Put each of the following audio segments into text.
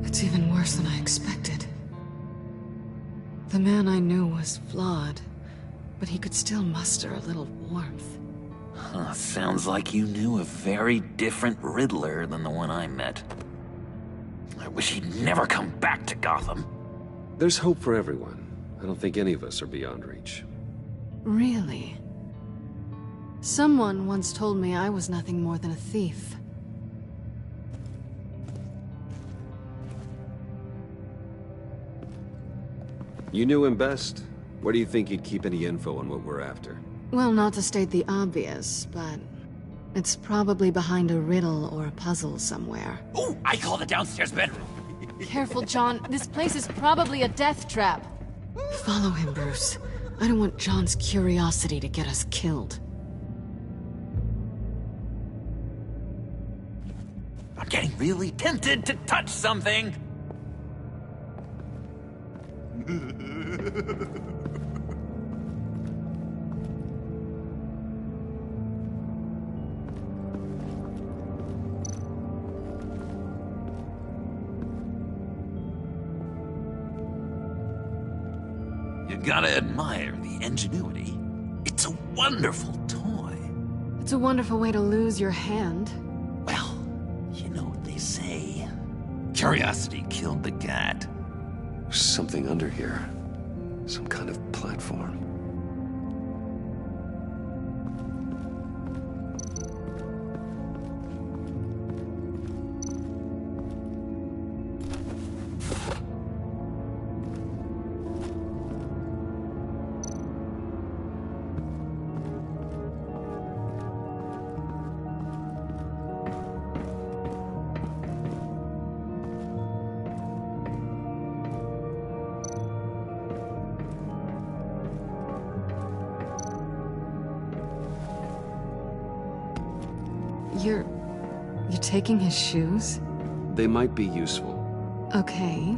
It's even worse than I expected. The man I knew was flawed, but he could still muster a little warmth. Huh, sounds like you knew a very different Riddler than the one I met. I wish he'd never come back to Gotham. There's hope for everyone. I don't think any of us are beyond reach. Really? Someone once told me I was nothing more than a thief. You knew him best. Where do you think he'd keep any info on what we're after? Well, not to state the obvious, but it's probably behind a riddle or a puzzle somewhere. Oh, I call the downstairs bedroom. Careful, John. This place is probably a death trap. Follow him, Bruce. I don't want John's curiosity to get us killed. I'm getting really tempted to touch something. You gotta admire the ingenuity. It's a wonderful toy. It's a wonderful way to lose your hand. Well, you know what they say. Curiosity killed the cat. There's something under here. Some kind of platform. You're taking his shoes? They might be useful. Okay.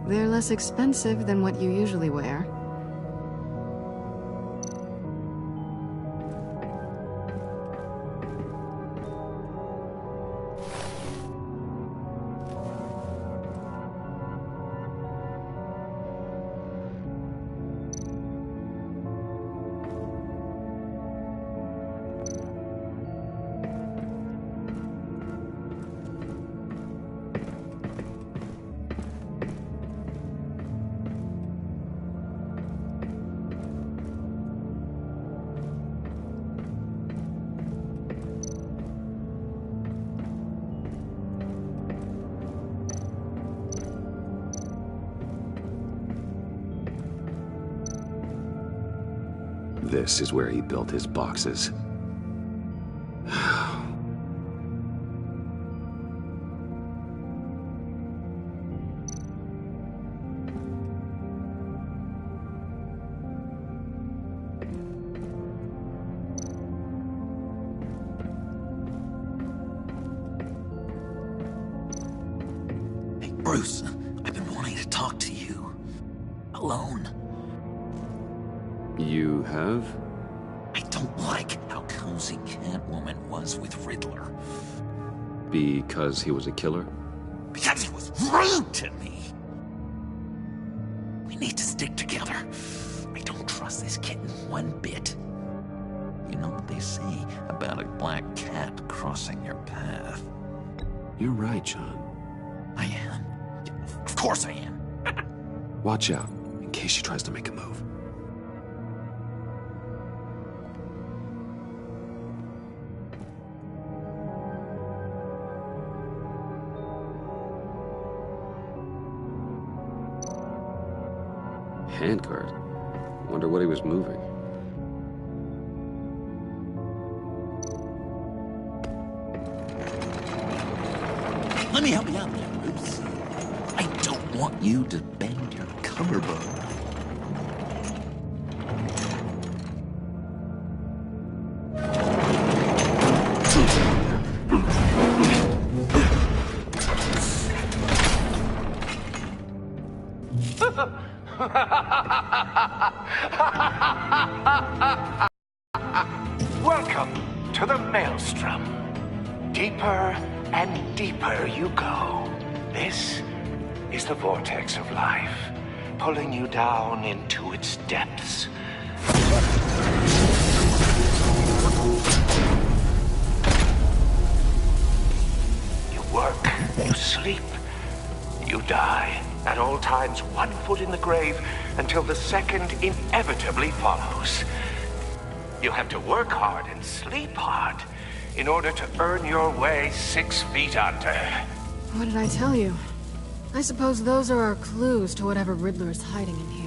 They're less expensive than what you usually wear. This is where he built his boxes. Hey, Bruce, I've been wanting to talk to you. Alone. You have? I don't like how cozy Catwoman was with Riddler. Because he was a killer? Because he was rude to me. We need to stick together. I don't trust this kitten one bit. You know what they say about a black cat crossing your path? You're right, John. I am. Of course I am. Watch out, in case she tries to make a move. Handcart? Wonder what he was moving. Let me help you out there, Bruce. I don't want you to bend your collarbone. Welcome to the Maelstrom. Deeper and deeper you go. This is the vortex of life, pulling you down into its depths. You work, you sleep, you die. At all times, 1 foot in the grave until the second inevitably follows. You have to work hard and sleep hard in order to earn your way 6 feet under. What did I tell you? I suppose those are our clues to whatever Riddler is hiding in here.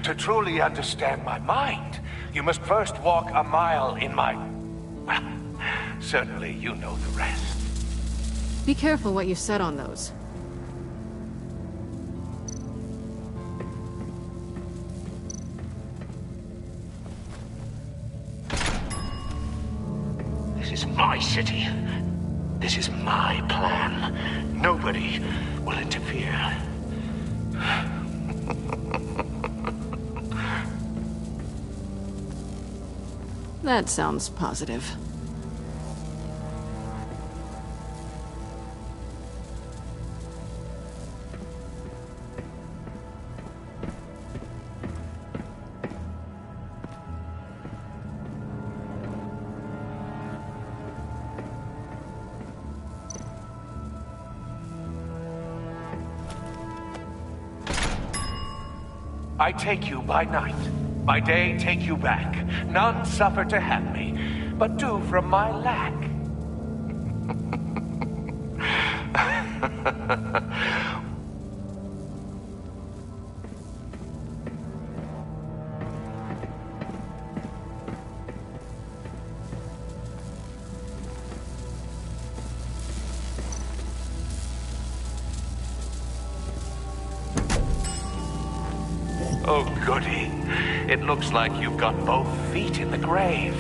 To truly understand my mind, you must first walk a mile in my... Well, certainly you know the rest. Be careful what you said on those. This is my city. This is my plan. Nobody will interfere. That sounds positive. I take you by night. By day, take you back. None suffer to have me, but do from my lack. Oh, goody. It looks like you've got both feet in the grave.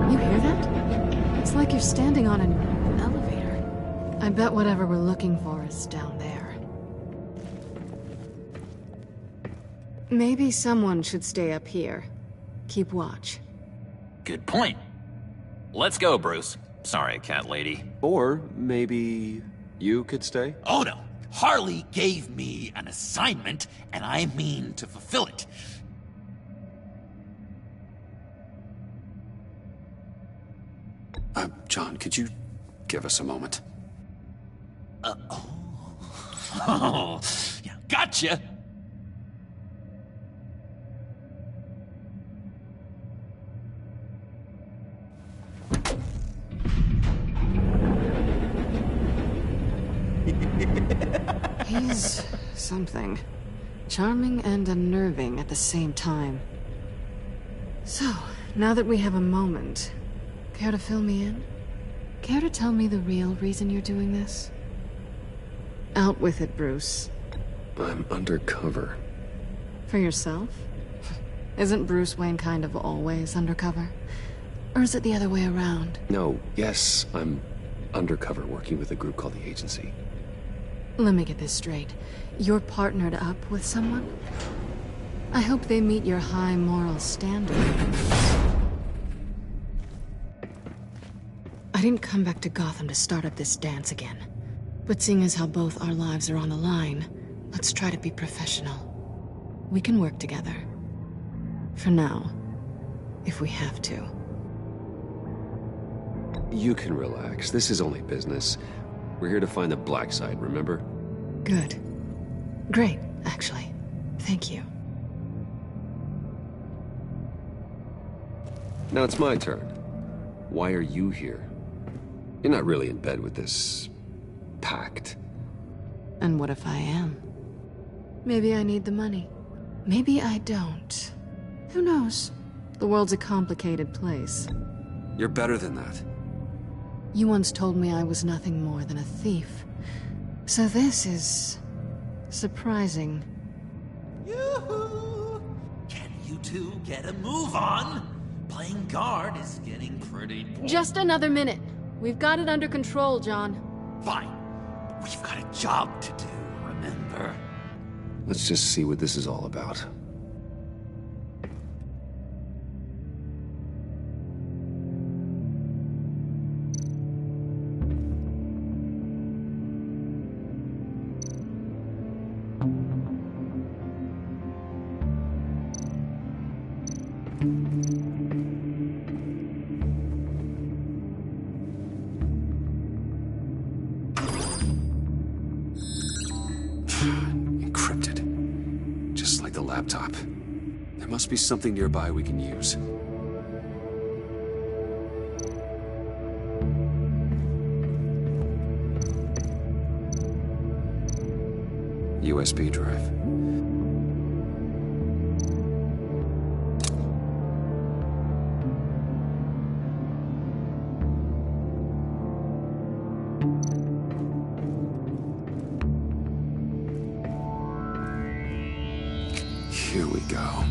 You hear that? It's like you're standing on an elevator. I bet whatever we're looking for is down there. Maybe someone should stay up here. Keep watch. Good point. Let's go, Bruce. Sorry, cat lady. Or maybe you could stay? Oh no. Harley gave me an assignment, and I mean to fulfill it. John, could you give us a moment? Oh, yeah, gotcha. He's something. Charming and unnerving at the same time. So, now that we have a moment, care to fill me in? Care to tell me the real reason you're doing this? Out with it, Bruce. I'm undercover. For yourself? Isn't Bruce Wayne kind of always undercover? Or is it the other way around? No, yes, I'm undercover working with a group called the Agency. Let me get this straight. You're partnered up with someone? I hope they meet your high moral standard. I didn't come back to Gotham to start up this dance again. But seeing as how both our lives are on the line, let's try to be professional. We can work together. For now. If we have to. You can relax. This is only business. We're here to find the black side, remember? Good. Great, actually. Thank you. Now it's my turn. Why are you here? You're not really in bed with this... pact. And what if I am? Maybe I need the money. Maybe I don't. Who knows? The world's a complicated place. You're better than that. You once told me I was nothing more than a thief. So this is... surprising. Yoo-hoo! Can you two get a move on? Playing guard is getting pretty... Just another minute. We've got it under control, John. Fine. We've got a job to do, remember? Let's just see what this is all about. Encrypted. Just like the laptop. There must be something nearby we can use. USB drive. Here we go.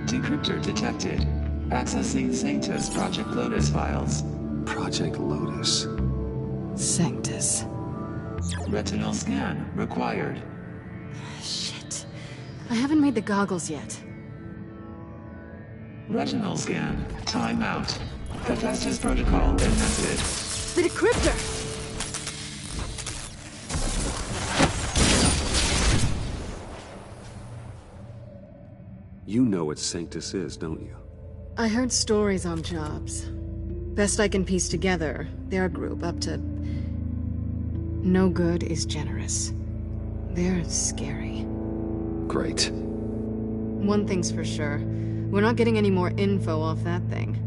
Decryptor detected. Accessing Sanctus Project Lotus files. Project Lotus. Sanctus. Retinal scan required. Shit. I haven't made the goggles yet. Retinal scan. Timeout. Hephaestus protocol invented. The decryptor! You know what Sanctus is, don't you? I heard stories on jobs. Best I can piece together, their group up to... No good is generous. They're scary. Great. One thing's for sure. We're not getting any more info off that thing.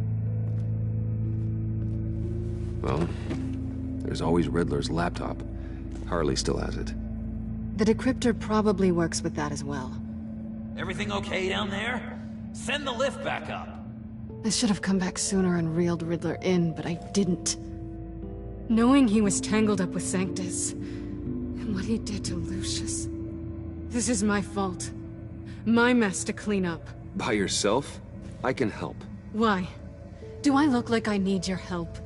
Well, there's always Riddler's laptop. Harley still has it. The decryptor probably works with that as well. Everything okay down there? Send the lift back up. I should have come back sooner and reeled Riddler in, but I didn't. Knowing he was tangled up with Sanctus, and what he did to Lucius. This is my fault. My mess to clean up. By yourself? I can help. Why? Do I look like I need your help?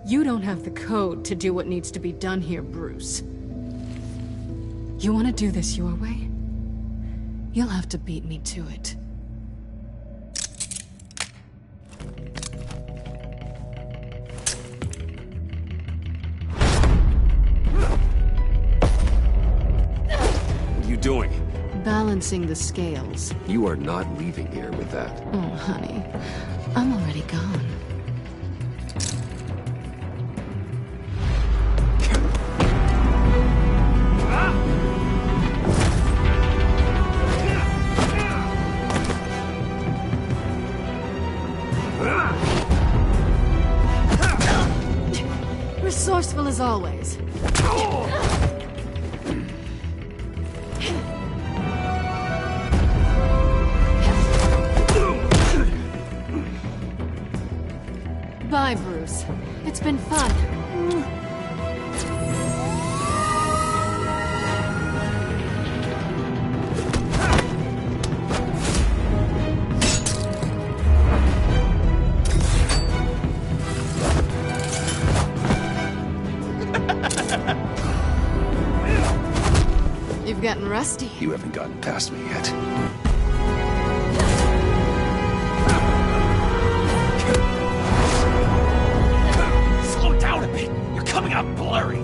You don't have the code to do what needs to be done here, Bruce. You want to do this your way? You'll have to beat me to it. What are you doing? Balancing the scales. You are not leaving here with that. Oh, honey. I'm already gone. Resourceful as always. Bye, Bruce. It's been fun. You've gotten rusty. You haven't gotten past me yet. Slow down a bit. You're coming out blurry.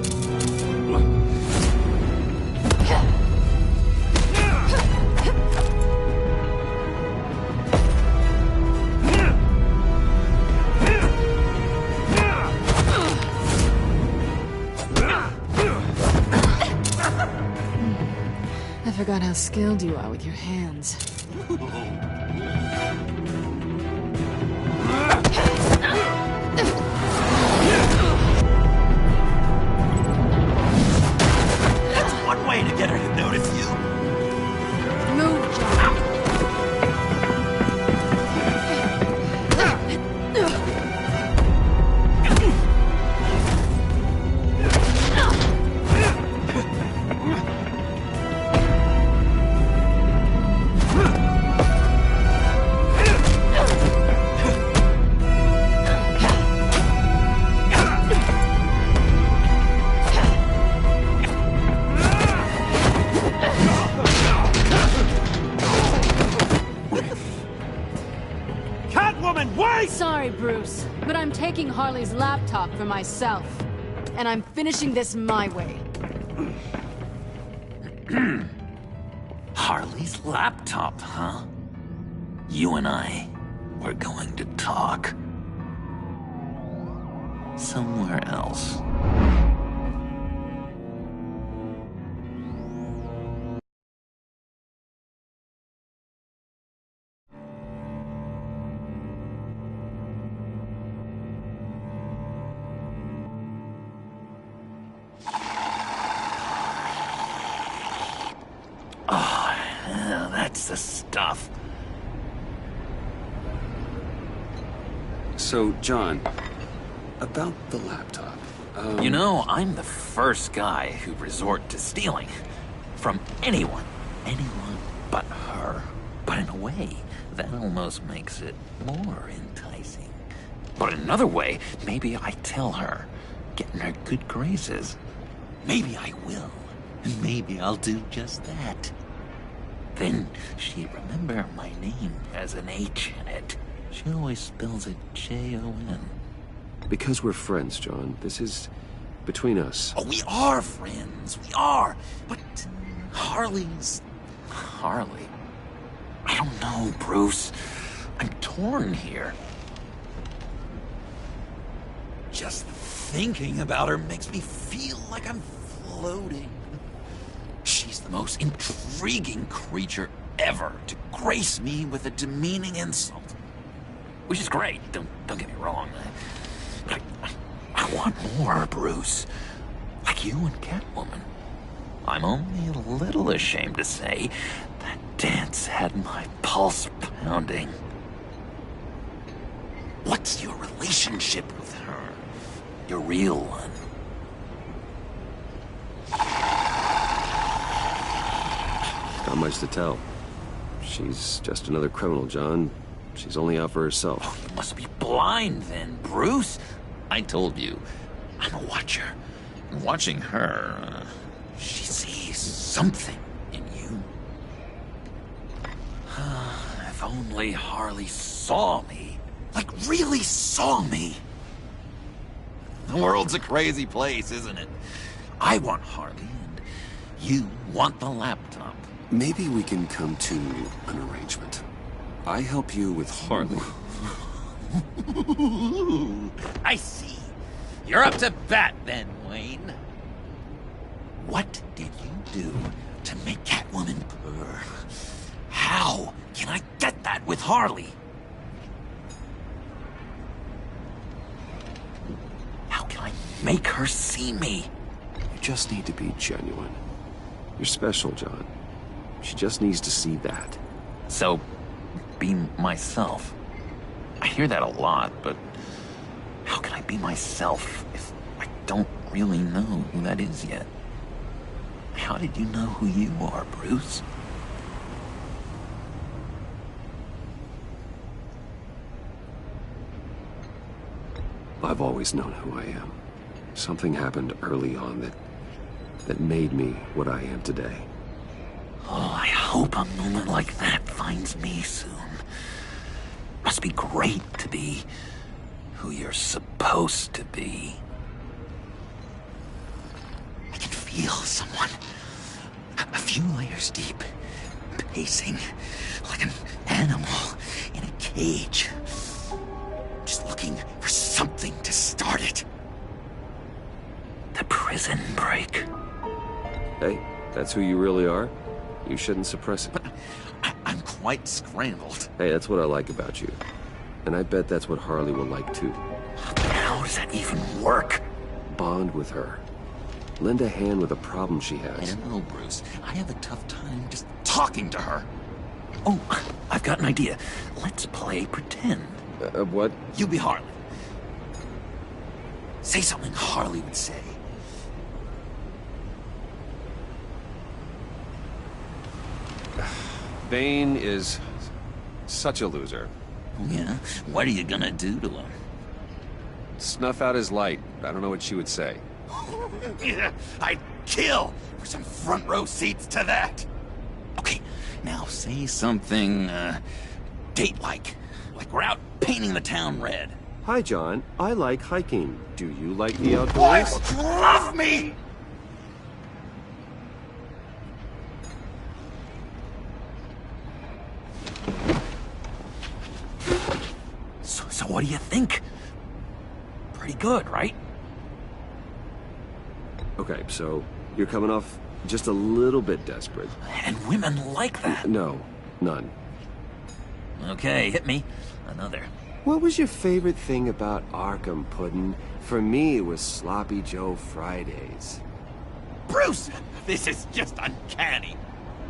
I forgot how skilled you are with your hands. That's one way to get her to notice you. Move, John. woman, wait! Sorry, Bruce, but I'm taking Harley's laptop for myself. And I'm finishing this my way. Harley's laptop, huh? You and I, we're going to talk. Somewhere else. That's the stuff. So, John, about the laptop. You know, I'm the first guy who resort to stealing. From anyone. Anyone but her. But in a way, that almost makes it more enticing. But in another way, maybe I tell her, get in her good graces. Maybe I will. And maybe I'll do just that. Then she'd remember my name has an H in it. She always spells it Jon. Because we're friends, John. This is between us. Oh, we are friends. We are. But Harley's... Harley? I don't know, Bruce. I'm torn here. Just thinking about her makes me feel like I'm floating. She's the most intriguing creature ever to grace me with a demeaning insult. Which is great, don't get me wrong. I want more, Bruce. Like you and Catwoman. I'm only a little ashamed to say that dance had my pulse pounding. What's your relationship with her? Your real one? Not much to tell. She's just another criminal, John. She's only out for herself. Oh, you must be blind then, Bruce. I told you, I'm a watcher. And watching her, she sees something in you. If only Harley saw me. Like, really saw me. The world's a crazy place, isn't it? I want Harley, and you want the laptop. Maybe we can come to an arrangement. I help you with Harley. I see. You're up to bat then, Wayne. What did you do to make Catwoman purr? How can I get that with Harley? How can I make her see me? You just need to be genuine. You're special, John. She just needs to see that. So, be myself. I hear that a lot, but how can I be myself if I don't really know who that is yet? How did you know who you are, Bruce? I've always known who I am. Something happened early on that made me what I am today. Oh, I hope a moment like that finds me soon. Must be great to be who you're supposed to be. I can feel someone a few layers deep, pacing like an animal in a cage. Just looking for something to start it. The prison break. Hey, that's who you really are? You shouldn't suppress it. But I'm quite scrambled. Hey, that's what I like about you. And I bet that's what Harley will like too. How does that even work? Bond with her. Lend a hand with a problem she I has. don't know, Bruce. I have a tough time just talking to her. Oh, I've got an idea. Let's play pretend. What? You be Harley. Say something Harley would say. Bane is such a loser. Yeah? What are you gonna do to him? Snuff out his light. I don't know what she would say. Yeah, I'd kill for some front row seats to that. Okay, now say something, date-like. Like we're out painting the town red. Hi, John. I like hiking. Do you like the outdoors? Love me! So what do you think? Pretty good, right? Okay, so you're coming off just a little bit desperate. And women like that. No, none. Okay, hit me. Another. What was your favorite thing about Arkham, Puddin'? For me, it was Sloppy Joe Fridays. Bruce! This is just uncanny.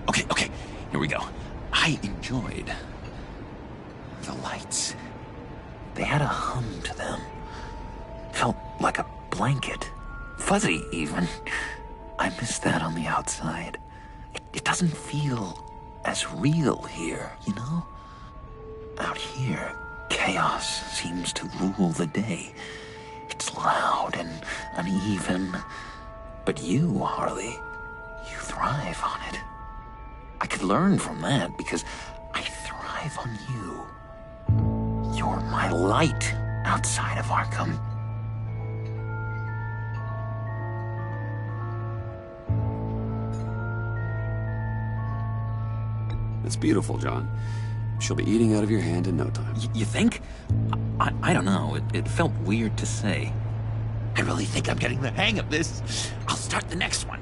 Okay, here we go. I enjoyed the lights. They had a hum to them. Felt like a blanket. Fuzzy, even. I miss that on the outside. It doesn't feel as real here, you know? Out here, chaos seems to rule the day. It's loud and uneven. But you, Harley, you thrive on it. I could learn from that because I thrive on you. You're my light outside of Arkham. It's beautiful, John. She'll be eating out of your hand in no time. You think? I don't know. It felt weird to say. I really think I'm getting the hang of this. I'll start the next one.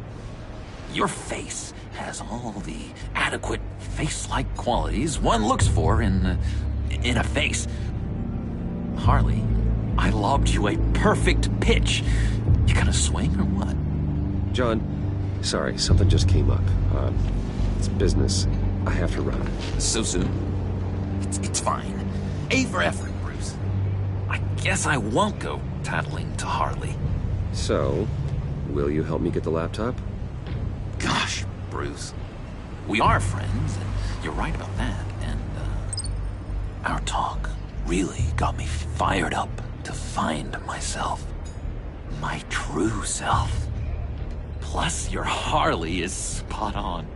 Your face has all the adequate face-like qualities one looks for in a face. Harley, I lobbed you a perfect pitch. You gonna swing or what? John, sorry, something just came up. It's business. I have to run. So soon? It's fine. A for effort, Bruce. I guess I won't go tattling to Harley. So, will you help me get the laptop? Gosh, Bruce. We are friends, and you're right about that. And, our talk really got me fired up to find myself. My true self. Plus, your Harley is spot on.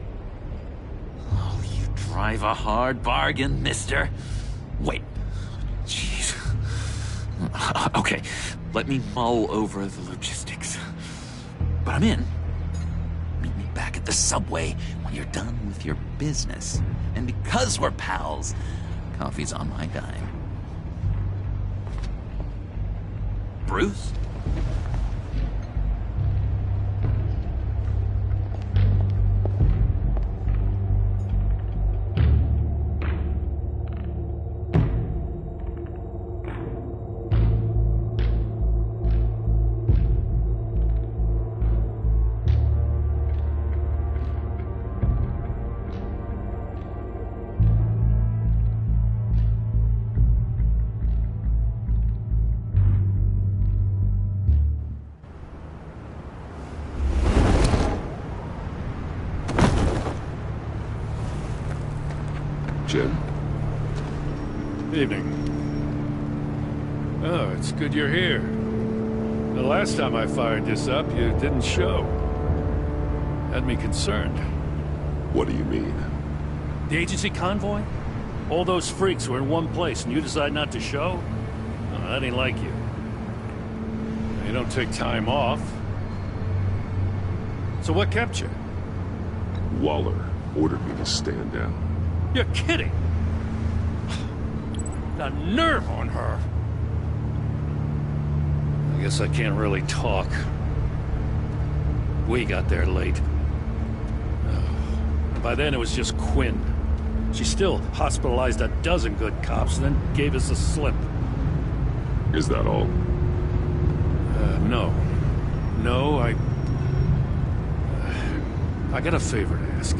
Oh, you drive a hard bargain, mister. Wait. Jeez. Okay, let me mull over the logistics. But I'm in. Meet me back at the subway when you're done with your business. And because we're pals, coffee's on my dime. Bruce? Jim? Evening. Oh, it's good you're here. The last time I fired this up, you didn't show. Had me concerned. What do you mean? The agency convoy? All those freaks were in one place and you decide not to show? Oh, that ain't like you. You don't take time off. So what kept you? Waller ordered me to stand down. You're kidding! The nerve on her! I guess I can't really talk. We got there late. By then it was just Quinn. She still hospitalized a dozen good cops and then gave us the slip. Is that all? No. No, I got a favor to ask.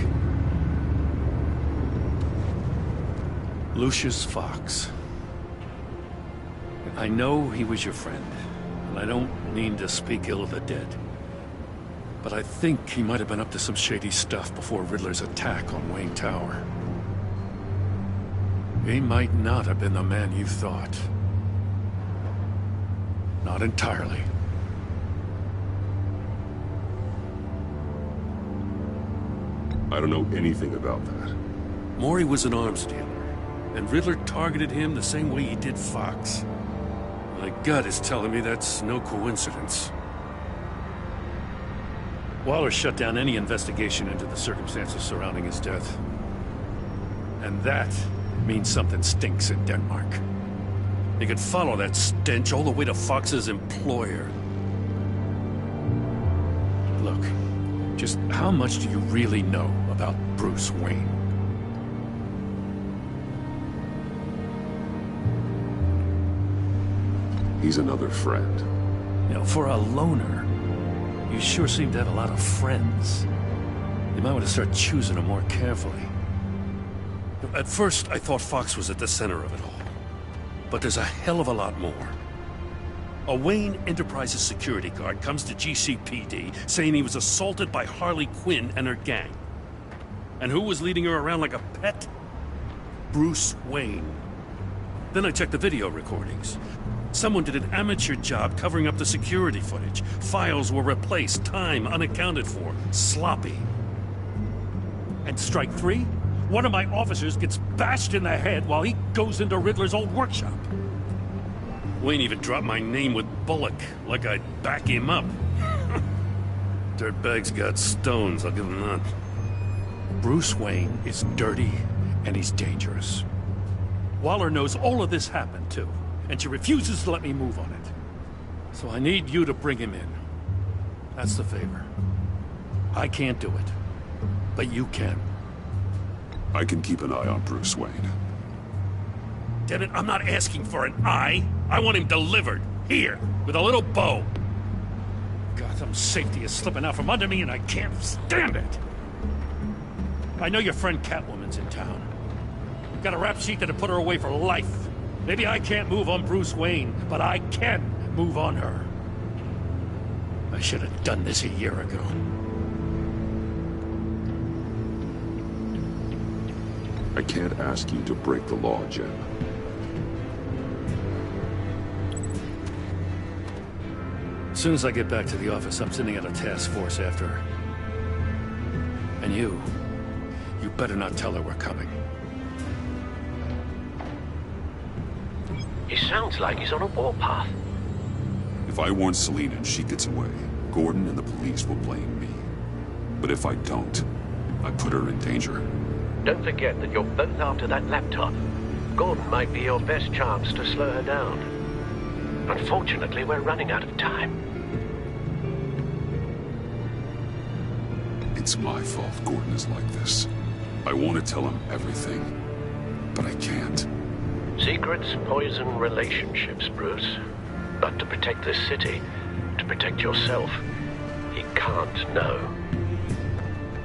Lucius Fox. I know he was your friend, and I don't mean to speak ill of the dead. But I think he might have been up to some shady stuff before Riddler's attack on Wayne Tower. He might not have been the man you thought. Not entirely. I don't know anything about that. Maury was an arms dealer. And Riddler targeted him the same way he did Fox. My gut is telling me that's no coincidence. Waller shut down any investigation into the circumstances surrounding his death. And that means something stinks in Denmark. He could follow that stench all the way to Fox's employer. Look, just how much do you really know about Bruce Wayne? He's another friend. You know, for a loner, you sure seem to have a lot of friends. You might want to start choosing them more carefully. At first, I thought Fox was at the center of it all. But there's a hell of a lot more. A Wayne Enterprises security guard comes to GCPD saying he was assaulted by Harley Quinn and her gang. And who was leading her around like a pet? Bruce Wayne. Then I checked the video recordings. Someone did an amateur job covering up the security footage. Files were replaced, time unaccounted for, sloppy. And strike three? One of my officers gets bashed in the head while he goes into Riddler's old workshop. Wayne even dropped my name with Bullock, like I'd back him up. Dirtbag's got stones, I'll give him that. Bruce Wayne is dirty, and he's dangerous. Waller knows all of this happened, too, and she refuses to let me move on it. So I need you to bring him in. That's the favor. I can't do it, but you can. I can keep an eye on Bruce Wayne. Damn it, I'm not asking for an eye. I want him delivered, here, with a little bow. Gotham's safety is slipping out from under me and I can't stand it. I know your friend Catwoman's in town. Got a rap sheet that'll put her away for life. Maybe I can't move on Bruce Wayne, but I can move on her. I should have done this a year ago. I can't ask you to break the law, Jim. As soon as I get back to the office, I'm sending out a task force after her. And you better not tell her we're coming. He sounds like he's on a warpath. If I warn Selina and she gets away, Gordon and the police will blame me. But if I don't, I put her in danger. Don't forget that you're both after that laptop. Gordon might be your best chance to slow her down. Unfortunately, we're running out of time. It's my fault Gordon is like this. I want to tell him everything, but I can't. Secrets poison relationships, Bruce. But to protect this city, to protect yourself, he can't know.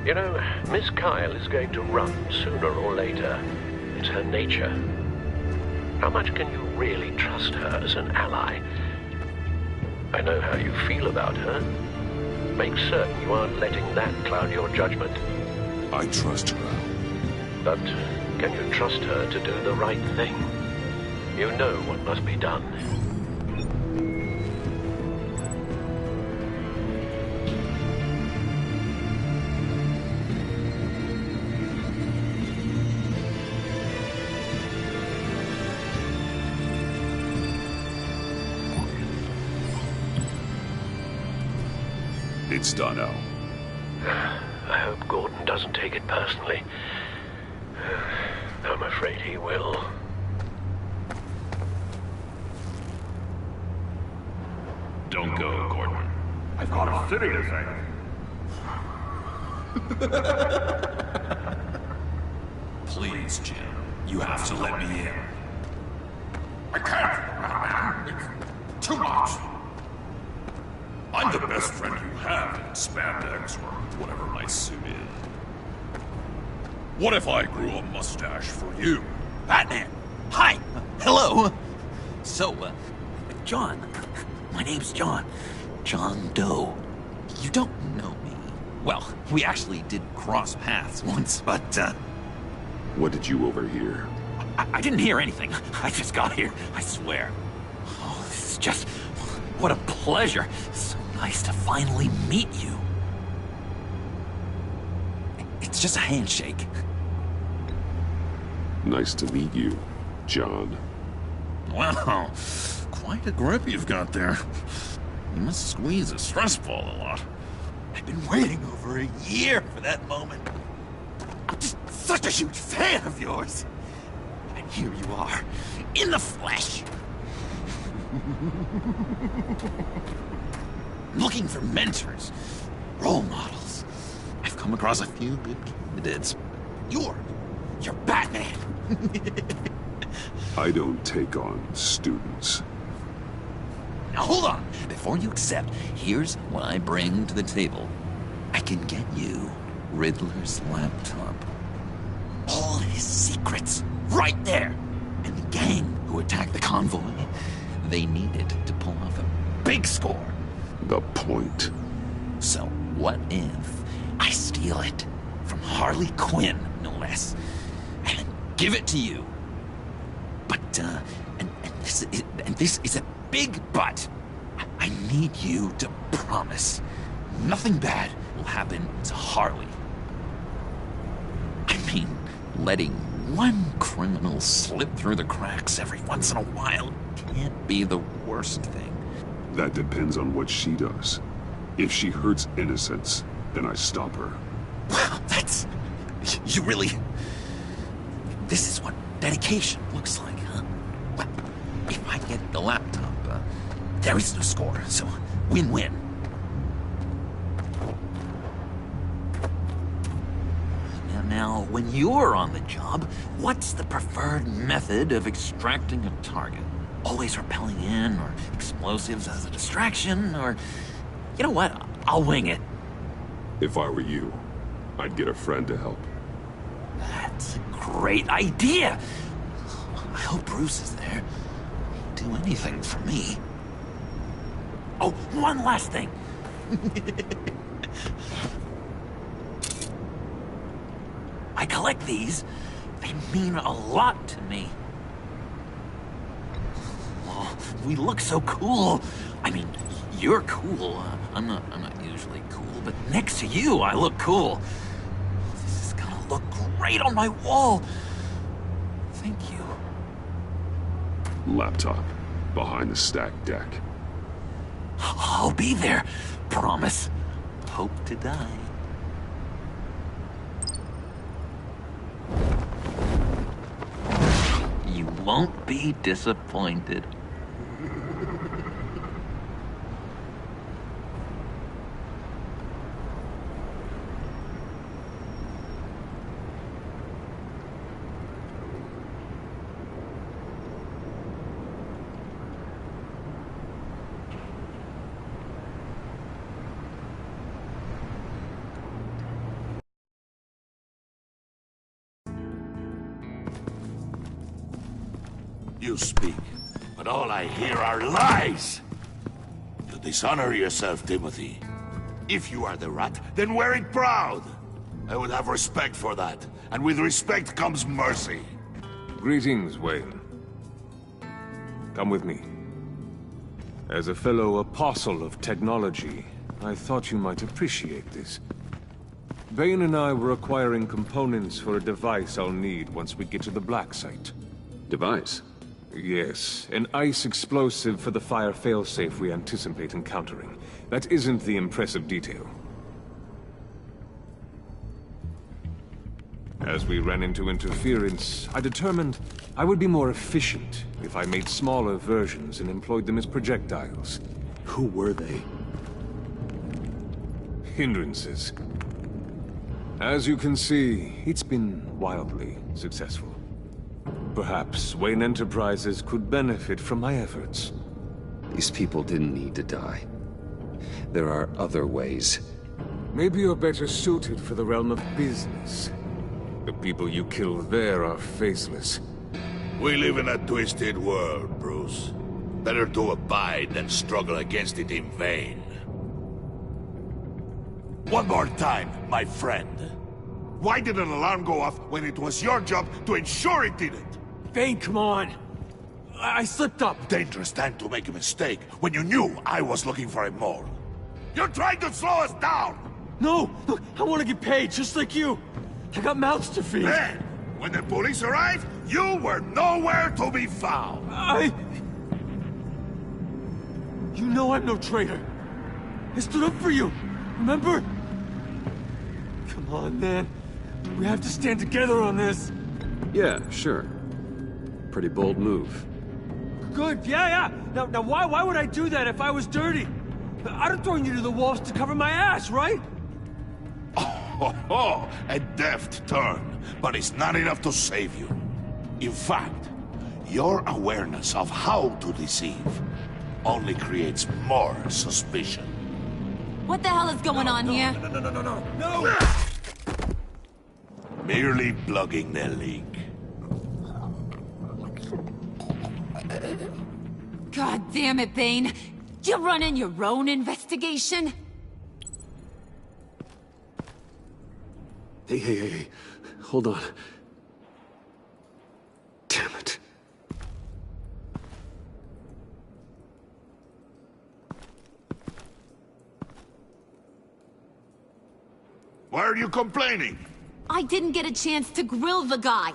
You know, Miss Kyle is going to run sooner or later. It's her nature. How much can you really trust her as an ally? I know how you feel about her. Make certain you aren't letting that cloud your judgment. I trust her, Al. But can you trust her to do the right thing? You know what must be done. It's done, Al. I hope Gordon doesn't take it personally. I'm afraid he will. Don't go, Gordon. I've got a city to save. Please, Jim. You have to let me in. I can't. It's too much. I'm the best friend you have in spandex or whatever my suit is. What if I grew a mustache for you? Batman! Hi! Hello! So, John. My name's John. John Doe. You don't know me. Well, we actually did cross paths once, but, What did you overhear? I didn't hear anything. I just got here, I swear. Oh, this is just... what a pleasure. So nice to finally meet you. It's just a handshake. Nice to meet you, John. Wow, quite a grip you've got there. You must squeeze a stress ball a lot. I've been waiting over a year for that moment. I'm just such a huge fan of yours. And here you are, in the flesh. Looking for mentors, role models. I've come across a few good candidates. You're Batman. I don't take on students. Now hold on. Before you accept, here's what I bring to the table. I can get you Riddler's laptop. All his secrets, right there. And the gang who attacked the convoy, they needed to pull off a big score. The point. So what if I steal it from Harley Quinn, no less, and then give it to you? But, and this is a big but. I need you to promise nothing bad will happen to Harley. I mean, letting one criminal slip through the cracks every once in a while can't be the worst thing. That depends on what she does. If she hurts innocents, then I stop her. Wow, that's... You really... This is what dedication looks like, huh? Well, if I get the laptop, there is no score, so win-win. Now, when you're on the job, what's the preferred method of extracting a target? Always rappelling in, or explosives as a distraction, or... You know what? I'll wing it. If I were you, I'd get a friend to help. That's a great idea! I hope Bruce is there. He'd do anything for me. Oh, one last thing! I collect these. They mean a lot to me. Oh, we look so cool. I mean, you're cool. I'm not usually cool, but next to you, I look cool. This is gonna look great on my wall. Thank you. Laptop. Behind the stacked deck. I'll be there. Promise. Hope to die. You won't be disappointed. You speak, but all I hear are lies! You dishonor yourself, Timothy. If you are the Rat, then wear it proud! I would have respect for that, and with respect comes mercy. Greetings, Wayne. Come with me. As a fellow apostle of technology, I thought you might appreciate this. Bane and I were acquiring components for a device I'll need once we get to the Black Site. Device? Yes, an ice explosive for the fire failsafe we anticipate encountering. That isn't the impressive detail. As we ran into interference, I determined I would be more efficient if I made smaller versions and employed them as projectiles. Who were they? Hindrances. As you can see, it's been wildly successful. Perhaps Wayne Enterprises could benefit from my efforts. These people didn't need to die. There are other ways. Maybe you're better suited for the realm of business. The people you kill there are faceless. We live in a twisted world, Bruce. Better to abide than struggle against it in vain. One more time, my friend. Why did an alarm go off when it was your job to ensure it didn't? Bane, come on! I slipped up! Dangerous time to make a mistake when you knew I was looking for a mole. You're trying to slow us down! No! Look, I want to get paid, just like you! I got mouths to feed! Then, when the police arrive, You were nowhere to be found! You know I'm no traitor. I stood up for you, remember? Come on, man. We have to stand together on this. Yeah, sure. Pretty bold move. Good, yeah. Now why would I do that if I was dirty? I'd have thrown you to the wolves to cover my ass, right? Oh, a deft turn, but it's not enough to save you. In fact, your awareness of how to deceive only creates more suspicion. What the hell is going on here? No! Merely plugging the leak. God damn it, Bane. You're running your own investigation? Hey. Hold on. Damn it. Why are you complaining? I didn't get a chance to grill the guy.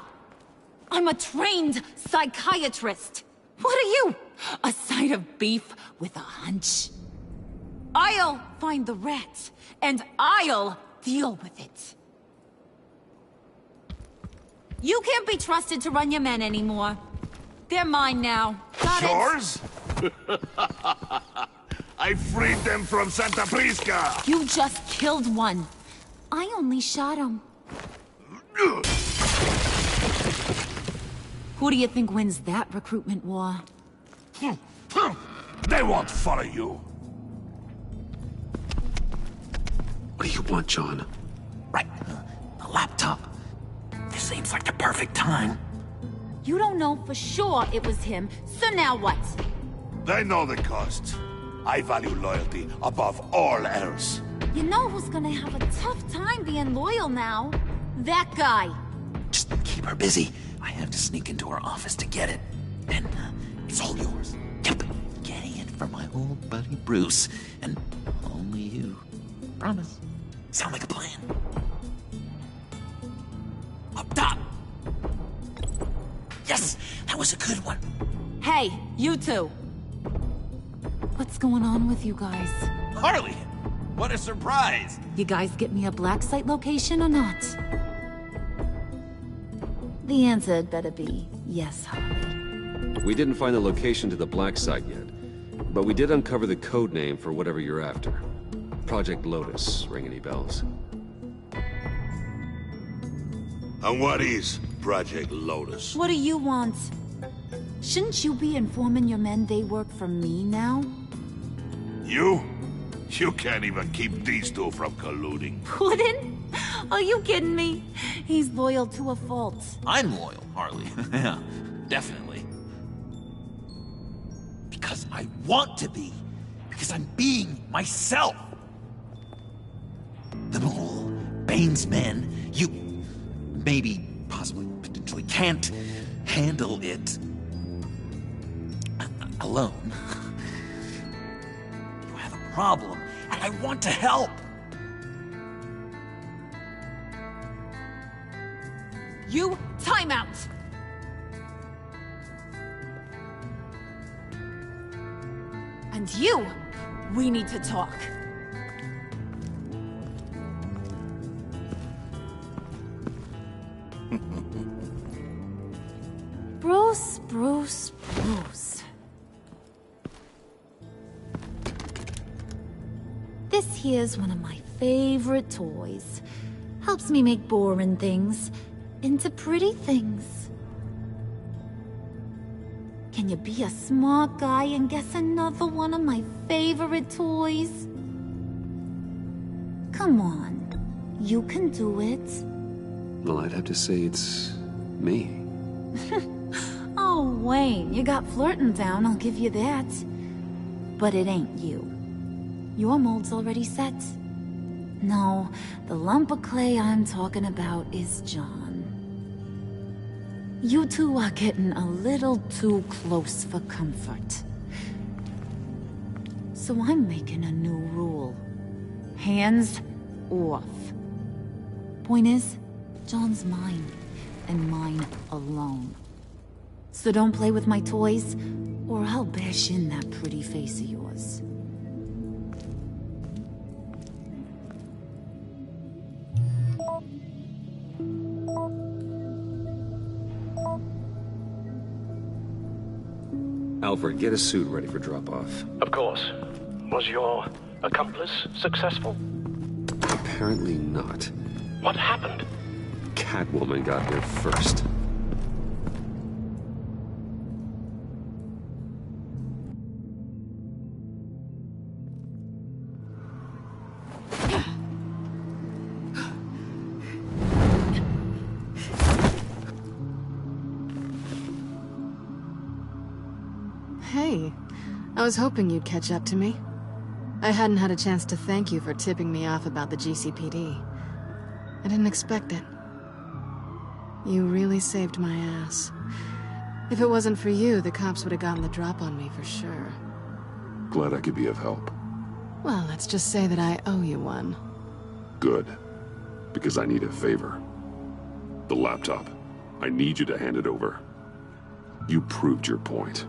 I'm a trained psychiatrist. What are you? A side of beef with a hunch? I'll find the rat, and I'll deal with it. You can't be trusted to run your men anymore. They're mine now. Got it? Yours? I freed them from Santa Prisca! You just killed one. I only shot him. Who do you think wins that recruitment war? They won't follow you. What do you want, John? Right. The laptop. This seems like the perfect time. You don't know for sure it was him, so now what? They know the cost. I value loyalty above all else. You know who's gonna have a tough time being loyal now? That guy. Just keep her busy. I have to sneak into her office to get it. And it's all yours. Yep. Getting it from my old buddy Bruce. And only you. Promise. Sound like a plan? Up top. Yes! That was a good one. Hey, you two. What's going on with you guys? Harley! What a surprise! You guys get me a black site location or not? The answer had better be yes, Harley. We didn't find the location to the black site yet, but we did uncover the code name for whatever you're after. Project Lotus. Ring any bells? And what is Project Lotus? What do you want? Shouldn't you be informing your men they work for me now? You? You can't even keep these two from colluding. Puddin'? Are you kidding me? He's loyal to a fault. I'm loyal, Harley. Yeah, definitely. Because I want to be. Because I'm being myself. The Mole, Bane's men, you maybe, possibly, potentially can't handle it alone. You have a problem, and I want to help. You, time out! And you, we need to talk. Bruce. This here's one of my favorite toys. Helps me make boring things into pretty things. Can you be a smart guy and guess another one of my favorite toys? Come on, you can do it. Well, I'd have to say it's me. Oh, Wayne, you got flirting down, I'll give you that. But it ain't you. Your mold's already set. No, the lump of clay I'm talking about is John. You two are getting a little too close for comfort. So I'm making a new rule. Hands off. Point is, John's mine. and mine alone. So don't play with my toys, or I'll bash in that pretty face of yours. Alfred, get a suit ready for drop-off. Of course. Was your accomplice successful? Apparently not. What happened? Catwoman got here first. Hey, I was hoping you'd catch up to me. I hadn't had a chance to thank you for tipping me off about the GCPD. I didn't expect it. You really saved my ass. If it wasn't for you, the cops would have gotten the drop on me for sure. Glad I could be of help. Well, let's just say that I owe you one. Good. Because I need a favor. The laptop. I need you to hand it over. You proved your point.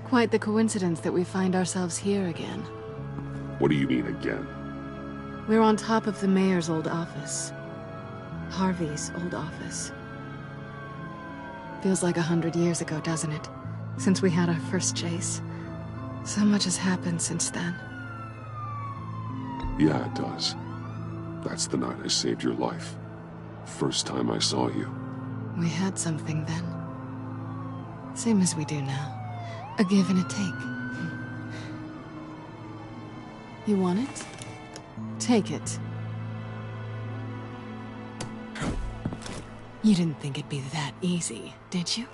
Quite the coincidence that we find ourselves here again. What do you mean again? We're on top of the mayor's old office. Harvey's old office. Feels like 100 years ago, doesn't it? Since we had our first chase. So much has happened since then. Yeah, it does. That's the night I saved your life. First time I saw you. We had something then. Same as we do now. A give and a take. You want it? Take it. You didn't think it'd be that easy, did you?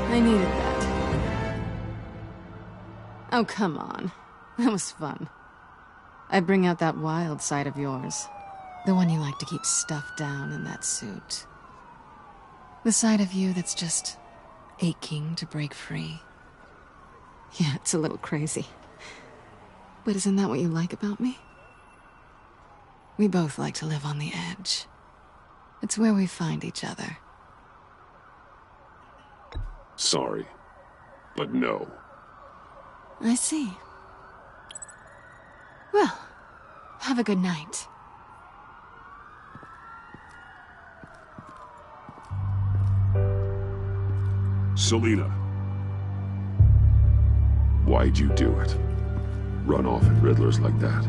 I needed that. Oh, come on. That was fun. I bring out that wild side of yours. The one you like to keep stuffed down in that suit. The side of you that's just aching to break free. Yeah, it's a little crazy. But isn't that what you like about me? We both like to live on the edge. It's where we find each other. Sorry, but no. I see. Well, have a good night. Selina. Why'd you do it? Run off at Riddlers like that?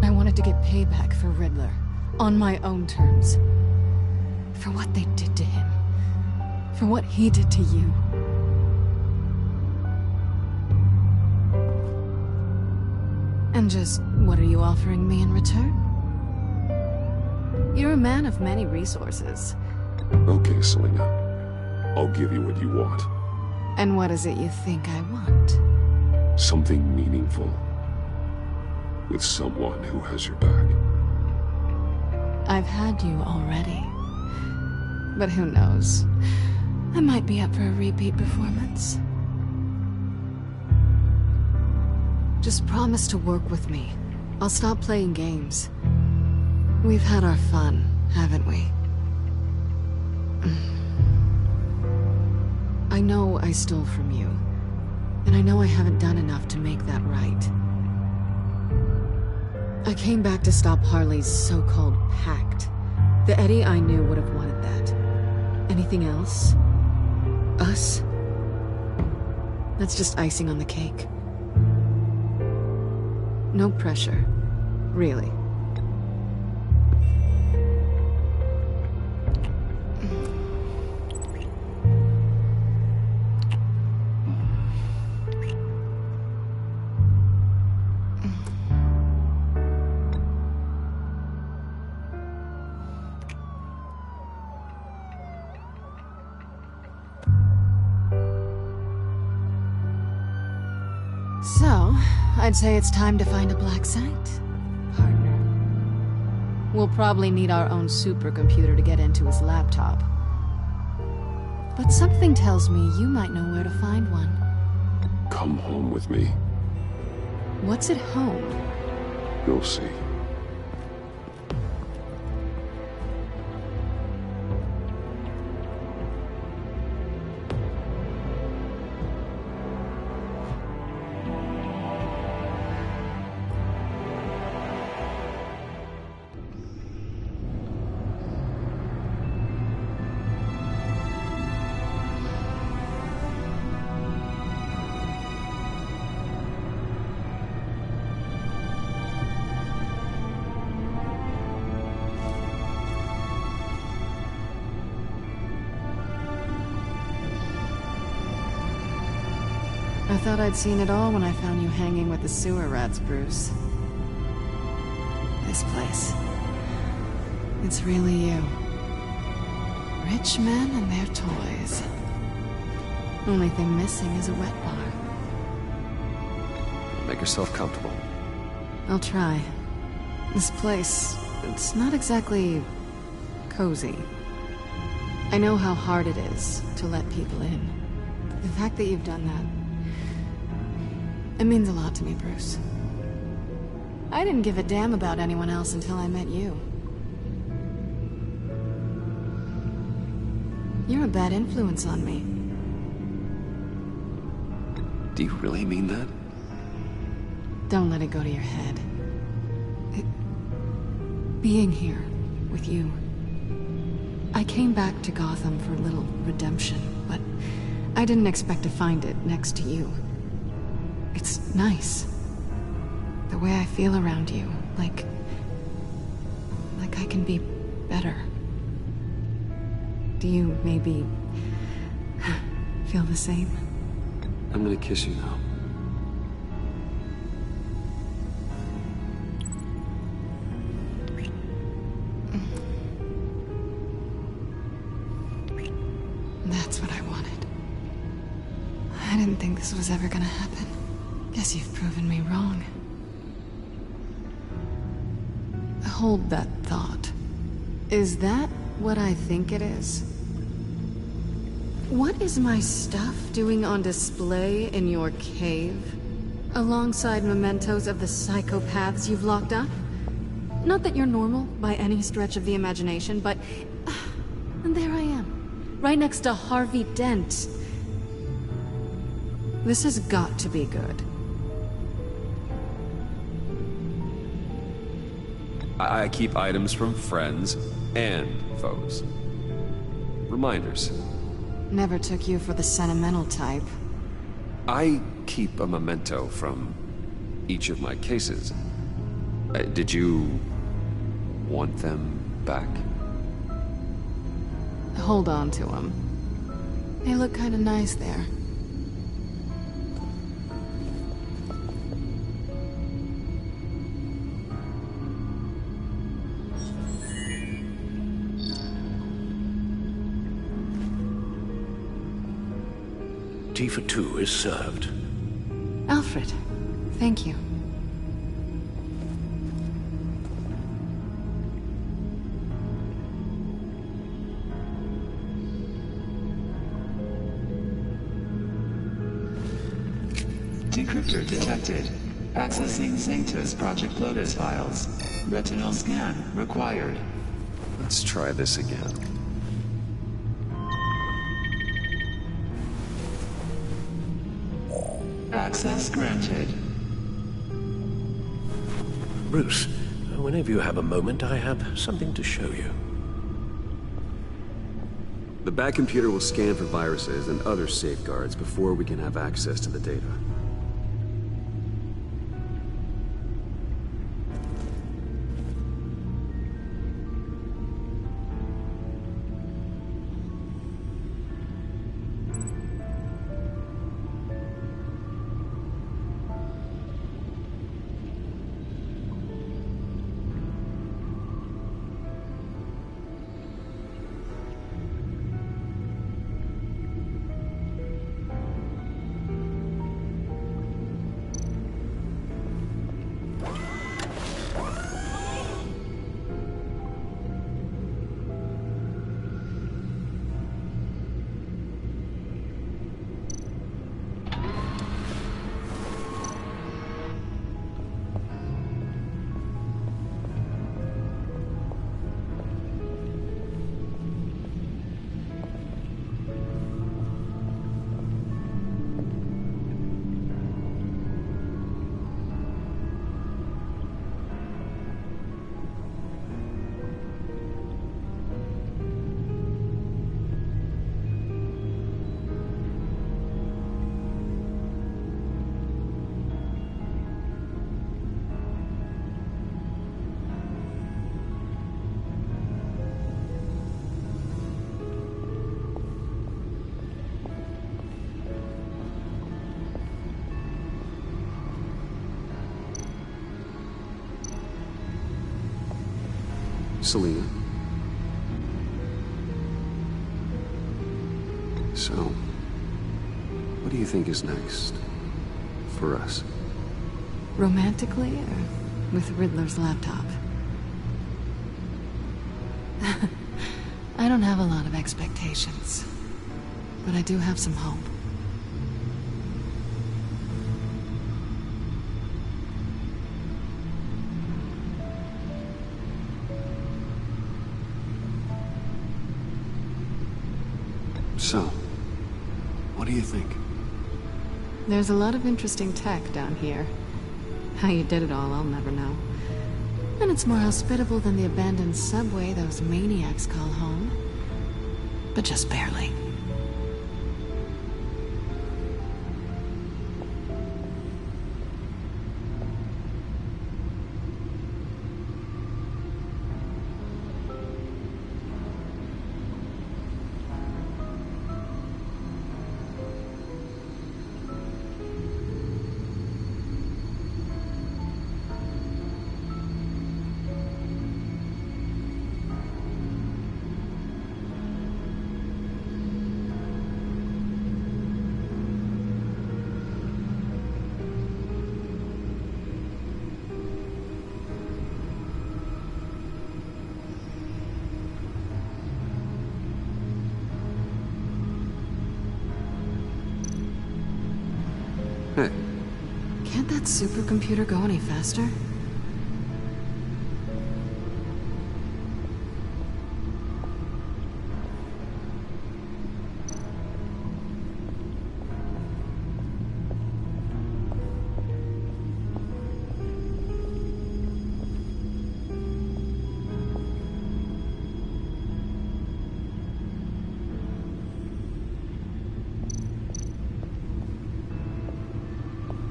I wanted to get payback for Riddler. On my own terms. For what they did to him. For what he did to you. And just, what are you offering me in return? You're a man of many resources. Okay, Selina. I'll give you what you want. And what is it you think I want? Something meaningful. With someone who has your back. I've had you already. But who knows? I might be up for a repeat performance. Just promise to work with me. I'll stop playing games. We've had our fun, haven't we? I know I stole from you. And I know I haven't done enough to make that right. I came back to stop Harley's so-called pact. The Eddie I knew would have wanted that. Anything else? Us? That's just icing on the cake. No pressure. Really. So, I'd say it's time to find a black site, partner. We'll probably need our own supercomputer to get into his laptop. But something tells me you might know where to find one. Come home with me. What's at home? You'll see. I thought I'd seen it all when I found you hanging with the sewer rats, Bruce. This place. It's really you. Rich men and their toys. Only thing missing is a wet bar. Make yourself comfortable. I'll try. This place, it's not exactly cozy. I know how hard it is to let people in. The fact that you've done that, it means a lot to me, Bruce. I didn't give a damn about anyone else until I met you. You're a bad influence on me. Do you really mean that? Don't let it go to your head. Being here with you. I came back to Gotham for a little redemption, but I didn't expect to find it next to you. It's nice. The way I feel around you, like I can be better. Do you maybe feel the same? I'm gonna kiss you now. That's what I wanted. I didn't think this was ever gonna happen. Guess you've proven me wrong. Hold that thought. Is that what I think it is? What is my stuff doing on display in your cave? Alongside mementos of the psychopaths you've locked up? Not that you're normal by any stretch of the imagination, but... and there I am, right next to Harvey Dent. This has got to be good. I keep items from friends and foes. Reminders. Never took you for the sentimental type. I keep a memento from each of my cases. Did you want them back? Hold on to them. They look kind of nice there. Tea for two is served. Alfred, thank you. Decryptor detected. Accessing Sanctus Project Lotus files. Retinal scan required. Let's try this again. Access granted. Bruce, whenever you have a moment, I have something to show you. The Bat computer will scan for viruses and other safeguards before we can have access to the data. Selina. So, what do you think is next for us? Romantically, or with Riddler's laptop? I don't have a lot of expectations, but I do have some hope. So, what do you think? There's a lot of interesting tech down here. How you did it all, I'll never know. And it's more hospitable than the abandoned subway those maniacs call home. But just barely. Hey. Can't that supercomputer go any faster?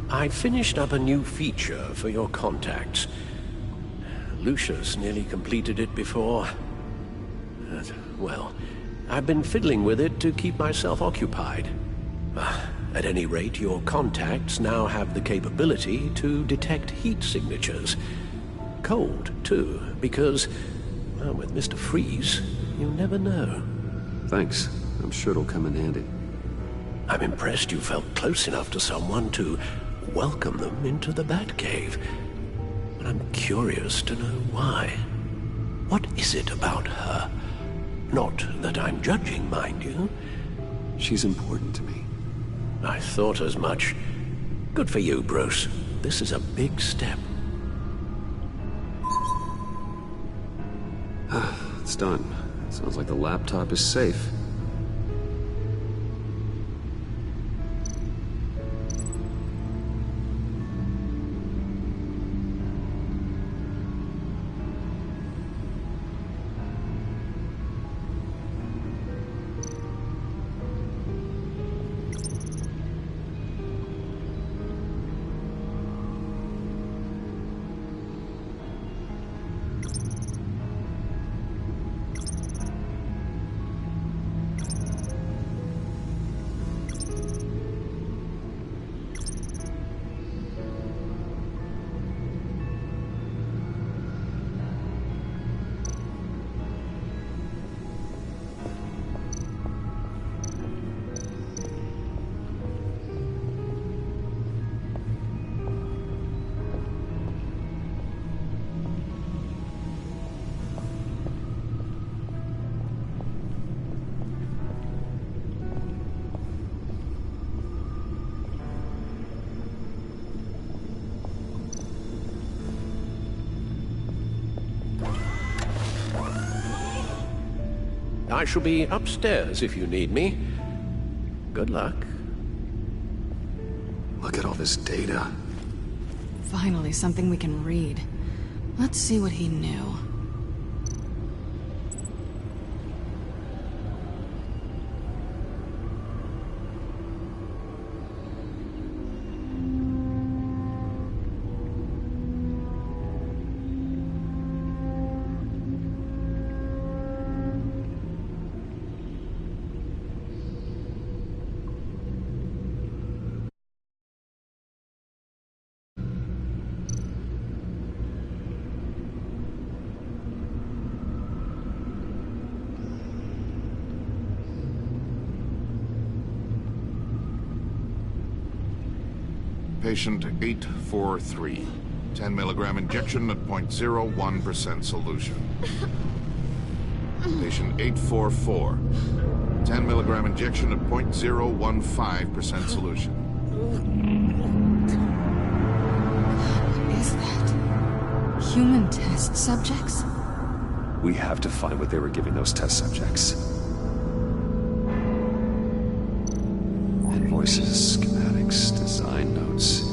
I finished up a new feature for your contacts. Lucius nearly completed it before. Well, I've been fiddling with it to keep myself occupied. At any rate, your contacts now have the capability to detect heat signatures. Cold, too, because, well, with Mr. Freeze, you never know. Thanks. I'm sure it'll come in handy. I'm impressed you felt close enough to someone to welcome them into the Batcave. But I'm curious to know why. What is it about her? Not that I'm judging, mind you. She's important to me. I thought as much. Good for you, Bruce. This is a big step. It's done. Sounds like the laptop is safe. I shall be upstairs if you need me. Good luck. Look at all this data. Finally, something we can read. Let's see what he knew. Patient 843. 10 milligram injection at 0.01% solution. Patient 844. 10 milligram injection at 0.015% solution. What is that? Human test subjects? We have to find what they were giving those test subjects. Invoices, schematics, design notes.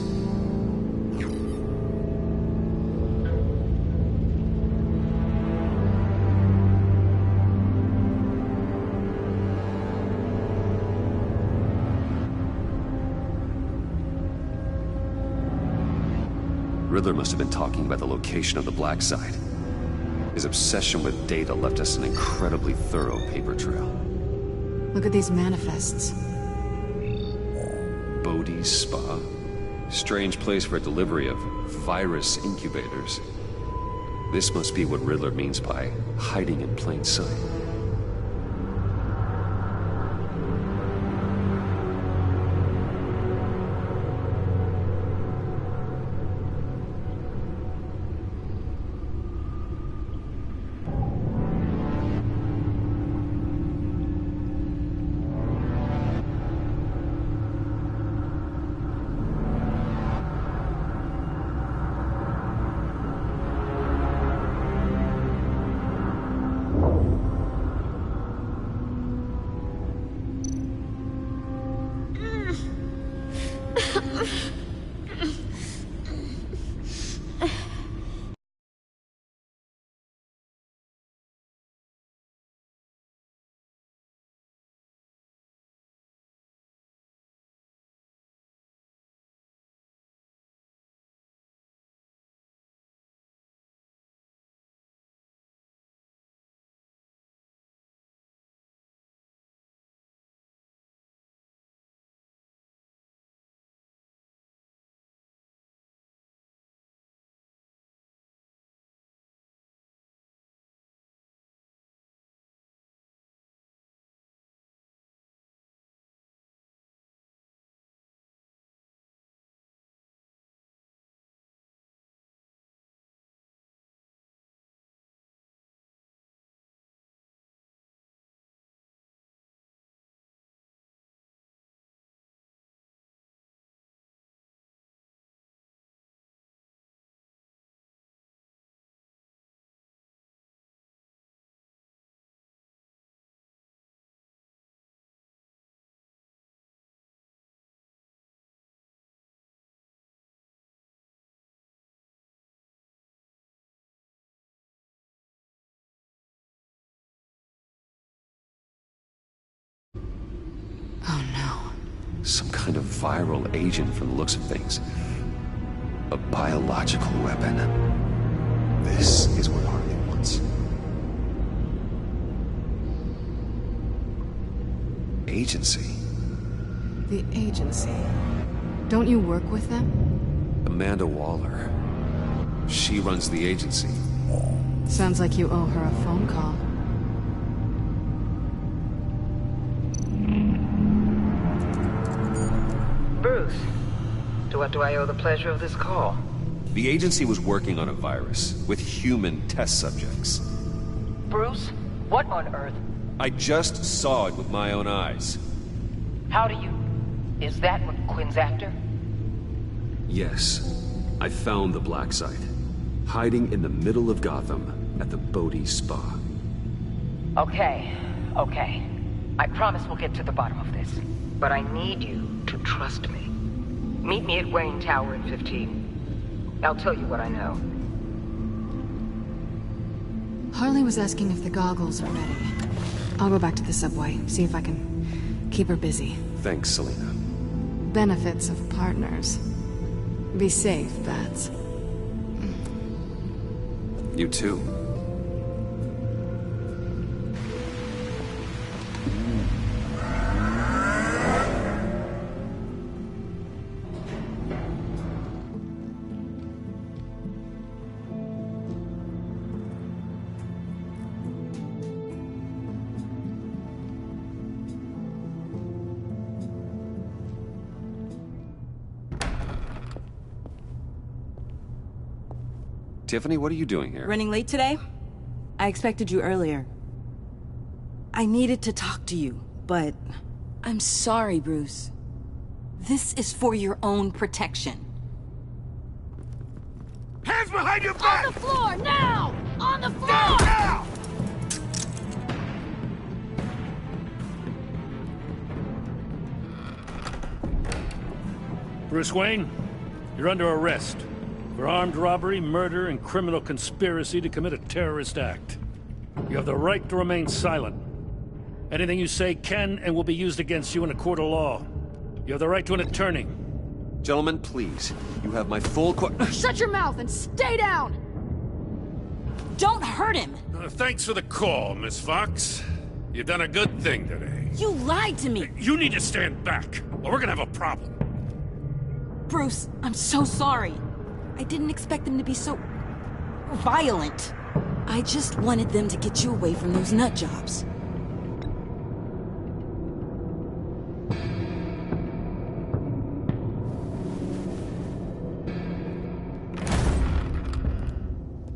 Riddler must have been talking about the location of the Black Site. His obsession with data left us an incredibly thorough paper trail. Look at these manifests. Bodhi's Spa. Strange place for a delivery of virus incubators. This must be what Riddler means by hiding in plain sight. Oh no. Some kind of viral agent from the looks of things. A biological weapon. This is what Harley wants. Agency. The agency. Don't you work with them? Amanda Waller. She runs the agency. Sounds like you owe her a phone call. Bruce, to what do I owe the pleasure of this call? The agency was working on a virus with human test subjects. Bruce, what on earth? I just saw it with my own eyes. How do you... Is that what Quinn's after? Yes. I found the Black Site. Hiding in the middle of Gotham at the Bodhi Spa. Okay. Okay. I promise we'll get to the bottom of this. But I need you to trust me. Meet me at Wayne Tower in 15. I'll tell you what I know. Harley was asking if the goggles are ready. I'll go back to the subway, see if I can keep her busy. Thanks, Selina. Benefits of partners. Be safe, Bats. You too. Tiffany, what are you doing here? Running late today? I expected you earlier. I needed to talk to you, but I'm sorry, Bruce. This is for your own protection. Hands behind your back! On the floor, now! On the floor! Now! Bruce Wayne, you're under arrest for armed robbery, murder, and criminal conspiracy to commit a terrorist act. You have the right to remain silent. Anything you say can and will be used against you in a court of law. You have the right to an attorney. Gentlemen, please. You have my full Shut your mouth and stay down! Don't hurt him! Thanks for the call, Miss Fox. You've done a good thing today. You lied to me! You need to stand back, or we're gonna have a problem. Bruce, I'm so sorry. I didn't expect them to be so violent. I just wanted them to get you away from those nut jobs.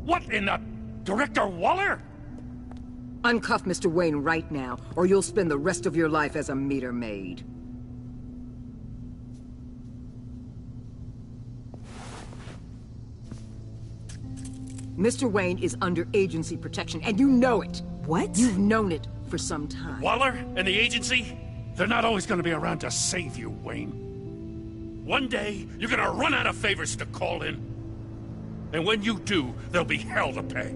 What in the... Director Waller? Uncuff Mr. Wayne right now, or you'll spend the rest of your life as a meter maid. Mr. Wayne is under agency protection, and you know it. What? You've known it for some time. Waller and the agency? They're not always gonna be around to save you, Wayne. One day, you're gonna run out of favors to call in. And when you do, there'll be hell to pay.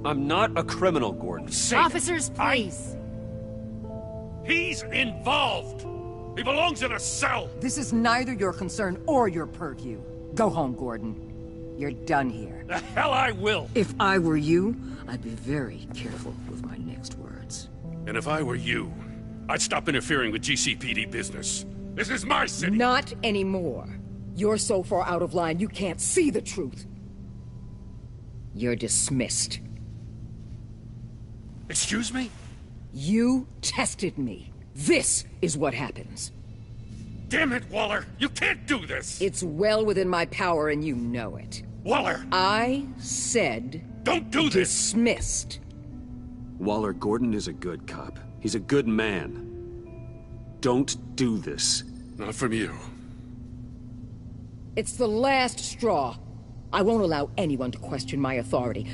I'm not a criminal, Gordon. Officers, please. He's involved. He belongs in a cell. This is neither your concern or your purview. Go home, Gordon. You're done here. The hell I will. If I were you, I'd be very careful with my next words. And if I were you, I'd stop interfering with GCPD business. This is my city. Not anymore. You're so far out of line, you can't see the truth. You're dismissed. Excuse me? You tested me. This is what happens. Damn it, Waller! You can't do this! It's well within my power and you know it. Waller! I said... Don't do this! Dismissed. Waller, Gordon is a good cop. He's a good man. Don't do this. Not from you. It's the last straw. I won't allow anyone to question my authority.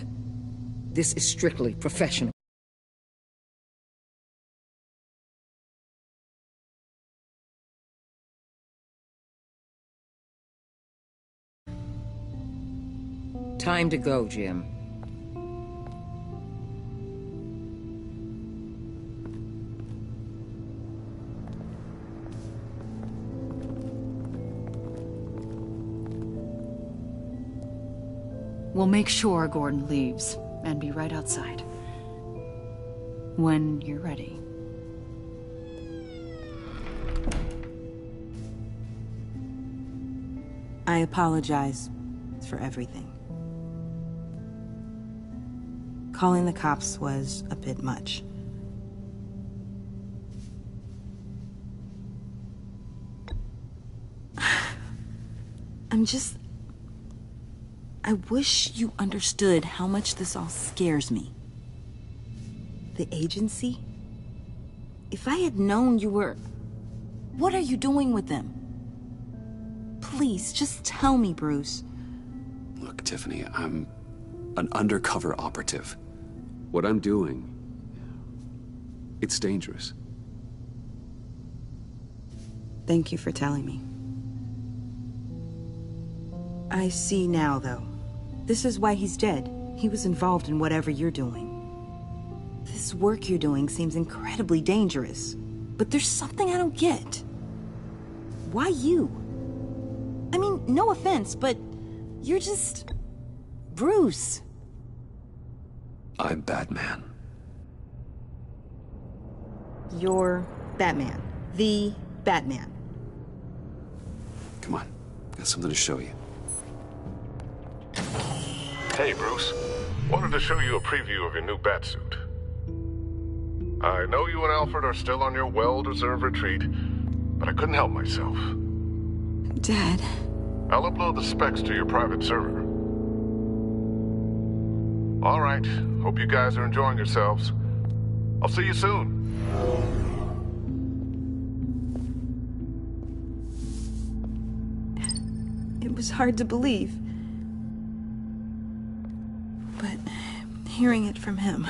This is strictly professional. Time to go, Jim. We'll make sure Gordon leaves, and be right outside. When you're ready. I apologize for everything. Calling the cops was a bit much. I wish you understood how much this all scares me. The agency? If I had known you were... What are you doing with them? Please, just tell me, Bruce. Look, Tiffany, I'm an undercover operative. What I'm doing It's dangerous. Thank you for telling me. I see now, though. This is why he's dead. He was involved in whatever you're doing. This work you're doing seems incredibly dangerous. But there's something I don't get. Why you? I mean, no offense, but you're just... Bruce. I'm Batman. You're Batman. The Batman. Come on. Got something to show you. Hey, Bruce. Wanted to show you a preview of your new Batsuit. I know you and Alfred are still on your well-deserved retreat, but I couldn't help myself. Dad. I'll upload the specs to your private server. All right. Hope you guys are enjoying yourselves. I'll see you soon. It was hard to believe. But hearing it from him...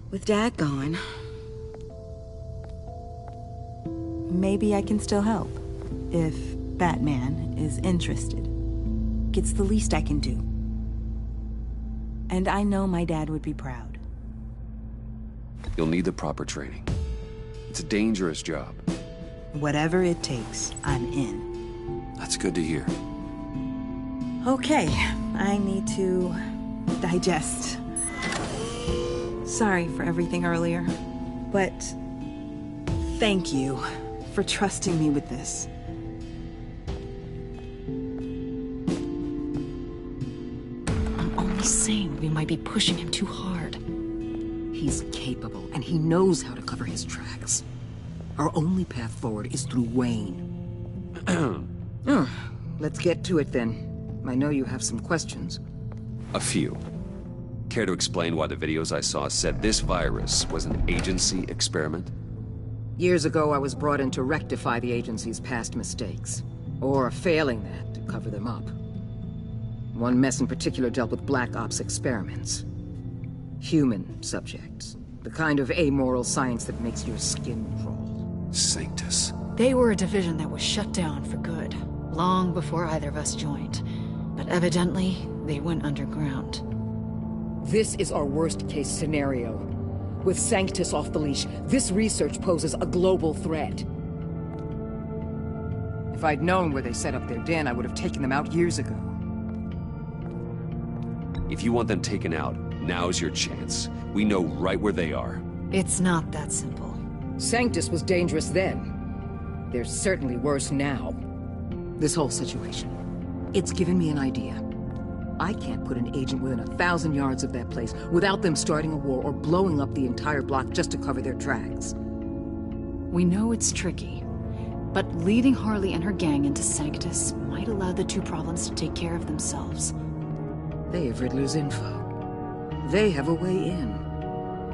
With Dad gone, maybe I can still help. If Batman is interested. It's the least I can do. And I know my dad would be proud. You'll need the proper training. It's a dangerous job. Whatever it takes, I'm in. That's good to hear. Okay, I need to digest. Sorry for everything earlier, but thank you for trusting me with this. I'm only saying we might be pushing him too hard. He's capable, and he knows how to cover his tracks. Our only path forward is through Wayne. Let's get to it then. I know you have some questions. A few. Care to explain why the videos I saw said this virus was an agency experiment? Years ago, I was brought in to rectify the agency's past mistakes. Or, failing that, to cover them up. One mess in particular dealt with Black Ops experiments. Human subjects. The kind of amoral science that makes your skin crawl. Sanctus. They were a division that was shut down for good, long before either of us joined. But evidently, they went underground. This is our worst-case scenario. With Sanctus off the leash, this research poses a global threat. If I'd known where they set up their den, I would have taken them out years ago. If you want them taken out, now's your chance. We know right where they are. It's not that simple. Sanctus was dangerous then. They're certainly worse now. This whole situation, it's given me an idea. I can't put an agent within 1,000 yards of that place without them starting a war or blowing up the entire block just to cover their tracks. We know it's tricky, but leading Harley and her gang into Sanctus might allow the two problems to take care of themselves. They have Riddler's info. They have a way in.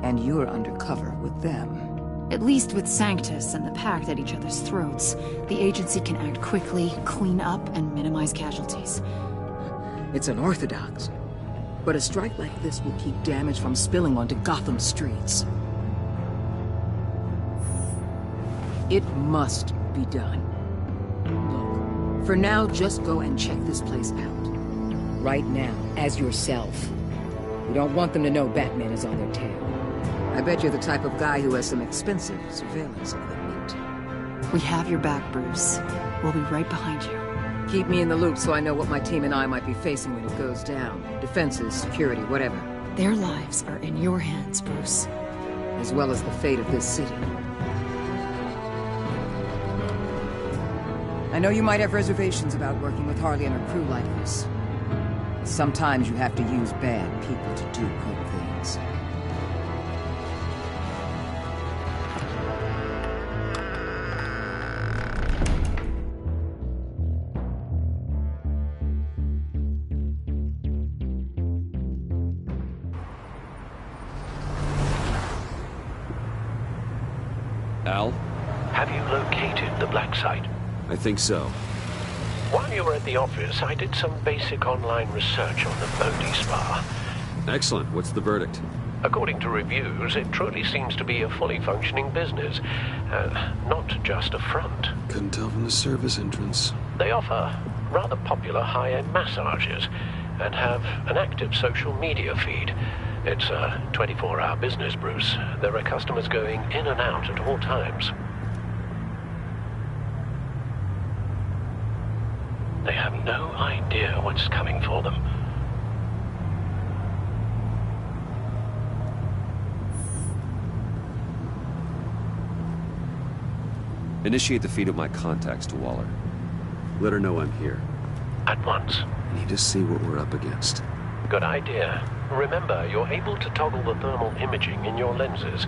And you're undercover with them. At least with Sanctus and the Pact at each other's throats, the agency can act quickly, clean up, and minimize casualties. It's unorthodox. But a strike like this will keep damage from spilling onto Gotham streets. It must be done. Look, for now, just go and check this place out. Right now, as yourself. We don't want them to know Batman is on their tail. I bet you're the type of guy who has some expensive surveillance equipment. We have your back, Bruce. We'll be right behind you. Keep me in the loop so I know what my team and I might be facing when it goes down. Defenses, security, whatever. Their lives are in your hands, Bruce. As well as the fate of this city. I know you might have reservations about working with Harley and her crew like this. Sometimes you have to use bad people to do good things. Al? Have you located the black site? I think so. While you were at the office, I did some basic online research on the Bodhi Spa. Excellent. What's the verdict? According to reviews, it truly seems to be a fully functioning business, not just a front. Couldn't tell from the service entrance. They offer rather popular high-end massages and have an active social media feed. It's a 24-hour business, Bruce. There are customers going in and out at all times. They have no idea what's coming for them. Initiate the feed of my contacts to Waller. Let her know I'm here. At once. I need to see what we're up against. Good idea. Remember, you're able to toggle the thermal imaging in your lenses.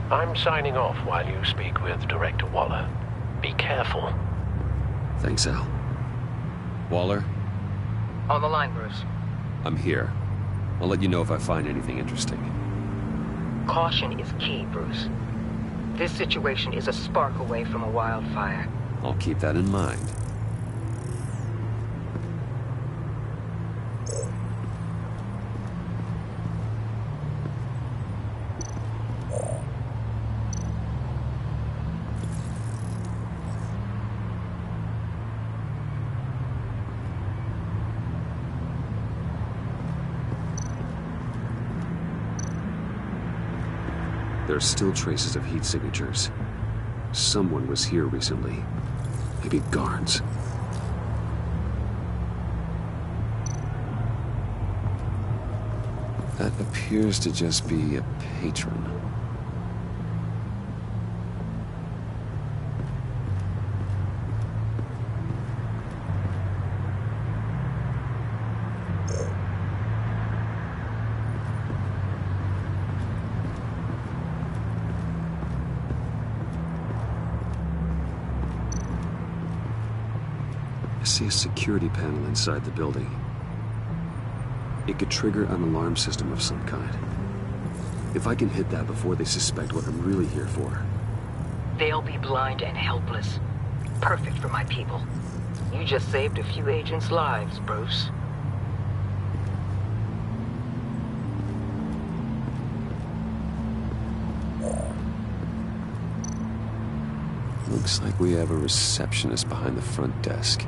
I'm signing off while you speak with Director Waller. Be careful. Thanks, Al. Waller? On the line, Bruce. I'm here. I'll let you know if I find anything interesting. Caution is key, Bruce. This situation is a spark away from a wildfire. I'll keep that in mind. There are still traces of heat signatures. Someone was here recently. Maybe guards. That appears to just be a patron. I see a security panel inside the building. It could trigger an alarm system of some kind. If I can hit that before they suspect what I'm really here for. They'll be blind and helpless. Perfect for my people. You just saved a few agents' lives, Bruce. Looks like we have a receptionist behind the front desk.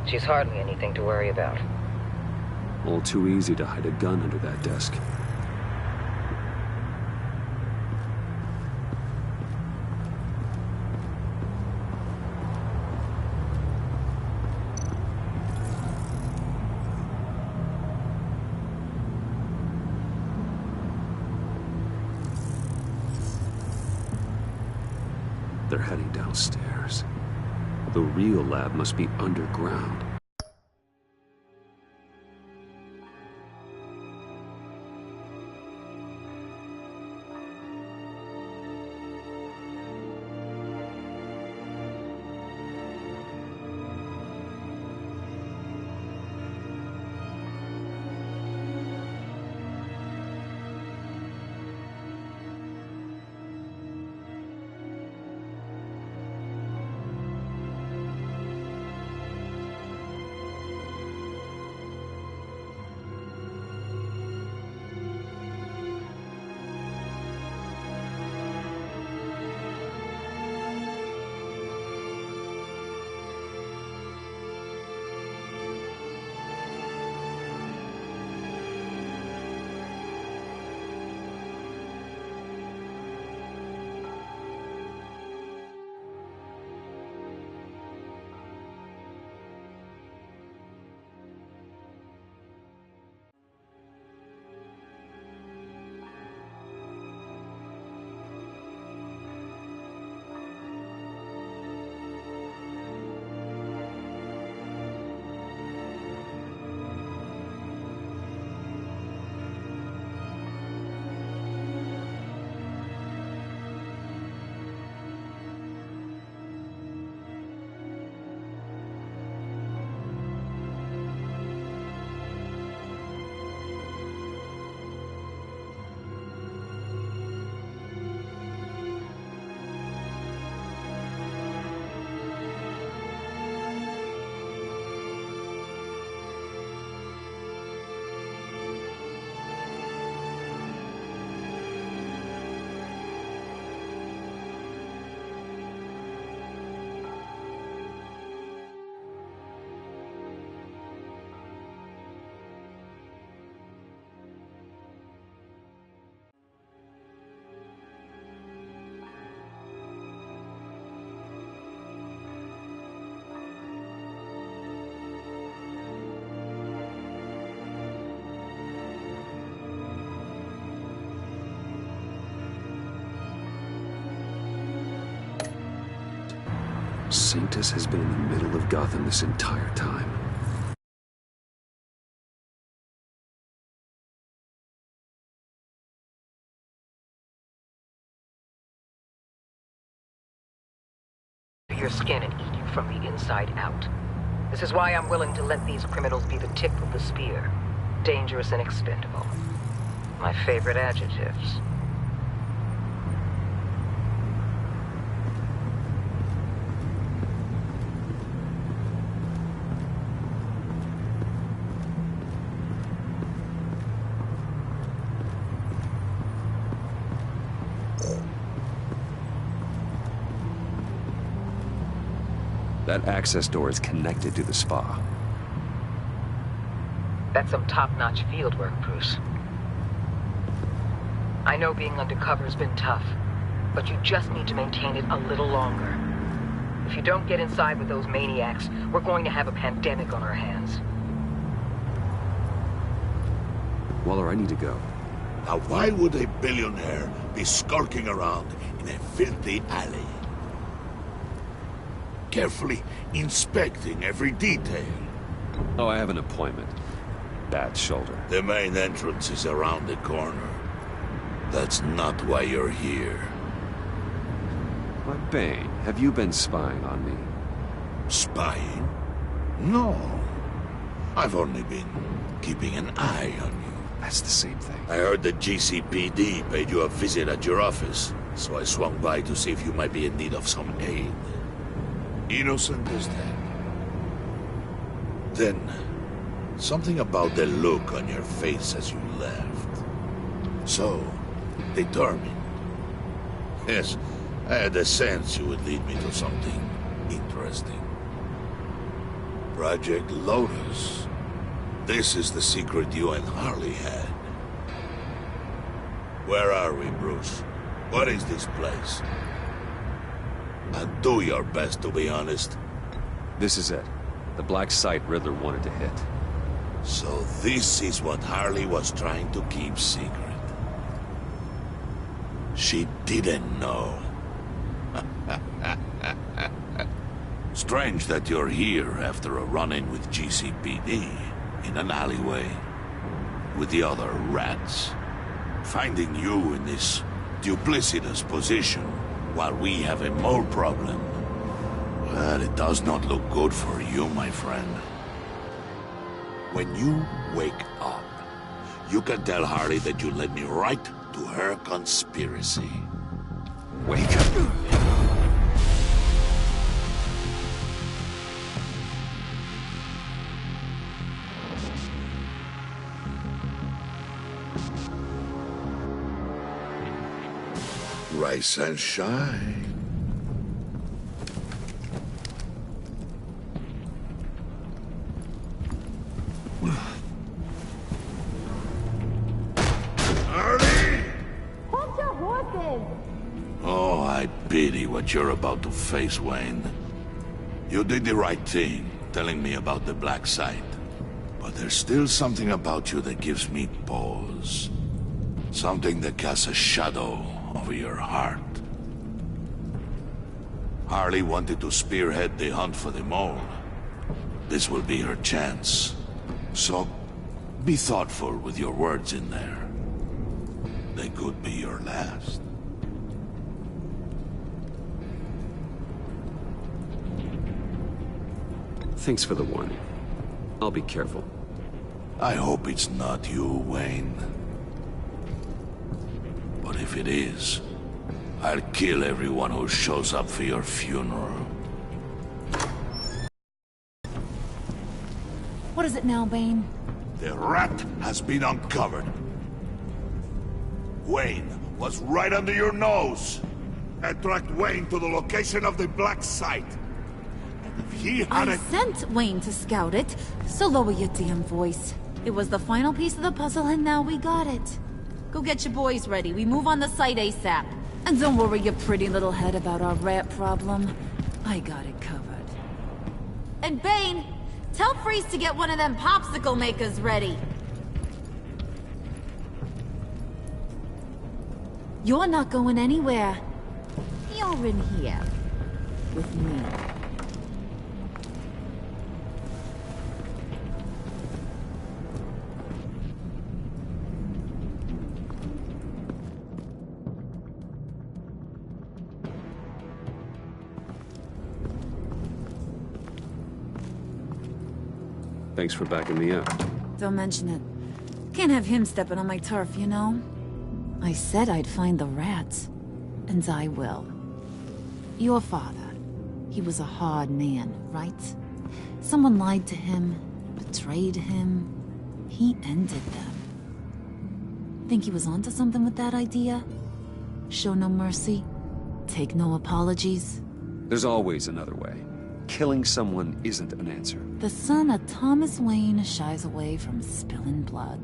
She's hardly anything to worry about. All too easy to hide a gun under that desk. They're heading downstairs. The real lab must be underground. Sanctus has been in the middle of Gotham this entire time. Your skin and eat you from the inside out. This is why I'm willing to let these criminals be the tip of the spear. Dangerous and expendable. My favorite adjectives. That access door is connected to the spa. That's some top-notch fieldwork, Bruce. I know being undercover's been tough, but you just need to maintain it a little longer. If you don't get inside with those maniacs, we're going to have a pandemic on our hands. Waller, I need to go. Now why would a billionaire be skulking around in a filthy alley? Carefully inspecting every detail. Oh, I have an appointment. Bad shoulder. The main entrance is around the corner. That's not why you're here. But Bane, have you been spying on me? Spying? No. I've only been keeping an eye on you. That's the same thing. I heard the GCPD paid you a visit at your office, so I swung by to see if you might be in need of some aid. Innocent as that. Then, something about the look on your face as you left. So, determined. Yes, I had a sense you would lead me to something interesting. Project Lotus. This is the secret you and Harley had. Where are we, Bruce? What is this place? And do your best to be honest. This is it. The black site Riddler wanted to hit. So this is what Harley was trying to keep secret. She didn't know. Strange that you're here after a run-in with GCPD in an alleyway with the other rats. Finding you in this duplicitous position while we have a mole problem. Well, it does not look good for you, my friend. When you wake up, you can tell Harley that you led me right to her conspiracy. Wake up! Rise and shine. Harley! Hold your horses! Oh, I pity what you're about to face, Wayne. You did the right thing, telling me about the black site. But there's still something about you that gives me pause. Something that casts a shadow over your heart. Harley wanted to spearhead the hunt for the mole. This will be her chance. So, be thoughtful with your words in there. They could be your last. Thanks for the warning. I'll be careful. I hope it's not you, Wayne. But if it is, I'll kill everyone who shows up for your funeral. What is it now, Bane? The rat has been uncovered. Wayne was right under your nose. I tracked Wayne to the location of the black site. And if he had I sent Wayne to scout it, so lower your damn voice. It was the final piece of the puzzle and now we got it. Go get your boys ready. We move on the site ASAP. And don't worry your pretty little head about our rat problem. I got it covered. And Bane, tell Freeze to get one of them popsicle makers ready. You're not going anywhere. You're in here. With me. Thanks for backing me up. Don't mention it. Can't have him stepping on my turf, you know? I said I'd find the rats. And I will. Your father, he was a hard man, right? Someone lied to him, betrayed him. He ended them. Think he was onto something with that idea? Show no mercy? Take no apologies? There's always another way. Killing someone isn't an answer. The son of Thomas Wayne shies away from spilling blood.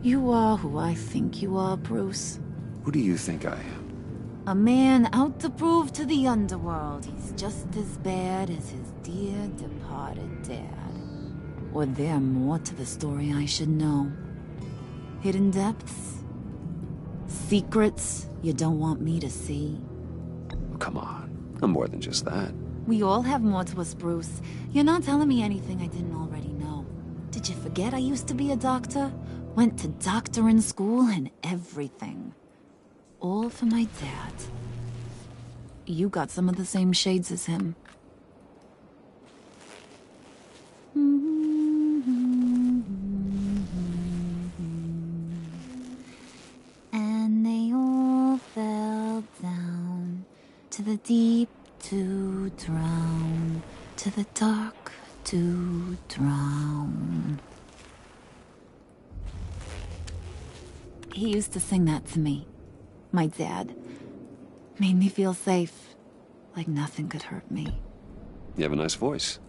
You are who I think you are, Bruce. Who do you think I am? A man out to prove to the underworld he's just as bad as his dear departed dad. Or there more to the story I should know. Hidden depths? Secrets you don't want me to see? Oh, come on. I'm more than just that. We all have more to us, Bruce. You're not telling me anything I didn't already know. Did you forget I used to be a doctor? Went to doctoring school and everything. All for my dad. You got some of the same shades as him. And they all fell down to the deep to drown, to the dark to drown. He used to sing that to me. My dad. Made me feel safe. Like nothing could hurt me. You have a nice voice.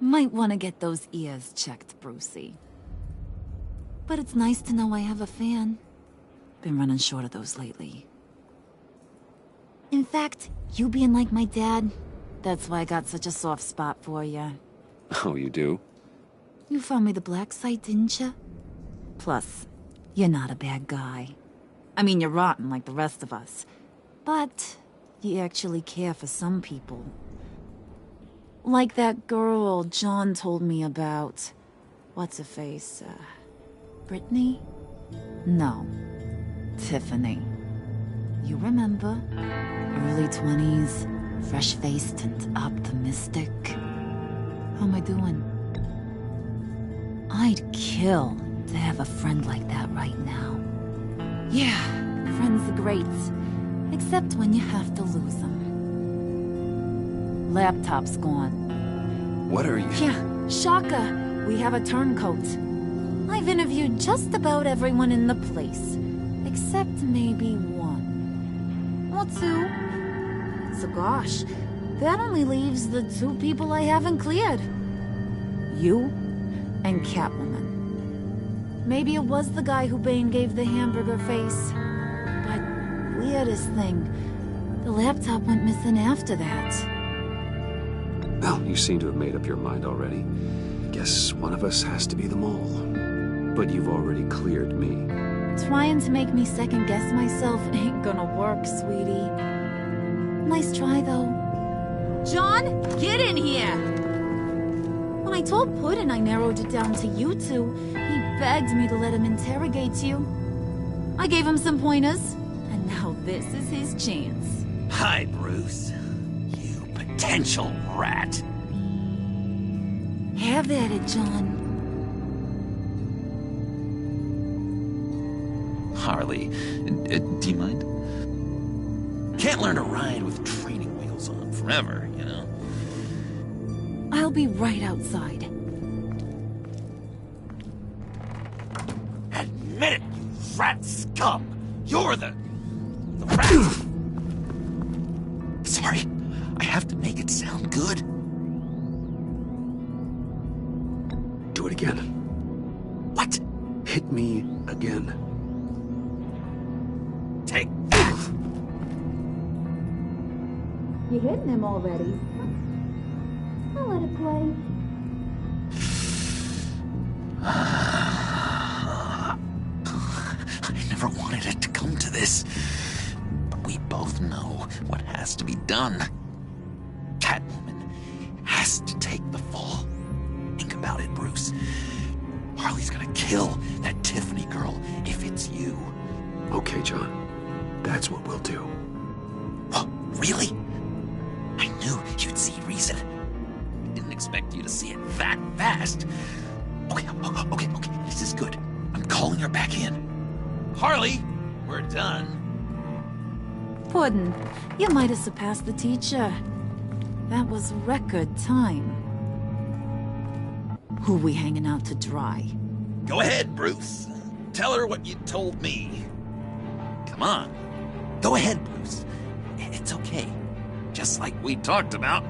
Might want to get those ears checked, Brucey. But it's nice to know I have a fan. Been running short of those lately. In fact, you being like my dad, that's why I got such a soft spot for you. Oh, you do? You found me the black site, didn't you? Plus, you're not a bad guy. I mean, you're rotten like the rest of us. But you actually care for some people. Like that girl John told me about. What's her face? Brittany? No. Tiffany. You remember? Early 20s, fresh-faced and optimistic. How am I doing? I'd kill to have a friend like that right now. Yeah, friends are great. Except when you have to lose them. Laptop's gone. What are you... Yeah, shocker. We have a turncoat. I've interviewed just about everyone in the place. Except maybe one. Or two. So gosh, that only leaves the two people I haven't cleared. You and Catwoman. Maybe it was the guy who Bane gave the hamburger face. But weirdest thing, the laptop went missing after that. Well, you seem to have made up your mind already. Guess one of us has to be the mole. But you've already cleared me. Trying to make me second-guess myself ain't gonna work, sweetie. Nice try, though. John, get in here! When I told Puddin' I narrowed it down to you two, he begged me to let him interrogate you. I gave him some pointers, and now this is his chance. Hi, Bruce. You potential rat. Have at it, John. Harley, do you mind? Can't learn to ride with training wheels on forever, you know? I'll be right outside. Admit it, you rat scum! You're the rat! Sorry, I have to make it sound good. Do it again. What? Hit me again. Take You hitting him already? I'll let it play. I never wanted it to come to this. But we both know what has to be done. Catwoman has to take the fall. Think about it, Bruce. Harley's gonna kill that Tiffany girl if it's you. Okay, John. That's what we'll do. Oh, really? I knew you'd see reason. expect you to see it that fast. Okay, this is good. I'm calling her back in. Harley, we're done. Puddin', you might have surpassed the teacher. That was record time. Who we hanging out to dry? Go ahead, Bruce. Tell her what you told me. Come on. Go ahead, Bruce. It's okay. Just like we talked about.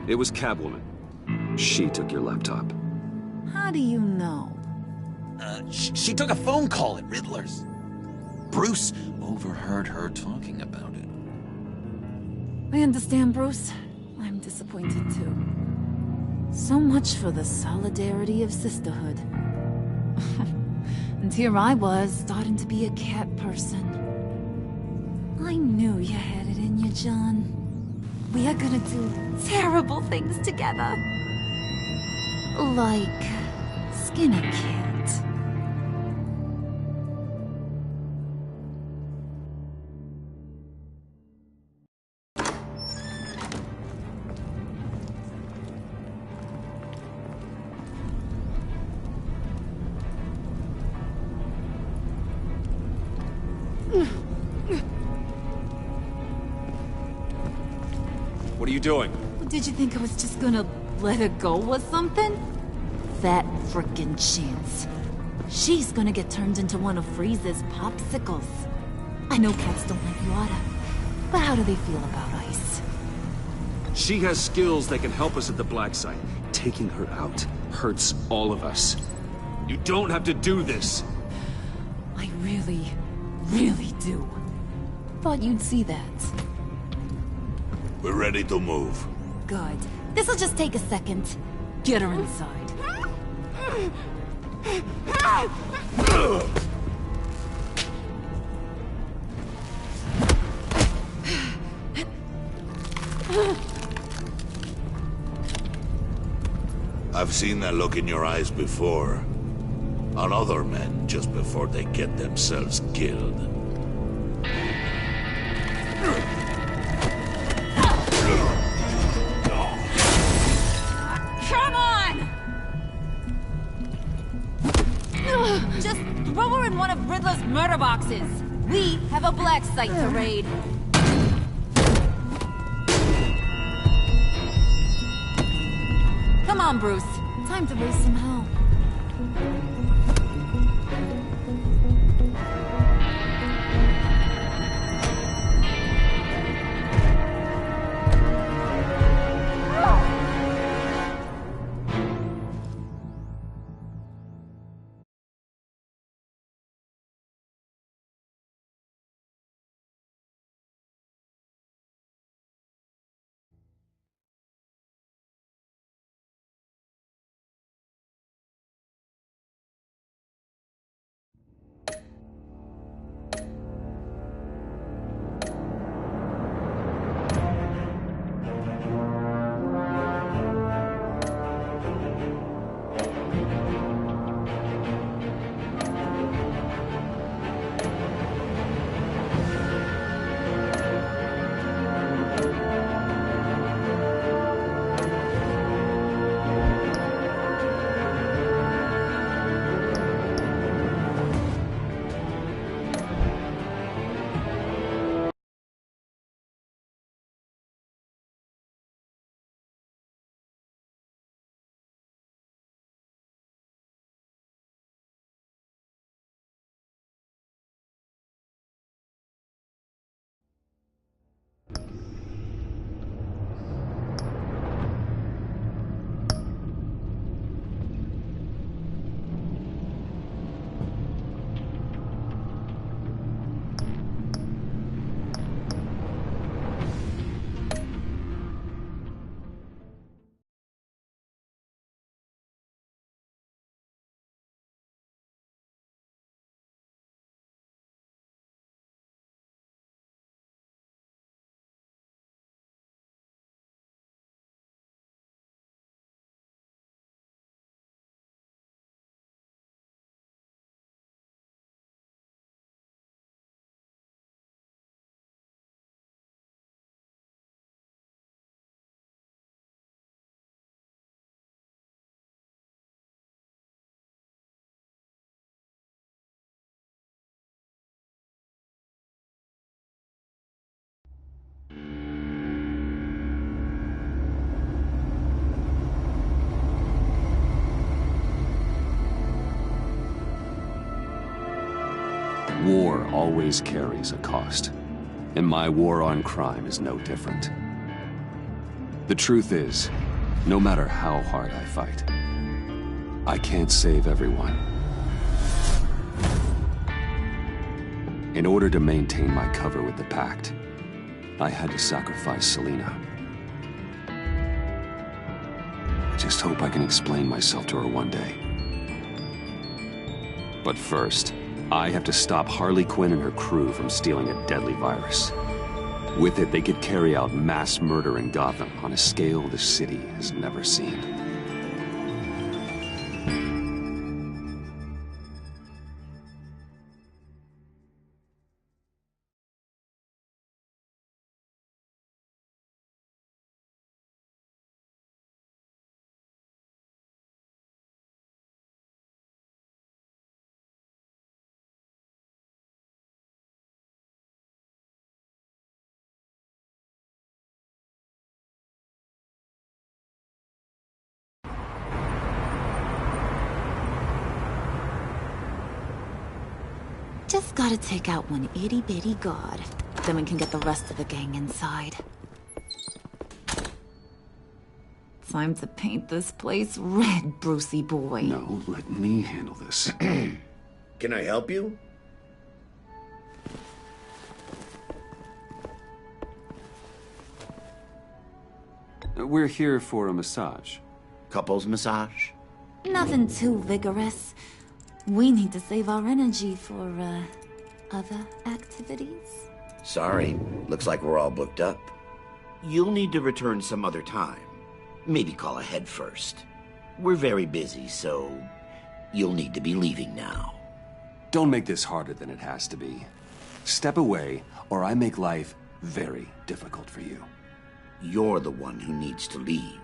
It was Catwoman. She took your laptop. How do you know? She took a phone call at Riddler's. Bruce overheard her talking about it. I understand, Bruce. I'm disappointed too. So much for the solidarity of sisterhood. And here I was, starting to be a cat person. I knew you had it in you, John. We are gonna do terrible things together. Like skin a cat. What are you doing? Did you think I was just gonna let her go or something? That frickin' chance. She's gonna get turned into one of Freeze's popsicles. I know cats don't like water, but how do they feel about ice? She has skills that can help us at the Black Site. Taking her out hurts all of us. You don't have to do this. I really, really do. Thought you'd see that. We're ready to move. Good. This'll just take a second. Get her inside. I've seen that look in your eyes before. On other men just before they get themselves killed. Come on! Just throw her in one of Riddler's murder boxes. We have a Black Site to raid. Come on, Bruce. Time to raise some hell. War always carries a cost, and my war on crime is no different. The truth is, no matter how hard I fight, I can't save everyone. In order to maintain my cover with the Pact, I had to sacrifice Selina. I just hope I can explain myself to her one day. But first, I have to stop Harley Quinn and her crew from stealing a deadly virus. With it, they could carry out mass murder in Gotham on a scale the city has never seen. Just gotta take out one itty-bitty god. Then we can get the rest of the gang inside. Time to paint this place red, Brucey boy. No, let me handle this. Can I help you? We're here for a massage. Couples massage? Nothing too vigorous. We need to save our energy for, other activities. Sorry, looks like we're all booked up. You'll need to return some other time. Maybe call ahead first. We're very busy, so you'll need to be leaving now. Don't make this harder than it has to be. Step away, or I make life very difficult for you. You're the one who needs to leave.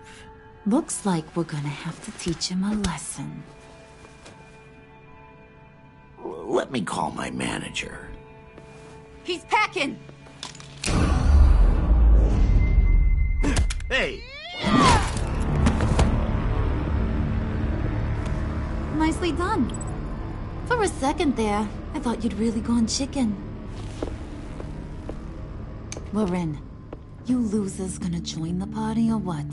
Looks like we're gonna have to teach him a lesson. Let me call my manager. He's packing! Hey! Nicely done. For a second there, I thought you'd really gone chicken. We're in. You losers gonna join the party or what?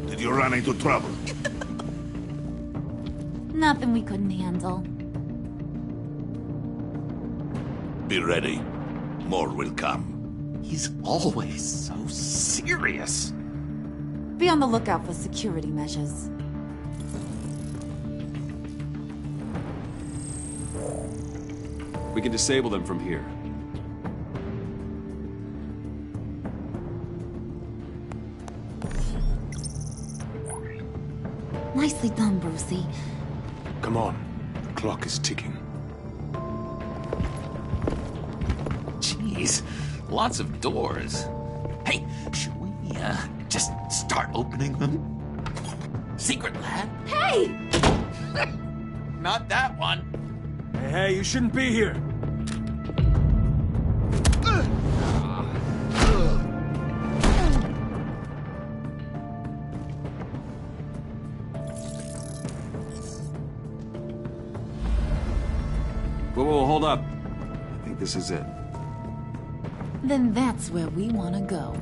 Did you run into trouble? Nothing we couldn't handle. Be ready. More will come. He's always so serious. Be on the lookout for security measures. We can disable them from here. Nicely done, Brucey. Come on. The clock is ticking. Jeez, lots of doors. Hey, should we, just start opening them? Secret lab? Hey! Not that one. Hey, you shouldn't be here. Whoa, hold up. I think this is it. Then that's where we want to go.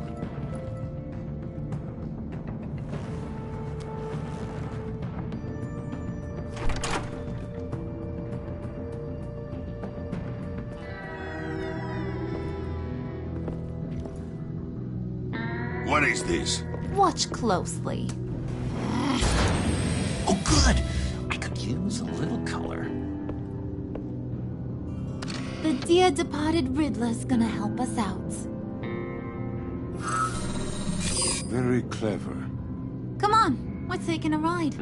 What is this? Watch closely. Oh, good. I could use a little color. The dear departed Riddler's gonna help us out. Very clever. Come on, we're taking a ride.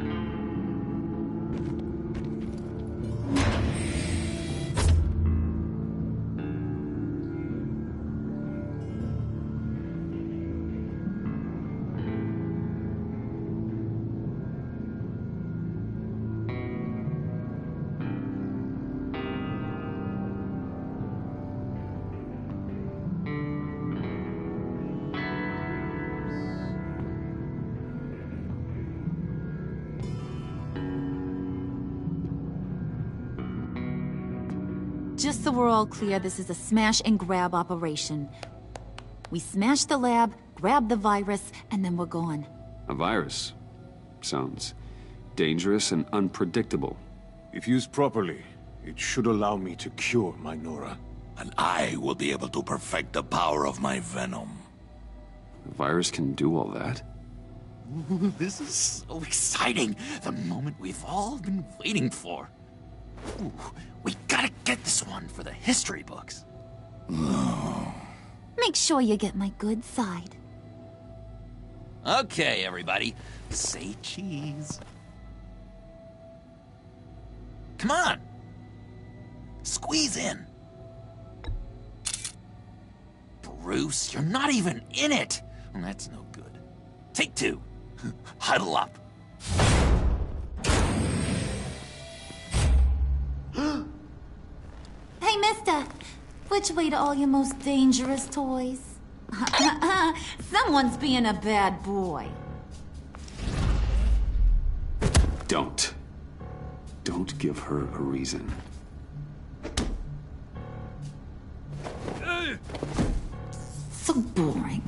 Just so we're all clear, this is a smash and grab operation. We smash the lab, grab the virus, and then we're gone. A virus? Sounds dangerous and unpredictable. If used properly, it should allow me to cure my Nora. And I will be able to perfect the power of my venom. A virus can do all that? Ooh, this is so exciting. The moment we've all been waiting for. Ooh, we gotta get this one for the history books. Make sure you get my good side. Okay, everybody. Say cheese. Come on. Squeeze in. Bruce, you're not even in it. Well, that's no good. Take two. Huddle up. Hey, mister. Which way to all your most dangerous toys? Someone's being a bad boy. Don't. Don't give her a reason. So boring.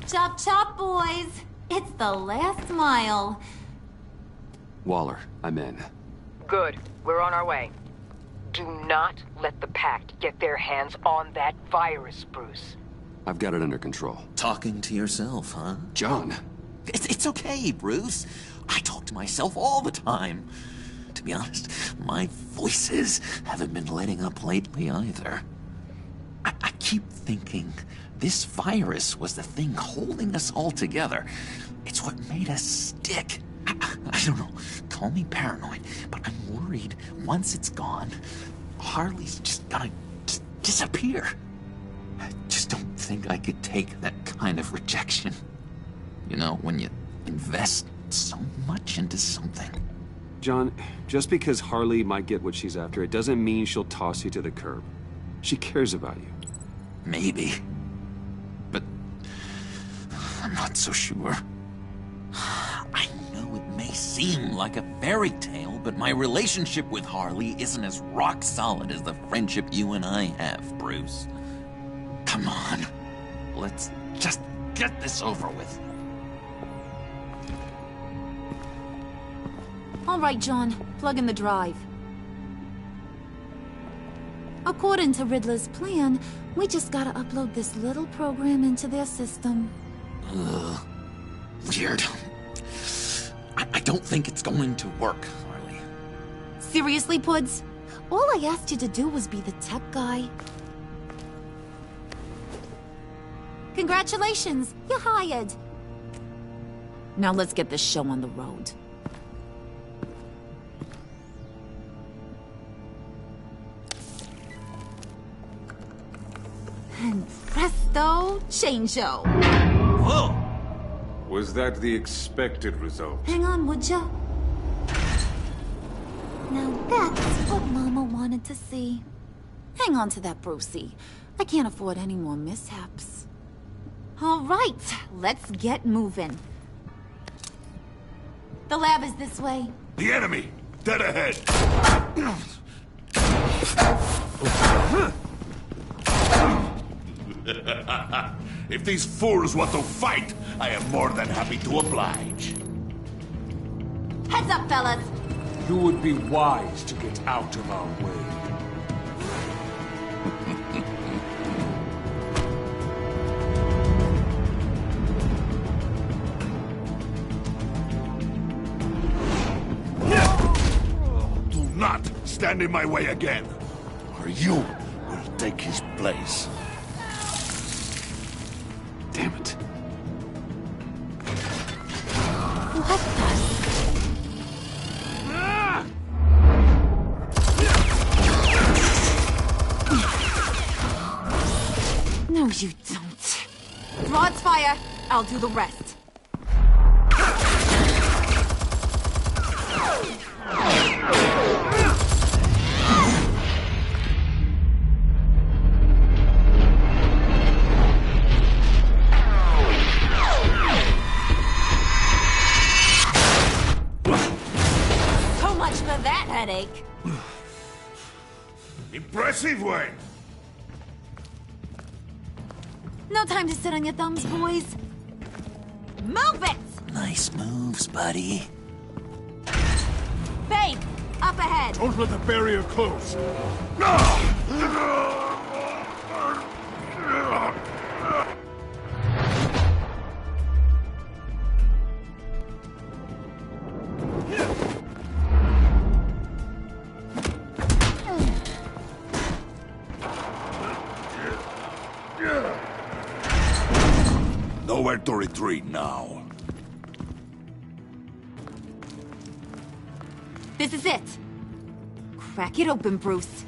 Chop chop, boys. It's the last mile. Waller, I'm in. Good. We're on our way. Do not let the Pact get their hands on that virus, Bruce. I've got it under control. Talking to yourself, huh? John. It's okay, Bruce. I talk to myself all the time. To be honest, my voices haven't been letting up lately either. I keep thinking this virus was the thing holding us all together. It's what made us stick. I don't know, call me paranoid, but I'm worried once it's gone, Harley's just gonna disappear. I just don't think I could take that kind of rejection. You know, when you invest so much into something. John, just because Harley might get what she's after, it doesn't mean she'll toss you to the curb. She cares about you. Maybe. But I'm not so sure. I know it may seem like a fairy tale, but my relationship with Harley isn't as rock solid as the friendship you and I have, Bruce. Come on. Let's just get this over with. All right, John. Plug in the drive. According to Riddler's plan, we just gotta upload this little program into their system. Ugh. Weird. I don't think it's going to work, Harley. Seriously, Puds? All I asked you to do was be the tech guy. Congratulations, you're hired. Now let's get this show on the road. And presto, changeo. Whoa! Was that the expected result? Hang on, would ya? Now that's what Mama wanted to see. Hang on to that, Brucey. I can't afford any more mishaps. All right, let's get moving. The lab is this way. The enemy! Dead ahead! If these fools want to fight, I am more than happy to oblige. Heads up, fellas! You would be wise to get out of our way. Do not stand in my way again, or you will take his place. Damn it. What the? No, you don't. Rod's fire. I'll do the rest. Impressive, Wayne. No time to sit on your thumbs, boys. Move it! Nice moves, buddy. Bane, up ahead. Don't let the barrier close. Nowhere to retreat now. This is it. Crack it open, Bruce.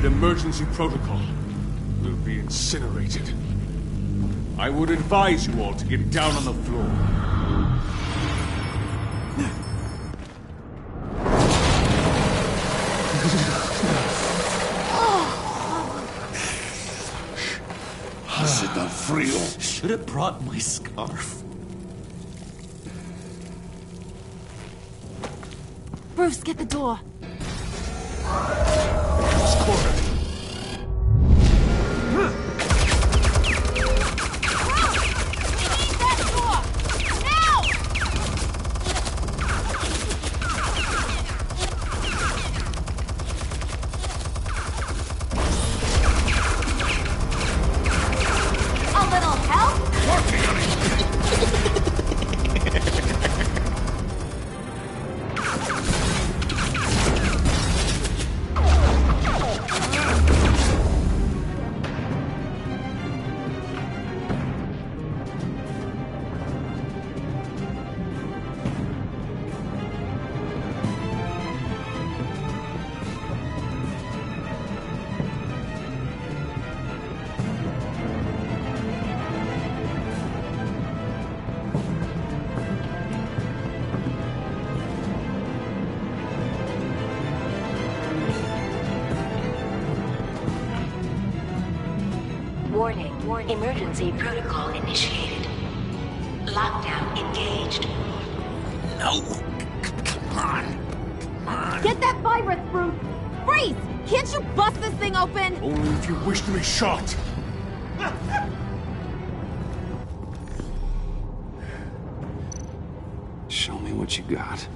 Emergency protocol. Will be incinerated. I would advise you all to get down on the floor. Sit down, Frio. Should have brought my scarf. Bruce, get the door. Warning. Emergency protocol initiated. Lockdown engaged. No. Come on. Get that virus, Bruce! Freeze! Can't you bust this thing open? Only if you wish to be shot. Show me what you got.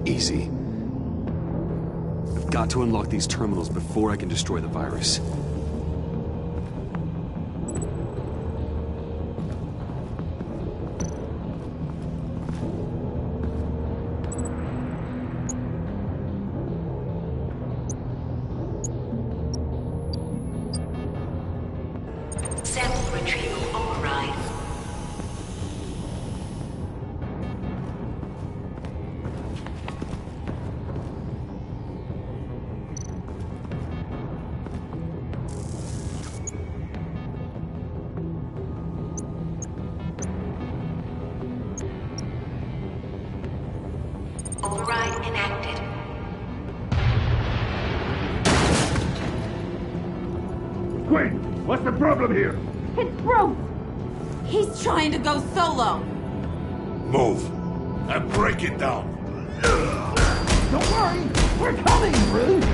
Easy. I've got to unlock these terminals before I can destroy the virus. Sample retrieval override. Override enacted. Gwen, what's the problem here? It's Bruce! He's trying to go solo! Move. And break it down. Don't worry, we're coming, Bruce!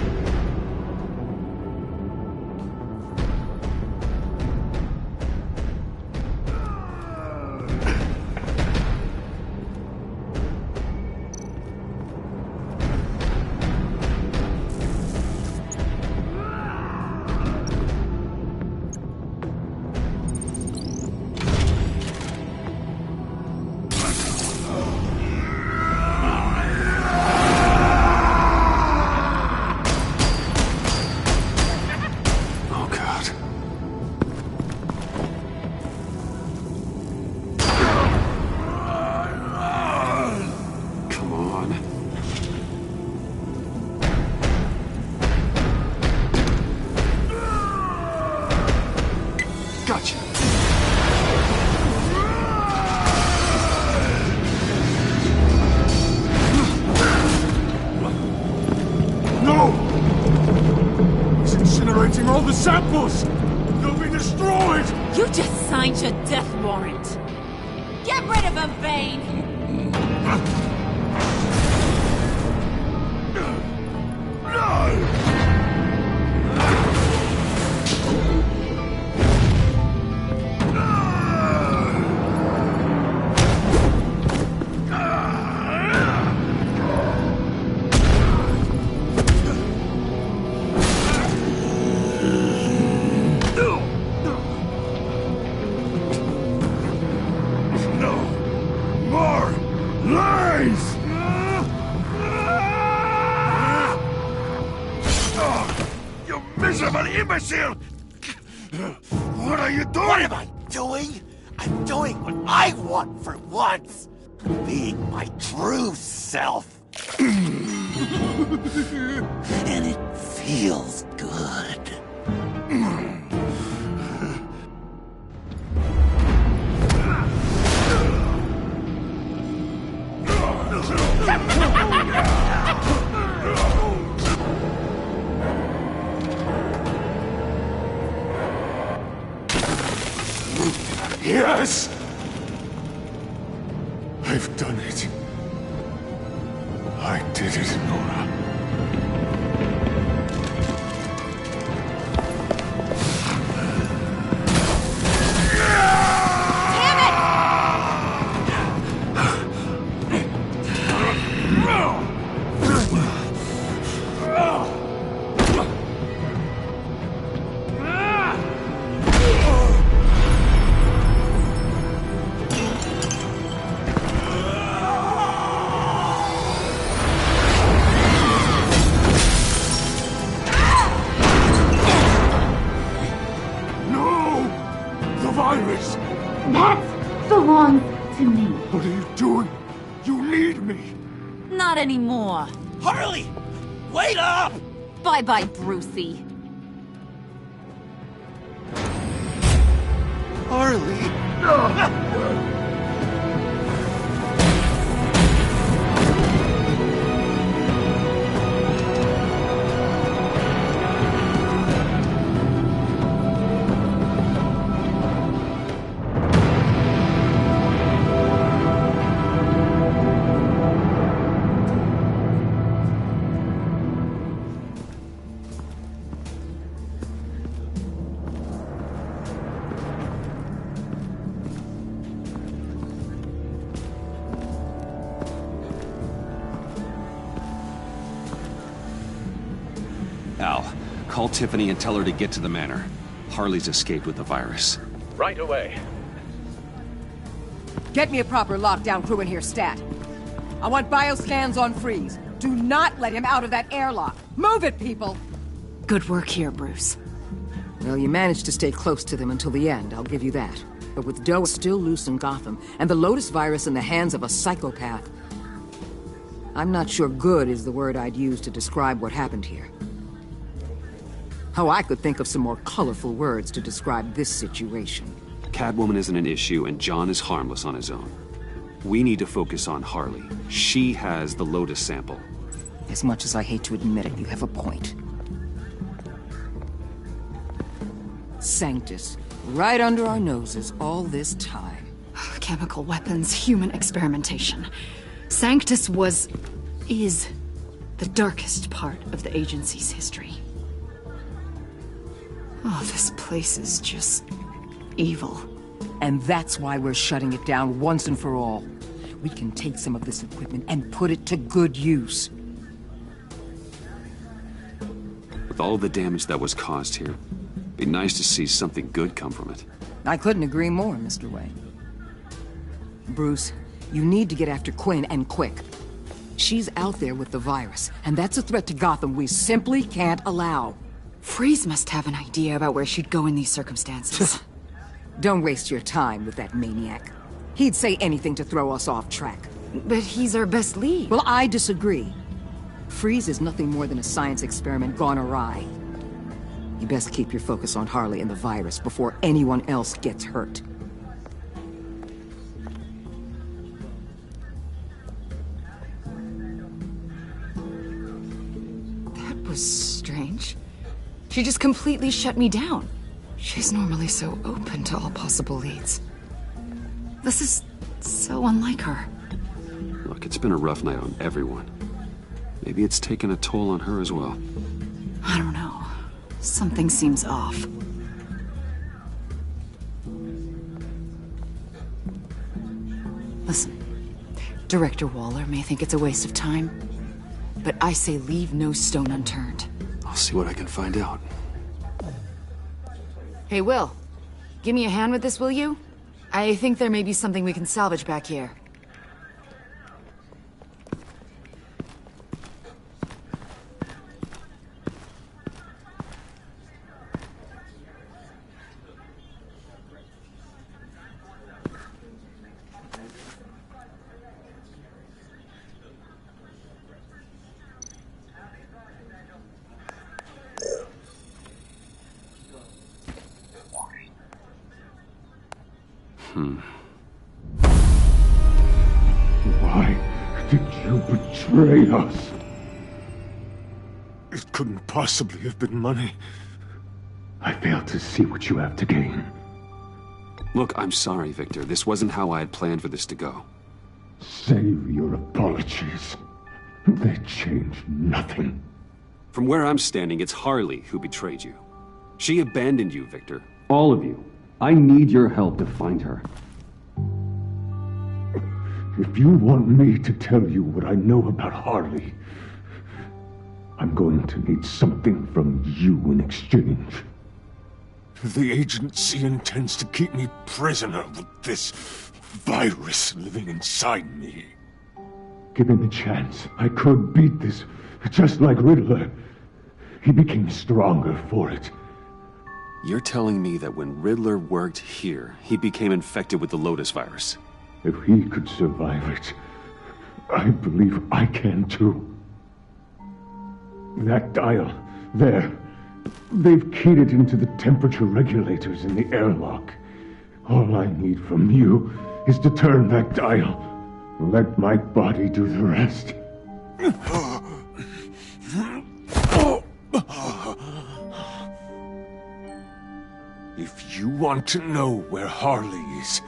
samples! They'll be destroyed! You just signed your death warrant. Get rid of him, Bane! Imbecile! What are you doing? What am I doing? I'm doing what I want for once. Being my true self. And it feels good. Yes! I've done it. I did it, Nora. Not anymore. Harley! Wait up! Bye-bye, Brucey. Harley! Al, call Tiffany and tell her to get to the manor. Harley's escaped with the virus. Right away. Get me a proper lockdown crew in here, stat. I want bioscans on Freeze. Do not let him out of that airlock. Move it, people! Good work here, Bruce. Well, you managed to stay close to them until the end, I'll give you that. But with Doe still loose in Gotham, and the Lotus virus in the hands of a psychopath, I'm not sure good is the word I'd use to describe what happened here. Oh, I could think of some more colorful words to describe this situation. Catwoman isn't an issue, and John is harmless on his own. We need to focus on Harley. She has the Lotus sample. As much as I hate to admit it, you have a point. Sanctus, right under our noses all this time. Chemical weapons, human experimentation. Sanctus is the darkest part of the agency's history. Oh, this place is just evil. And that's why we're shutting it down once and for all. We can take some of this equipment and put it to good use. With all the damage that was caused here, it'd be nice to see something good come from it. I couldn't agree more, Mr. Wayne. Bruce, you need to get after Quinn, and quick. She's out there with the virus, and that's a threat to Gotham we simply can't allow. Freeze must have an idea about where she'd go in these circumstances. Don't waste your time with that maniac. He'd say anything to throw us off track. But he's our best lead. Well, I disagree. Freeze is nothing more than a science experiment gone awry. You best keep your focus on Harley and the virus before anyone else gets hurt. That was strange. She just completely shut me down. She's normally so open to all possible leads. This is so unlike her. Look, it's been a rough night on everyone. Maybe it's taken a toll on her as well. I don't know. Something seems off. Listen, Director Waller may think it's a waste of time, but I say leave no stone unturned. I'll see what I can find out. Hey, Will. Give me a hand with this, will you? I think there may be something we can salvage back here. Why did you betray us? It couldn't possibly have been money. I fail to see what you have to gain. Look, I'm sorry, Victor. This wasn't how I had planned for this to go. Save your apologies. They change nothing. From where I'm standing, it's Harley who betrayed you. She abandoned you, Victor. All of you. I need your help to find her. If you want me to tell you what I know about Harley, I'm going to need something from you in exchange. The agency intends to keep me prisoner with this virus living inside me. Given the chance, I could beat this, just like Riddler. He became stronger for it. You're telling me that when Riddler worked here, he became infected with the Lotus virus? If he could survive it, I believe I can too. That dial, there. They've keyed it into the temperature regulators in the airlock. All I need from you is to turn that dial. Let my body do the rest. If you want to know where Harley is,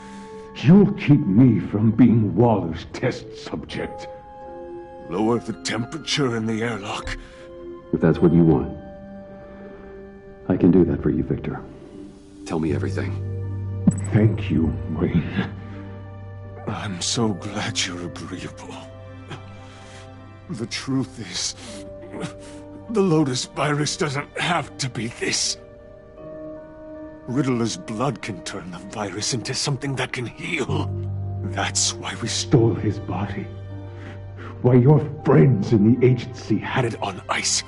you'll keep me from being Waller's test subject. Lower the temperature in the airlock. If that's what you want, I can do that for you, Victor. Tell me everything. Thank you, Wayne. I'm so glad you're agreeable. The truth is, the Lotus virus doesn't have to be this. Riddler's blood can turn the virus into something that can heal. That's why we stole his body. Why your friends in the agency had it on ice.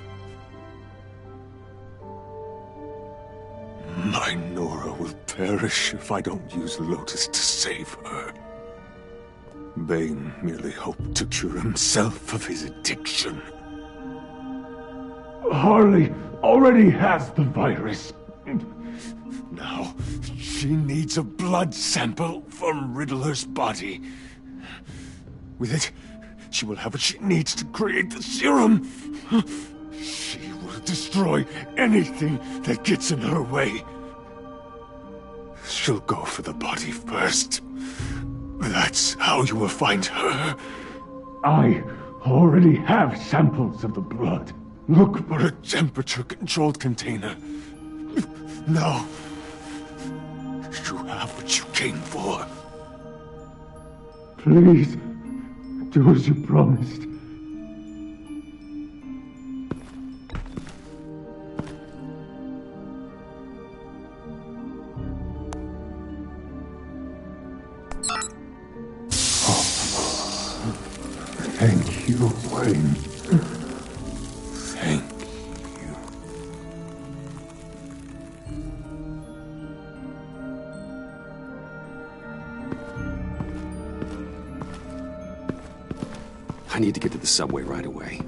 My Nora will perish if I don't use Lotus to save her. Bane merely hoped to cure himself of his addiction. Harley already has the virus. Now, she needs a blood sample from Riddler's body. With it, she will have what she needs to create the serum. She will destroy anything that gets in her way. She'll go for the body first. That's how you will find her. I already have samples of the blood. Look for a temperature-controlled container. Now, you have what you came for. Please, do as you promised. Thank you, Wayne. Thank you. I need to get to the subway right away.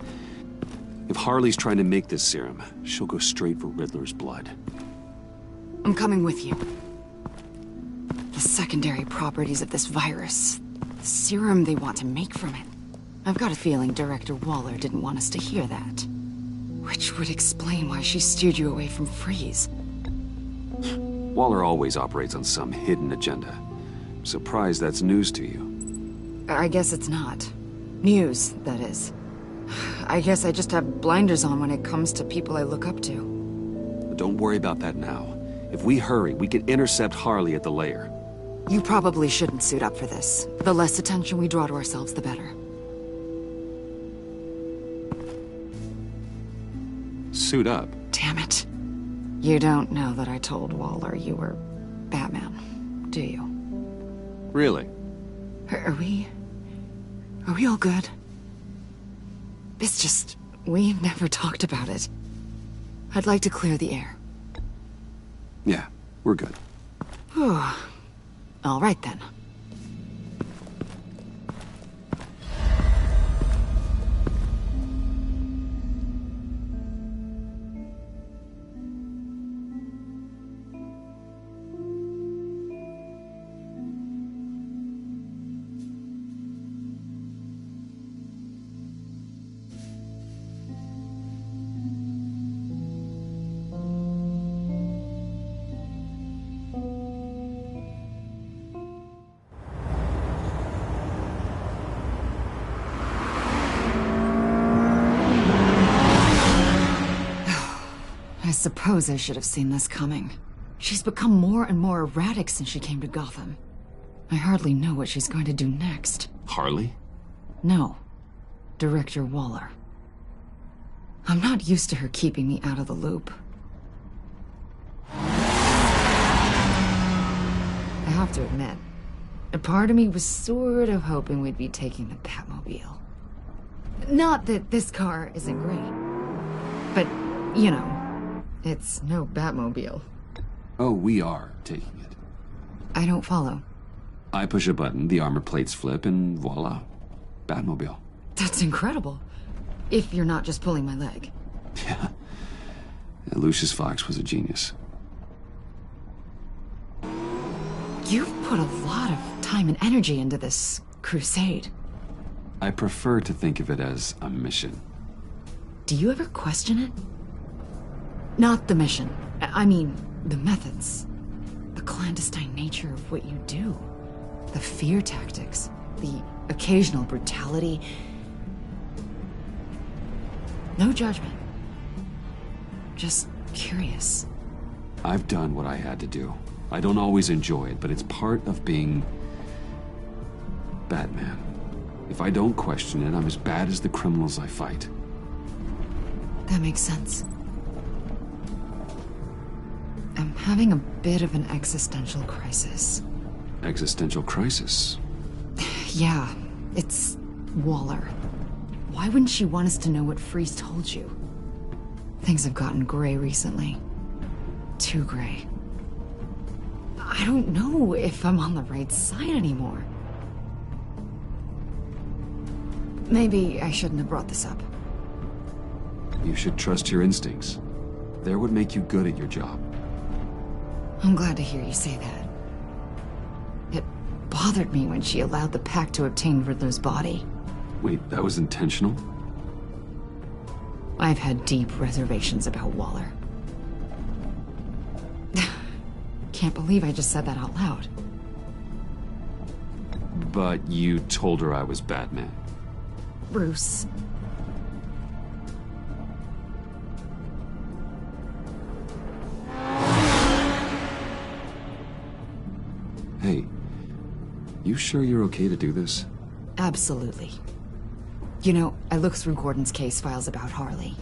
If Harley's trying to make this serum, she'll go straight for Riddler's blood. I'm coming with you. The secondary properties of this virus. The serum they want to make from it. I've got a feeling Director Waller didn't want us to hear that. Which would explain why she steered you away from Freeze. Waller always operates on some hidden agenda. Surprised that's news to you. I guess it's not. News, that is. I guess I just have blinders on when it comes to people I look up to. But don't worry about that now. If we hurry, we can intercept Harley at the lair. You probably shouldn't suit up for this. The less attention we draw to ourselves, the better. Suit up? Damn it. You don't know that I told Waller you were Batman, do you? Really? Are we all good? It's just, we never talked about it. I'd like to clear the air. Yeah, we're good. Whew. All right then. I suppose I should have seen this coming. She's become more and more erratic since she came to Gotham. I hardly know what she's going to do next. Harley? No. Director Waller. I'm not used to her keeping me out of the loop. I have to admit, a part of me was sort of hoping we'd be taking the Batmobile. Not that this car isn't great, but, you know, it's no Batmobile. Oh, we are taking it. I don't follow. I push a button, the armor plates flip, and voila. Batmobile. That's incredible. If you're not just pulling my leg. Yeah. Lucius Fox was a genius. You've put a lot of time and energy into this crusade. I prefer to think of it as a mission. Do you ever question it? Not the mission. I mean, the methods. The clandestine nature of what you do. The fear tactics. The occasional brutality. No judgment. Just curious. I've done what I had to do. I don't always enjoy it, but it's part of being Batman. If I don't question it, I'm as bad as the criminals I fight. That makes sense. I'm having a bit of an existential crisis. Existential crisis? Yeah, it's Waller. Why wouldn't she want us to know what Freeze told you? Things have gotten gray recently. Too gray. I don't know if I'm on the right side anymore. Maybe I shouldn't have brought this up. You should trust your instincts. They would make you good at your job. I'm glad to hear you say that. It bothered me when she allowed the Pact to obtain Riddler's body. Wait, that was intentional? I've had deep reservations about Waller. Can't believe I just said that out loud. But you told her I was Batman. Bruce. Hey, you sure you're okay to do this? Absolutely. You know, I looked through Gordon's case files about Harley.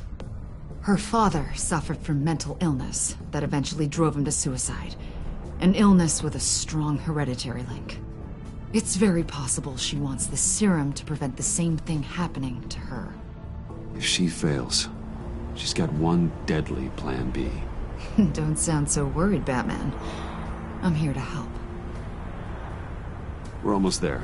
Her father suffered from mental illness that eventually drove him to suicide. An illness with a strong hereditary link. It's very possible she wants the serum to prevent the same thing happening to her. If she fails, she's got one deadly plan B. Don't sound so worried, Batman. I'm here to help. We're almost there.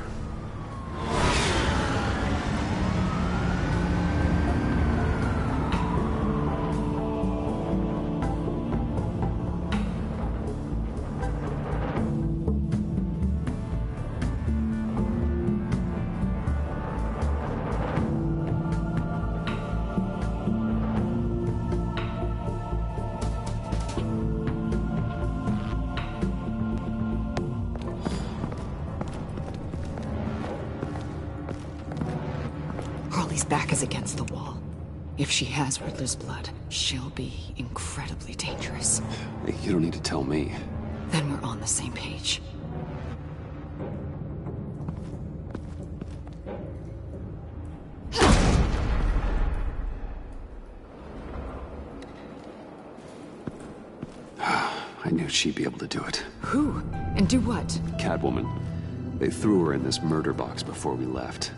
Harley's back is against the wall. If she has Riddler's blood, she'll be incredibly dangerous. Hey, you don't need to tell me. Then we're on the same page. I knew she'd be able to do it. Who? And do what? Catwoman. They threw her in this murder box before we left.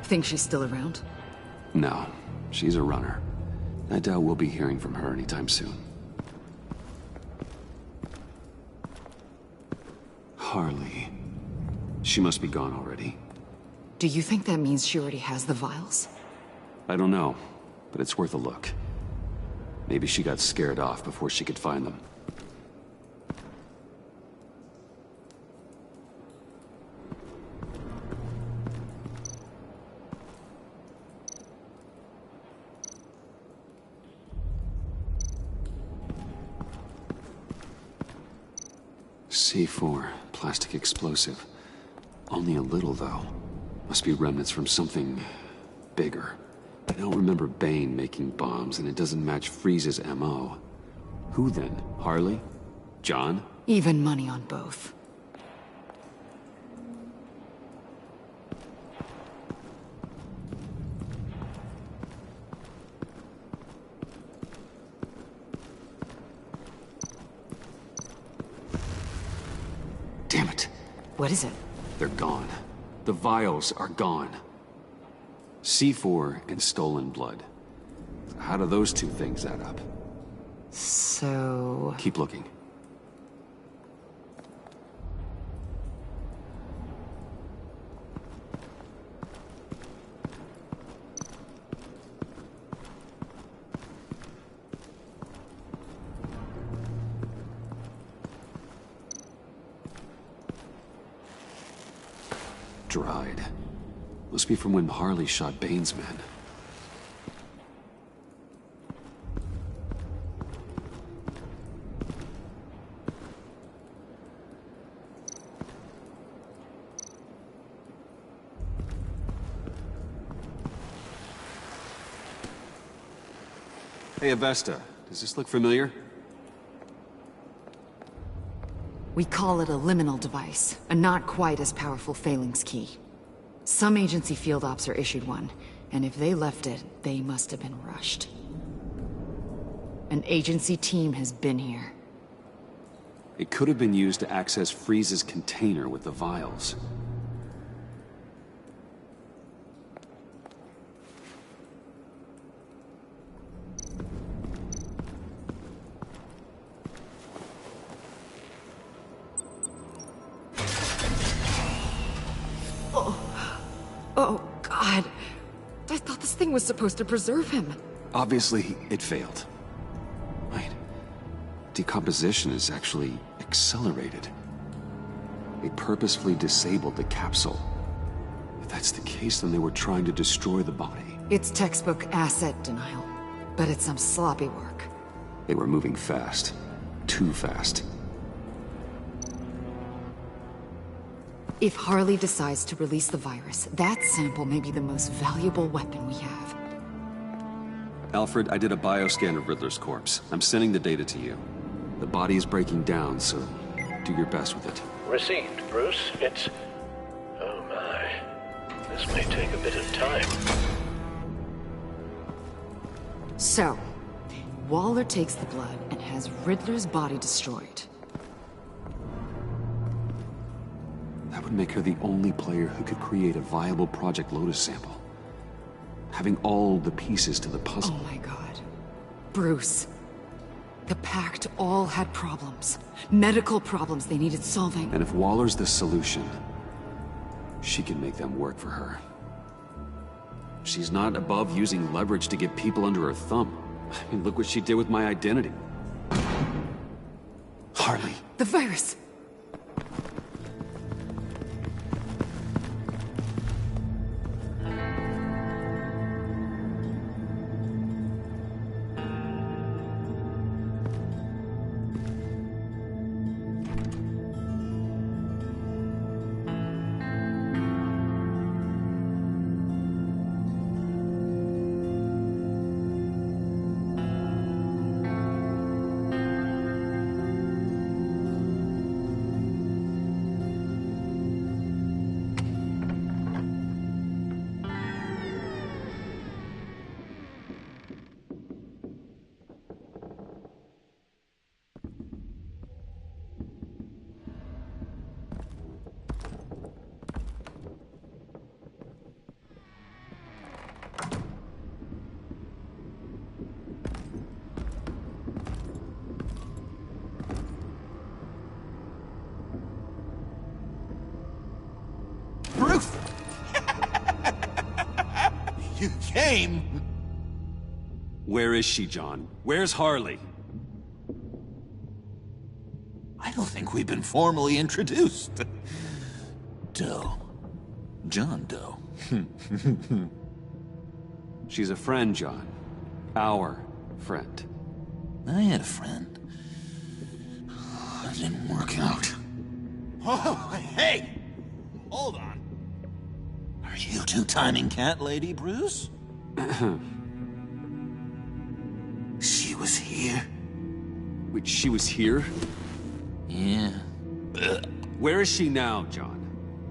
Think she's still around? No, she's a runner. I doubt we'll be hearing from her anytime soon. Harley. She must be gone already. Do you think that means she already has the vials? I don't know, but it's worth a look. Maybe she got scared off before she could find them. C4, plastic explosive. Only a little, though. Must be remnants from something bigger. I don't remember Bane making bombs, and it doesn't match Freeze's MO. Who then? Harley? John? Even money on both. Damn it. What is it? They're gone. The vials are gone. C4 and stolen blood. How do those two things add up? So... Keep looking. Dried. Must be from when Harley shot Bane's men. Hey, Avesta. Does this look familiar? We call it a liminal device, a not quite as powerful Phalanx key. Some agency field ops are issued one, and if they left it, they must have been rushed. An agency team has been here. It could have been used to access Freeze's container with the vials. Oh, God. I thought this thing was supposed to preserve him. Obviously, it failed. Wait. Decomposition is actually accelerated. They purposefully disabled the capsule. If that's the case, then they were trying to destroy the body. It's textbook asset denial, but it's some sloppy work. They were moving fast. Too fast. If Harley decides to release the virus, that sample may be the most valuable weapon we have. Alfred, I did a bioscan of Riddler's corpse. I'm sending the data to you. The body is breaking down, so do your best with it. Received, Bruce. It's... oh my. This may take a bit of time. So, Waller takes the blood and has Riddler's body destroyed. That would make her the only player who could create a viable Project Lotus sample. Having all the pieces to the puzzle. Oh my God. Bruce. The Pact all had problems. Medical problems they needed solving. And if Waller's the solution, she can make them work for her. She's not above using leverage to get people under her thumb. I mean, look what she did with my identity. Harley. The virus. you came. Where is she, John? Where's Harley? I don't think we've been formally introduced. Doe. John Doe. She's a friend, John. Our friend. I had a friend. It didn't work out. Oh, hey! Hold on. Are you two-timing cat lady, Bruce? She was here. Wait, she was here? Yeah. Where is she now, John?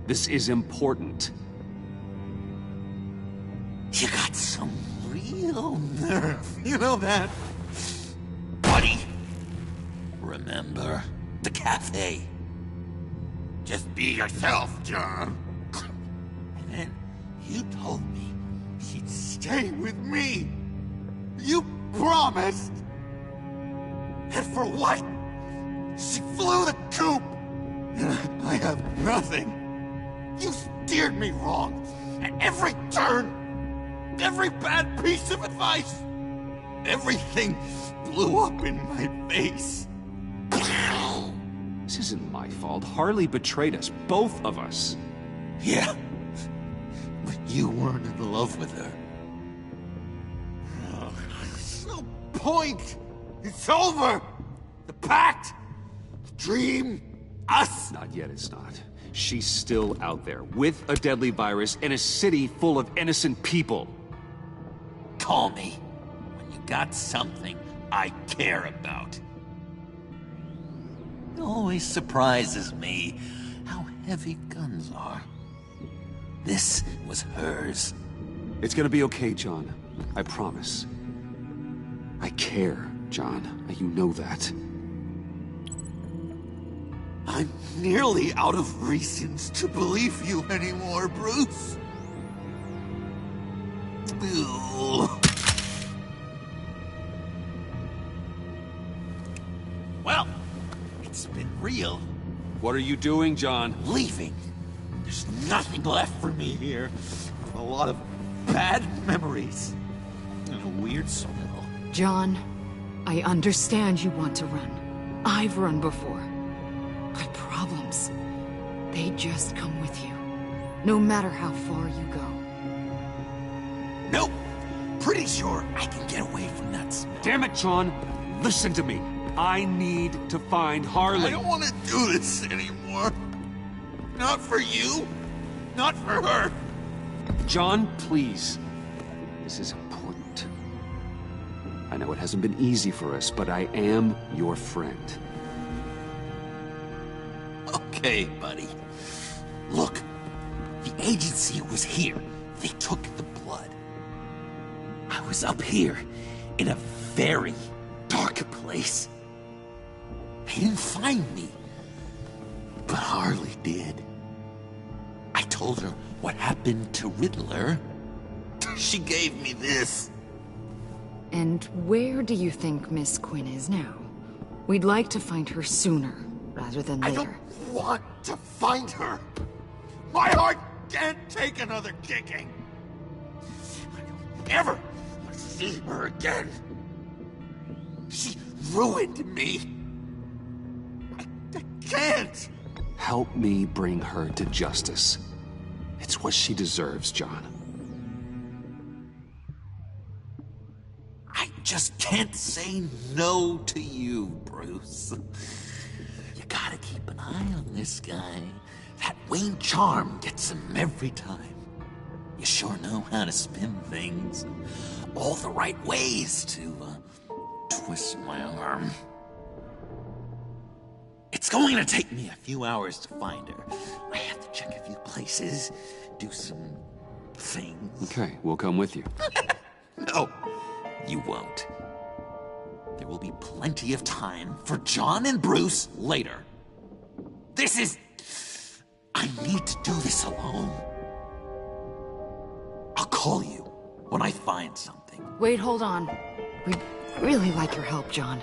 This is important. You got some real nerve. You know that? Buddy. Remember the cafe? Just be yourself, John. And then you told me she'd stay with me. You promised. And for what? She flew the coop. And I have nothing. You steered me wrong at every turn. Every bad piece of advice. Everything blew up in my face. This isn't my fault. Harley betrayed us, both of us. Yeah. But you weren't in love with her. There's no point. It's over. The pact. The dream. Us. Not yet, it's not. She's still out there, with a deadly virus in a city full of innocent people. Call me when you got something I care about. It always surprises me how heavy guns are. This was hers. It's gonna be okay, John. I promise. I care, John. You know that. I'm nearly out of reasons to believe you anymore, Bruce. Well, it's been real. What are you doing, John? Leaving. There's nothing left for me here. A lot of bad memories. And a weird smell. John, I understand you want to run. I've run before. But problems, they just come with you. No matter how far you go. Nope. Pretty sure I can get away from that smell. Damn it, John! Listen to me. I need to find Harley. I don't want to do this anymore. Not for you. Not for her. John, please. This is important. I know it hasn't been easy for us, but I am your friend. Okay, buddy. Look, the agency was here. They took the blood. I was up here in a very dark place. They didn't find me. But Harley did. I told her what happened to Riddler. She gave me this. And where do you think Miss Quinn is now? We'd like to find her sooner, rather than later. I don't want to find her. My heart can't take another kicking. I don't ever want to see her again. She ruined me. I can't. Help me bring her to justice. It's what she deserves, John. I just can't say no to you, Bruce. You gotta keep an eye on this guy. That Wayne charm gets him every time. You sure know how to spin things. All the right ways to twist my arm. It's going to take me a few hours to find her. I have to check a few places, do some things. Okay, we'll come with you. No, you won't. There will be plenty of time for John and Bruce later. This is... I need to do this alone. I'll call you when I find something. Wait, hold on. We'd really like your help, John.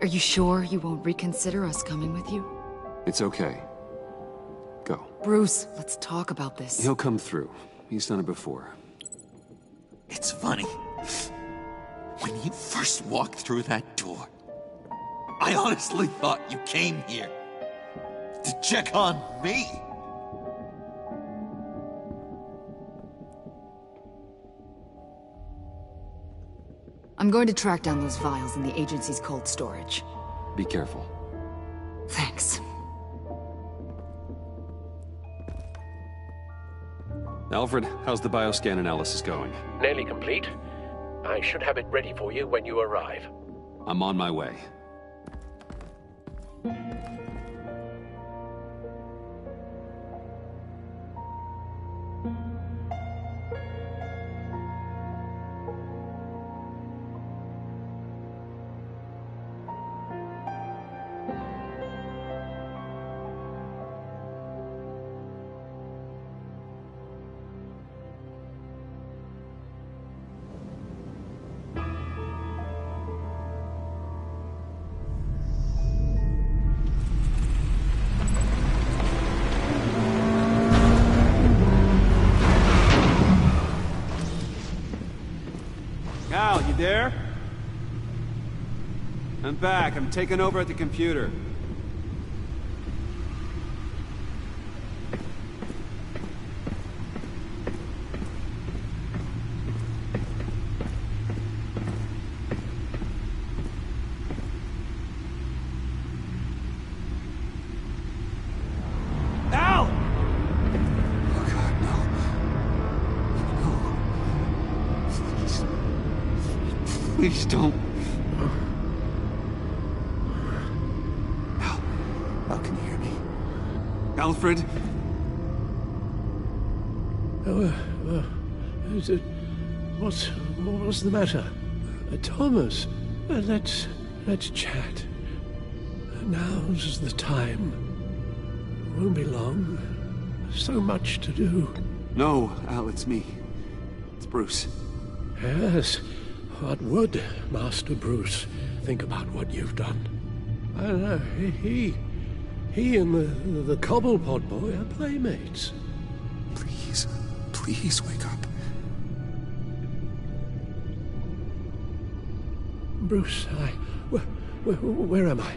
Are you sure you won't reconsider us coming with you? It's okay. Go. Bruce, let's talk about this. He'll come through. He's done it before. It's funny. When you first walked through that door, I honestly thought you came here to check on me. I'm going to track down those vials in the agency's cold storage. Be careful. Thanks. Alfred, how's the bioscan analysis going? Nearly complete. I should have it ready for you when you arrive. I'm on my way. Al, you there? I'm back. I'm taking over at the computer. Al! Oh God, no. No. Please don't. Al, can you hear me? Alfred? What's the matter? Thomas, let's chat. Now's the time. Won't be long. So much to do. No, Al, it's me. It's Bruce. Yes. What would Master Bruce think about what you've done? I don't know. He and the Cobblepot boy are playmates. Please wake up. Bruce, where am I?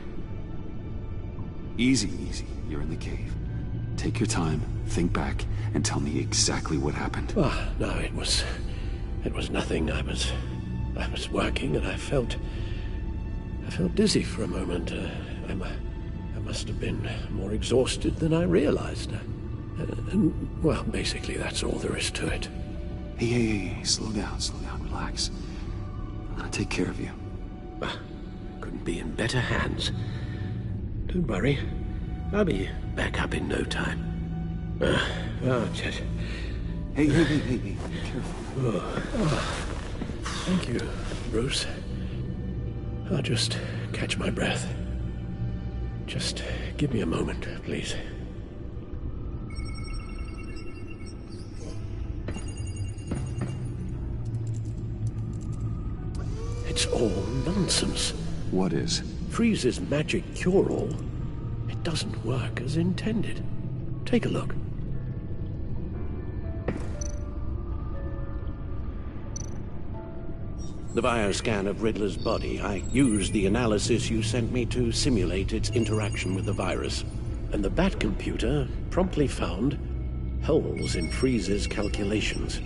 Easy. You're in the cave. Take your time, think back, and tell me exactly what happened. No, it was nothing. I was working and I felt dizzy for a moment. I must have been more exhausted than I realized. And, well, basically that's all there is to it. Hey, slow down, relax. I'll take care of you. Couldn't be in better hands. Don't worry. I'll be back up in no time. Chet. Hey, be careful. Thank you, Bruce. I'll just catch my breath. Just give me a moment, please. It's all nonsense. What is? Freeze's magic cure-all. It doesn't work as intended. Take a look. The bioscan of Riddler's body, I used the analysis you sent me to simulate its interaction with the virus. And the Bat computer promptly found holes in Freeze's calculations.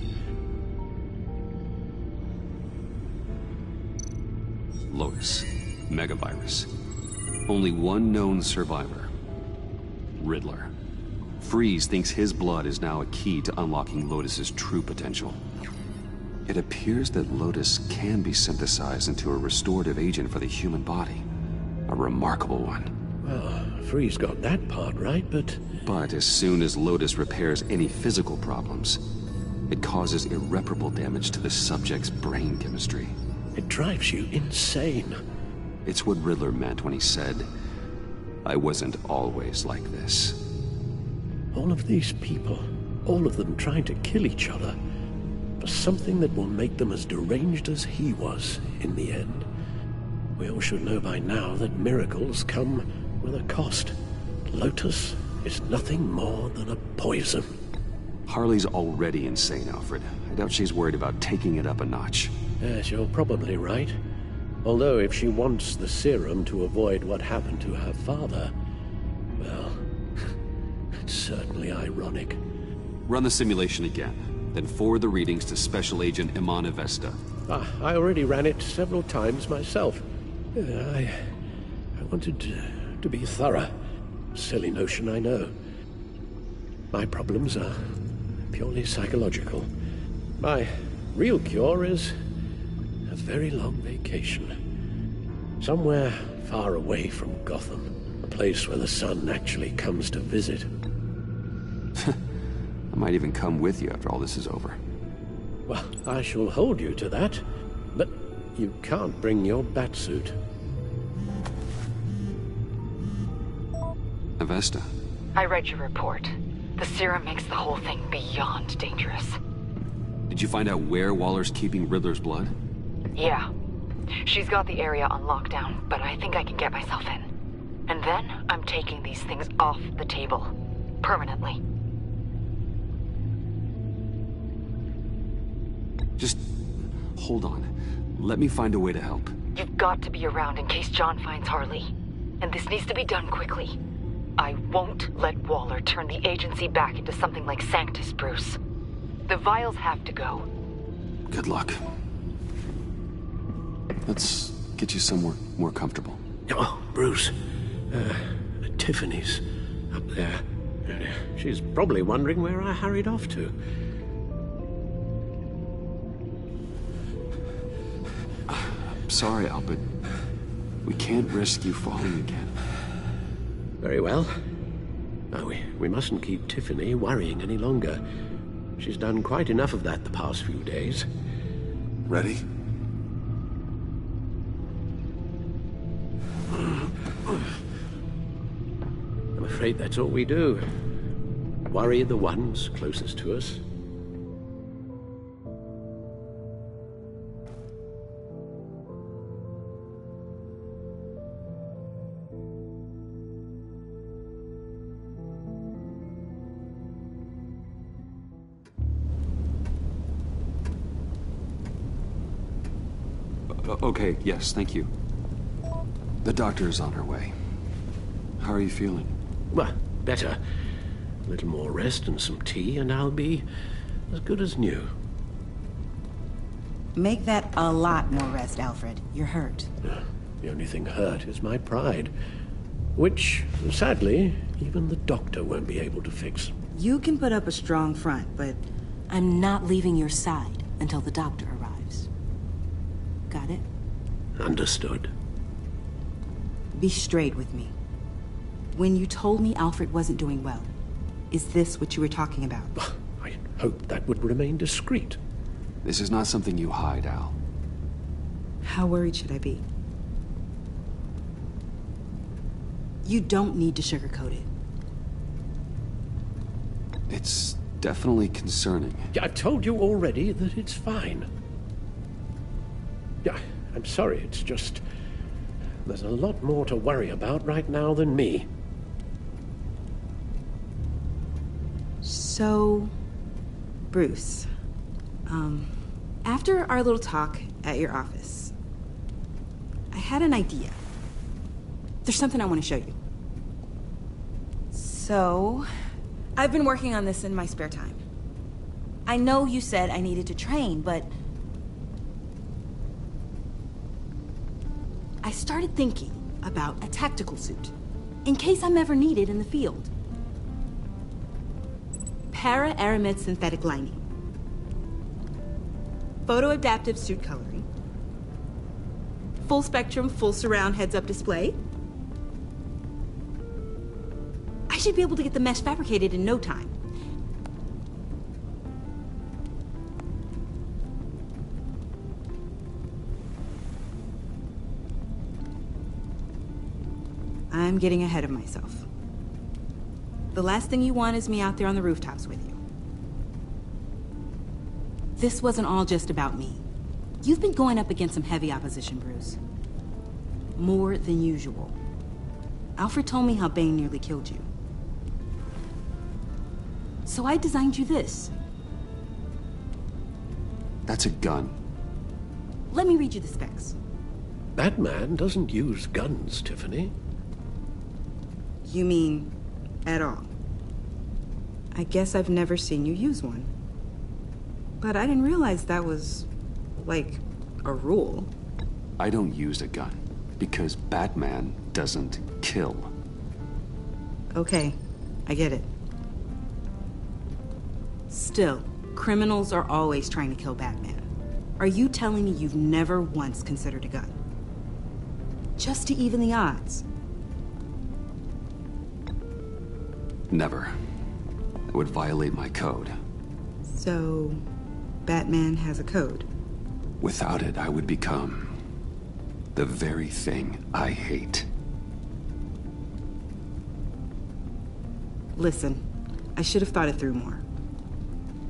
Lotus. Megavirus. Only one known survivor. Riddler. Freeze thinks his blood is now a key to unlocking Lotus's true potential. It appears that Lotus can be synthesized into a restorative agent for the human body. A remarkable one. Well, Freeze got that part right, but... But as soon as Lotus repairs any physical problems, it causes irreparable damage to the subject's brain chemistry. It drives you insane. It's what Riddler meant when he said, I wasn't always like this. All of these people, all of them trying to kill each other, for something that will make them as deranged as he was in the end. We all should know by now that miracles come with a cost. Lotus is nothing more than a poison. Harley's already insane, Alfred. I doubt she's worried about taking it up a notch. Yes, you're probably right. Although if she wants the serum to avoid what happened to her father, well, it's certainly ironic. Run the simulation again, then forward the readings to Special Agent Iman Avesta. I already ran it several times myself. I wanted to be thorough. Silly notion, I know. My problems are purely psychological. My real cure is a very long vacation. Somewhere far away from Gotham. A place where the sun actually comes to visit. I might even come with you after all this is over. Well, I shall hold you to that. But you can't bring your batsuit. Avesta. I read your report. The serum makes the whole thing beyond dangerous. Did you find out where Waller's keeping Riddler's blood? Yeah. She's got the area on lockdown, but I think I can get myself in. And then I'm taking these things off the table. Permanently. Just hold on. Let me find a way to help. You've got to be around in case John finds Harley. And this needs to be done quickly. I won't let Waller turn the agency back into something like Sanctus, Bruce. The vials have to go. Good luck. Let's get you somewhere more comfortable. Oh, Bruce. Tiffany's up there. She's probably wondering where I hurried off to. Sorry, Albert. We can't risk you falling again. Very well. Now, we mustn't keep Tiffany worrying any longer. She's done quite enough of that the past few days. Ready? I'm afraid that's all we do. Worry the ones closest to us. Okay, yes, thank you. The doctor is on her way. How are you feeling? Well, better. A little more rest and some tea, and I'll be as good as new. Make that a lot more rest, Alfred. You're hurt. The only thing hurt is my pride. Which, sadly, even the doctor won't be able to fix. You can put up a strong front, but I'm not leaving your side until the doctor arrives. Got it? Understood. Be straight with me. When you told me Alfred wasn't doing well, is this what you were talking about? I hoped that would remain discreet. This is not something you hide, Al. How worried should I be? You don't need to sugarcoat it. It's definitely concerning. Yeah, I've told you already that it's fine. Yeah, I'm sorry, it's just... there's a lot more to worry about right now than me. So... Bruce... after our little talk at your office, I had an idea. There's something I want to show you. So... I've been working on this in my spare time. I know you said I needed to train, but... I started thinking about a tactical suit, in case I'm ever needed in the field. Para-aramid synthetic lining. Photo-adaptive suit coloring. Full spectrum, full surround heads-up display. I should be able to get the mesh fabricated in no time. I'm getting ahead of myself. The last thing you want is me out there on the rooftops with you. This wasn't all just about me. You've been going up against some heavy opposition, Bruce. More than usual. Alfred told me how Bane nearly killed you. So I designed you this. That's a gun. Let me read you the specs. Batman doesn't use guns, Tiffany. You mean at all? I guess I've never seen you use one. But I didn't realize that was, like, a rule. I don't use a gun because Batman doesn't kill. Okay, I get it. Still, criminals are always trying to kill Batman. Are you telling me you've never once considered a gun? Just to even the odds? Never. It would violate my code. So, Batman has a code? Without it, I would become the very thing I hate. Listen, I should have thought it through more.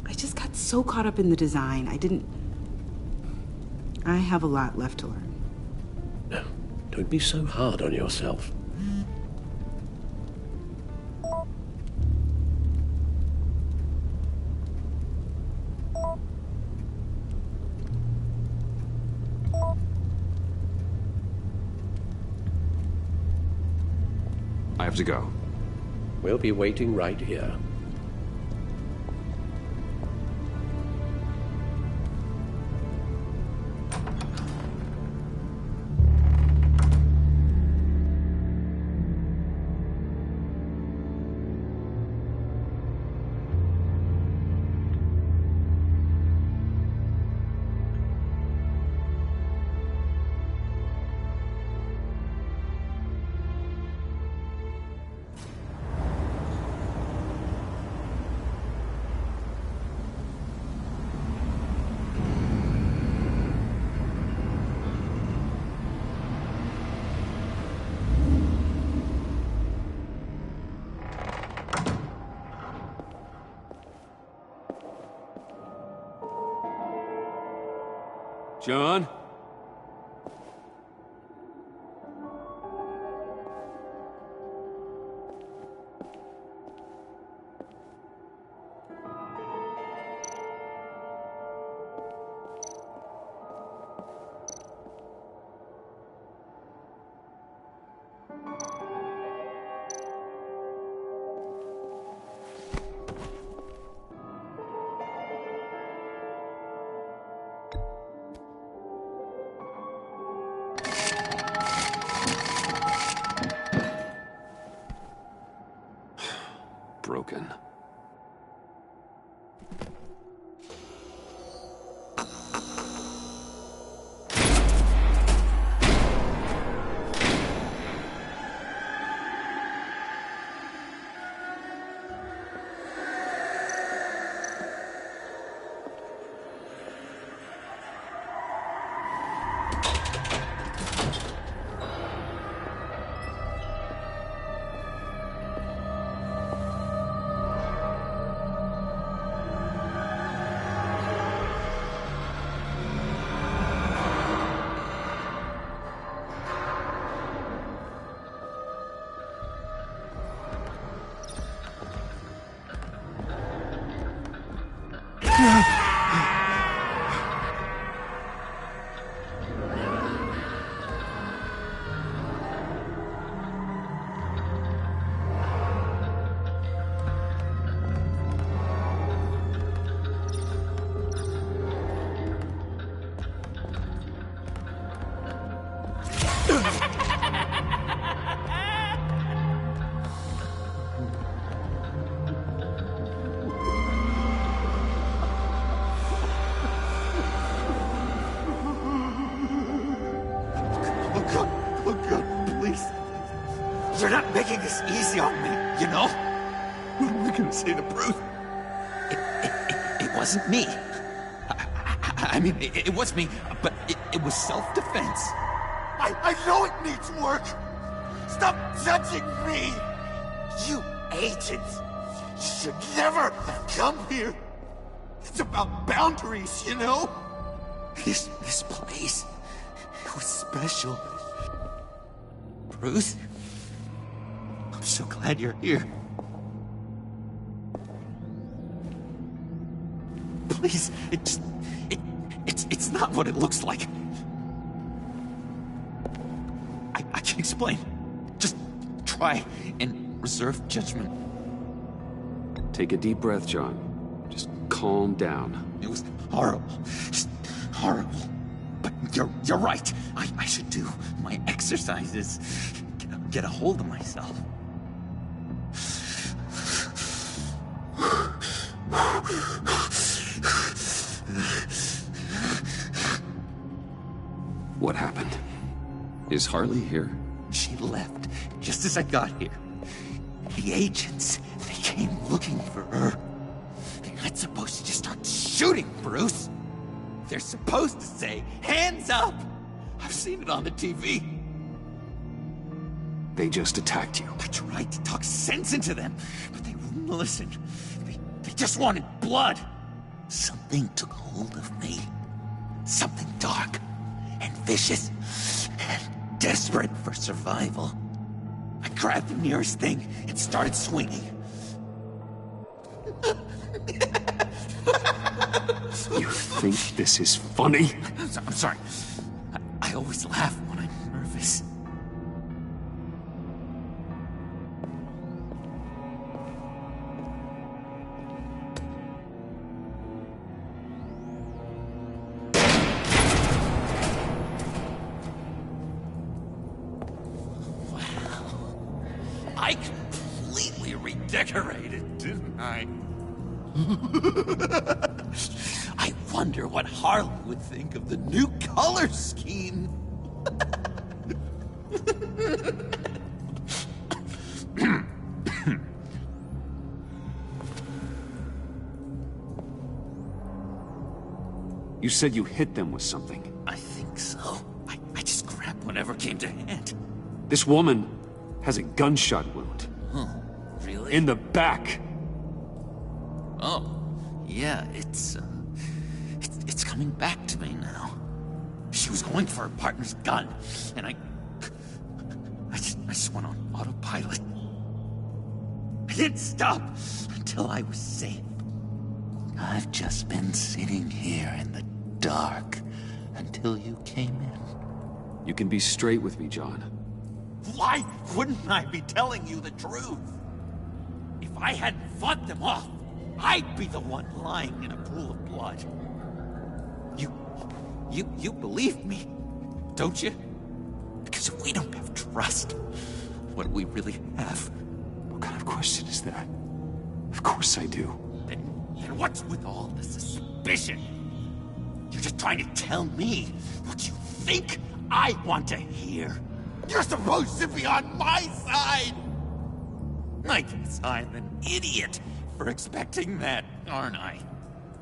I just got so caught up in the design, I have a lot left to learn. No, don't be so hard on yourself. I have to go. We'll be waiting right here. John? Broken. You're not making this easy on me, you know? What am I gonna say to Bruce? It wasn't me. I mean, it was me, but it was self-defense. I know it needs work. Stop judging me. You agents, you should never have come here. It's about boundaries, you know? This place, it was special. Bruce, I'm so glad you're here. Please, it's not what it looks like. I can explain. Just try and reserve judgment. Take a deep breath, John. Just calm down. It was horrible. Just horrible. But you're right. I should do my exercises. Get a hold of myself. What happened? Is Harley here? She left just as I got here. The agents, they came looking for her. They're not supposed to just start shooting, Bruce. They're supposed to say, hands up! I've seen it on the TV. They just attacked you. I tried to talk sense into them, but they wouldn't listen. They just wanted blood. Something took hold of me. Something dark and vicious and desperate for survival. I grabbed the nearest thing and started swinging. You think this is funny? I'm sorry. I always laugh when I'm nervous. I completely redecorated, didn't I? I wonder what Harley would think of the new color scheme. You said you hit them with something. I think so. I just grabbed whatever came to hand. This woman has a gunshot wound. Huh, really? In the back. Oh, yeah, it's coming back to me now. She was going for her partner's gun, and I just went on autopilot. I didn't stop until I was safe. I've just been sitting here in the dark until you came in. You can be straight with me, John. Why wouldn't I be telling you the truth? If I hadn't fought them off, I'd be the one lying in a pool of blood. You believe me, don't you? Because if we don't have trust, what do we really have? What kind of question is that? Of course I do. Then what's with all the suspicion? You're just trying to tell me what you think I want to hear. You're supposed to be on my side! I guess I'm an idiot for expecting that, aren't I?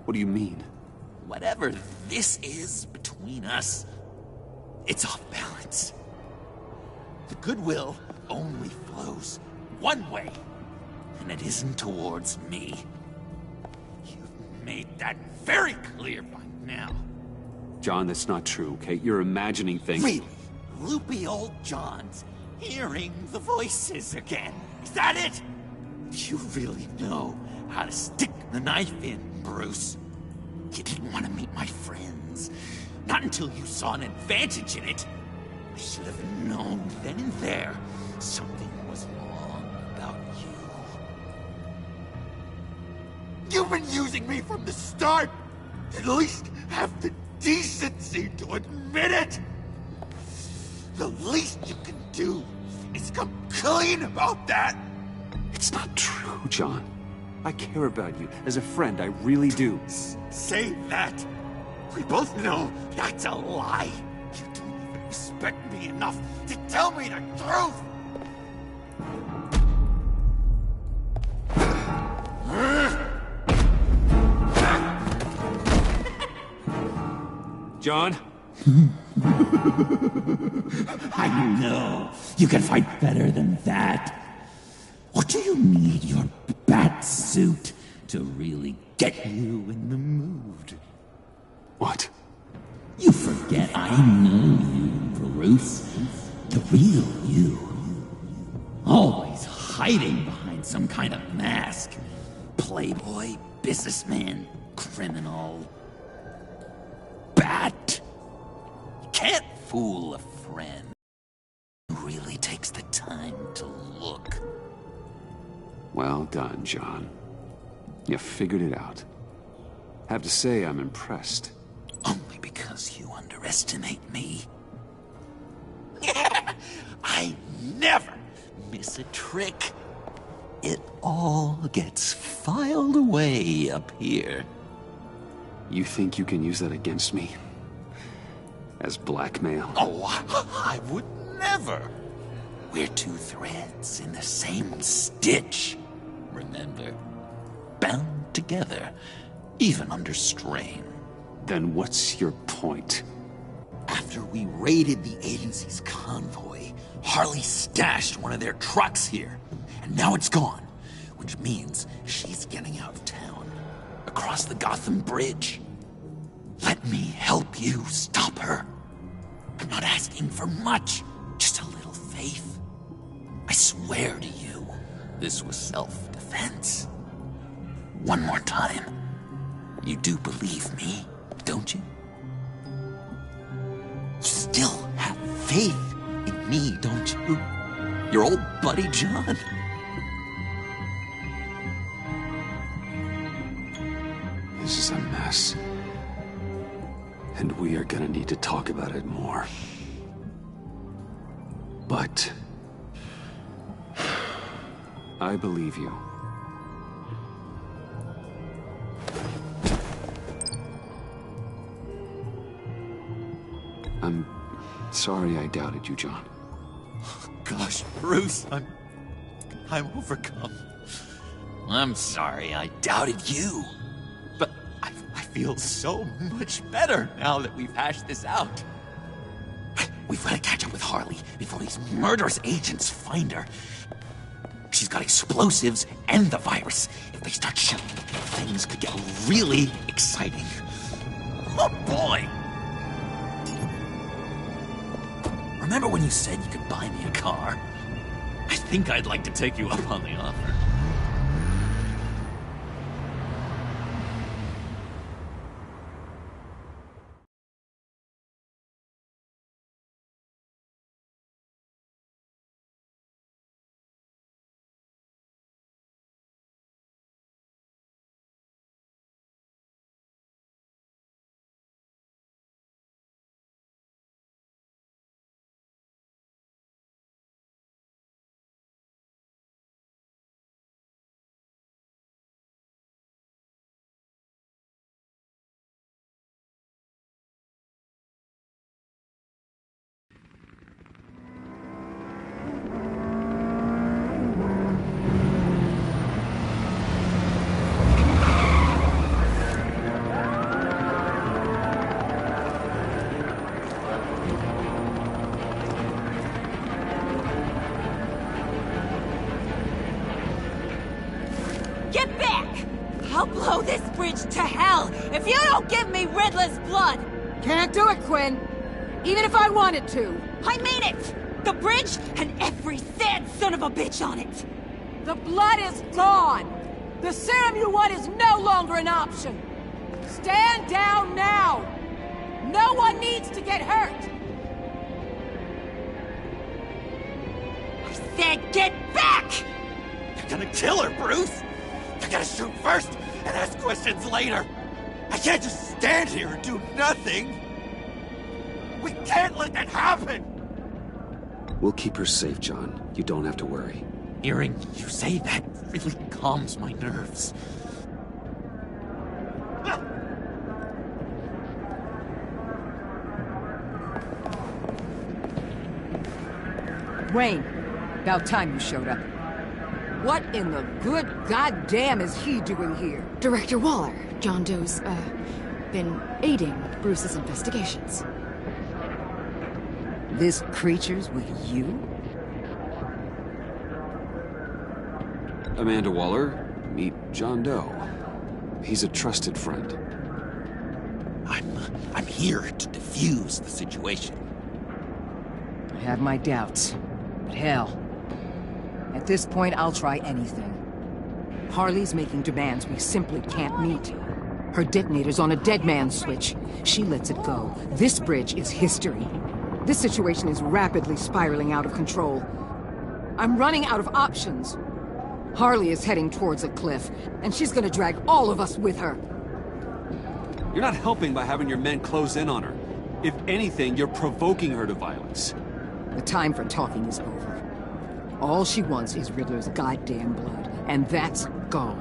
What do you mean? Whatever this is between us, it's off balance. The goodwill only flows one way, and it isn't towards me. You've made that very clear by now. John, that's not true, okay? You're imagining things. Really? Loopy old John's hearing the voices again. Is that it? You really know how to stick the knife in, Bruce. You didn't want to meet my friends. Not until you saw an advantage in it. I should have known then and there something was wrong about you. You've been using me from the start. At least have the decency to admit it. The least you can do is come clean about that. It's not true, John. I care about you. As a friend, I really do. Say that. We both know that's a lie. You don't even respect me enough to tell me the truth. John? I know. You can fight better than that. Or do you need your bat suit to really get you in the mood? What? You forget I know you, Bruce. The real you. Always hiding behind some kind of mask. Playboy, businessman, criminal, bat. You can't fool a friend who really takes the time to look. Well done, John. You figured it out. Have to say I'm impressed. Only because you underestimate me. I never miss a trick. It all gets filed away up here. You think you can use that against me? As blackmail? Oh, I would never. We're two threads in the same stitch. Remember? Bound together, even under strain. Then what's your point? After we raided the agency's convoy, Harley stashed one of their trucks here. And now it's gone, which means she's getting out of town, across the Gotham Bridge. Let me help you stop her. I'm not asking for much, just a little faith. I swear to you, this was self-defense. One more time. You do believe me, don't you? You still have faith in me, don't you? Your old buddy John. This is a mess. And we are gonna need to talk about it more. But I believe you. I'm sorry I doubted you, John. Gosh, Bruce, I'm overcome. I'm sorry I doubted you. But I feel so much better now that we've hashed this out. We've got to catch up with Harley before these murderous agents find her. She's got explosives and the virus. If they start shooting, things could get really exciting. Oh boy! Remember when you said you could buy me a car? I think I'd like to take you up on the offer. Get back! I'll blow this bridge to hell if you don't give me Riddler's blood! Can't do it, Quinn. Even if I wanted to. I mean it! The bridge and every sad son of a bitch on it! The blood is gone! The serum you want is no longer an option! Stand down now! No one needs to get hurt! I said get back! You're gonna kill her, Bruce! You gotta shoot first and ask questions later! I can't just stand here and do nothing! We can't let that happen! We'll keep her safe, John. You don't have to worry. Hearing you say that really calms my nerves. Wayne, about time you showed up. What in the good goddamn is he doing here? Director Waller, John Doe's, been aiding Bruce's investigations. This creature's with you? Amanda Waller, meet John Doe. He's a trusted friend. I'm here to defuse the situation. I have my doubts, but hell, at this point I'll try anything. Harley's making demands we simply can't meet. Her detonator's on a dead man's switch. She lets it go. This bridge is history. This situation is rapidly spiraling out of control. I'm running out of options. Harley is heading towards a cliff, and she's gonna drag all of us with her. You're not helping by having your men close in on her. If anything, you're provoking her to violence. The time for talking is over. All she wants is Riddler's goddamn blood, and that's gone.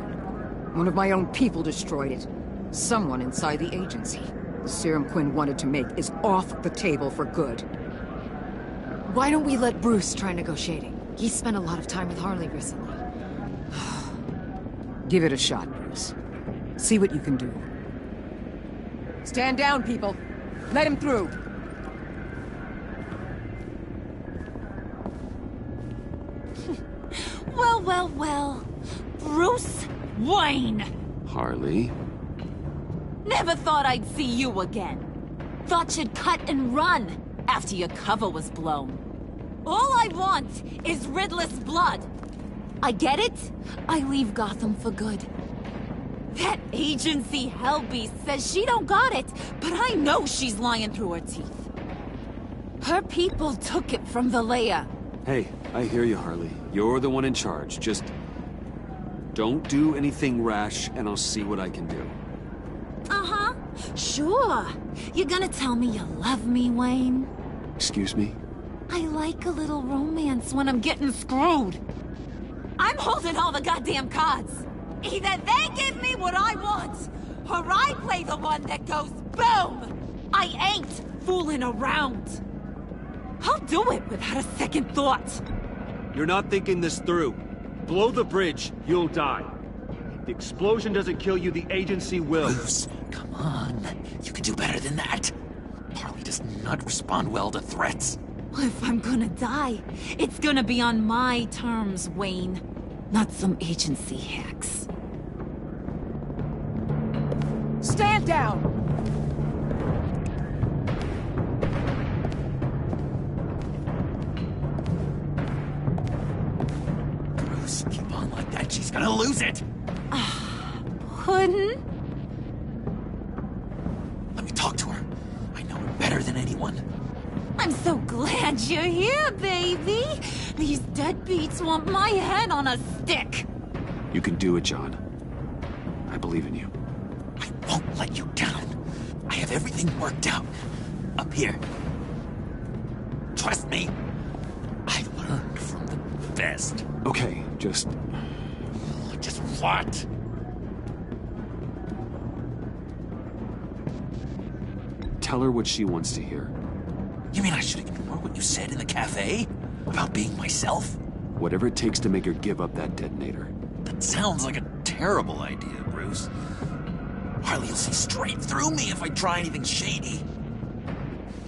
One of my own people destroyed it. Someone inside the agency. The serum Quinn wanted to make is off the table for good. Why don't we let Bruce try negotiating? He's spent a lot of time with Harley recently. Give it a shot, Bruce. See what you can do. Stand down, people. Let him through. Well, well, well. Bruce Wayne. Harley? Never thought I'd see you again. Thought you'd cut and run after your cover was blown. All I want is Riddler's blood. I get it. I leave Gotham for good. That agency hellbeast says she don't got it, but I know she's lying through her teeth. Her people took it from the lair. Hey, I hear you, Harley. You're the one in charge. Just don't do anything rash, and I'll see what I can do. Uh-huh. Sure. You're gonna tell me you love me, Wayne? Excuse me? I like a little romance when I'm getting screwed. I'm holding all the goddamn cards. Either they give me what I want, or I play the one that goes boom! I ain't fooling around. I'll do it without a second thought. You're not thinking this through. Blow the bridge, you'll die. If the explosion doesn't kill you, the agency will. Bruce, come on. You can do better than that. Harley does not respond well to threats. Well, if I'm gonna die, it's gonna be on my terms, Wayne. Not some agency hacks. Stand down! Bruce, keep on like that. She's gonna lose it. Puddin'? Let me talk to her. I know her better than anyone. I'm so glad you're here, baby. These deadbeats want my head on a stick. You can do it, John. I believe in you. I won't let you down. I have everything worked out. Up here. Trust me. I learned from the best. Okay, just what? tell her what she wants to hear. You mean I should ignore what you said in the cafe? About being myself? Whatever it takes to make her give up that detonator. That sounds like a terrible idea, Bruce. Harley will see straight through me if I try anything shady.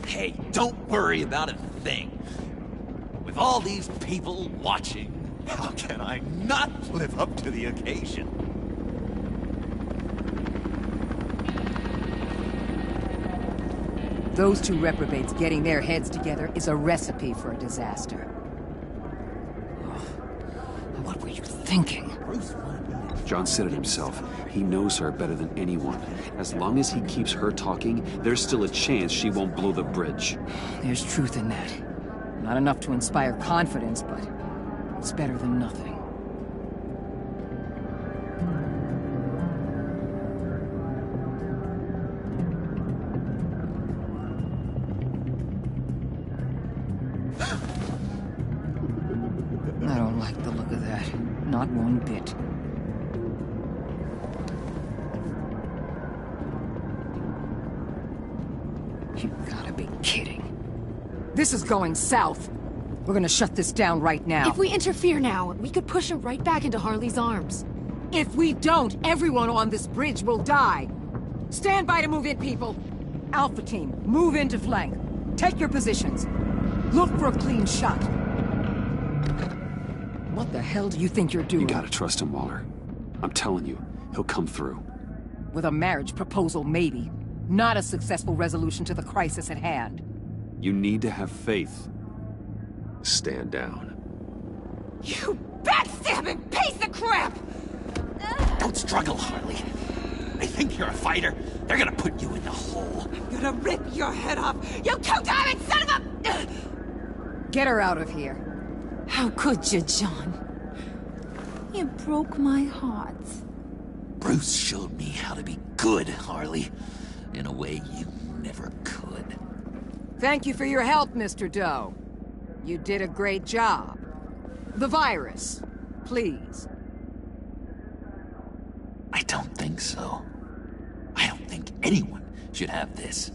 Hey, don't worry about a thing. With all these people watching, how can I not live up to the occasion? Those two reprobates getting their heads together is a recipe for a disaster. What were you thinking? John said it himself. He knows her better than anyone. As long as he keeps her talking, there's still a chance she won't blow the bridge. There's truth in that. Not enough to inspire confidence, but it's better than nothing. I don't like the look of that. Not one bit. You gotta be kidding. This is going south. We're gonna shut this down right now. If we interfere now, we could push him right back into Harley's arms. If we don't, everyone on this bridge will die. Stand by to move in, people. Alpha team, move into flank. Take your positions. Look for a clean shot. What the hell do you think you're doing? You gotta trust him, Waller. I'm telling you, he'll come through. With a marriage proposal, maybe. Not a successful resolution to the crisis at hand. You need to have faith. Stand down. You backstabbing piece of crap! Don't struggle, Harley. They think you're a fighter. They're gonna put you in the hole. I'm gonna rip your head off! You two-timing son of a... Get her out of here. How could you, John? You broke my heart. Bruce showed me how to be good, Harley. In a way you never could. Thank you for your help, Mr. Doe. You did a great job. The virus, please. I don't think so. I don't think anyone should have this.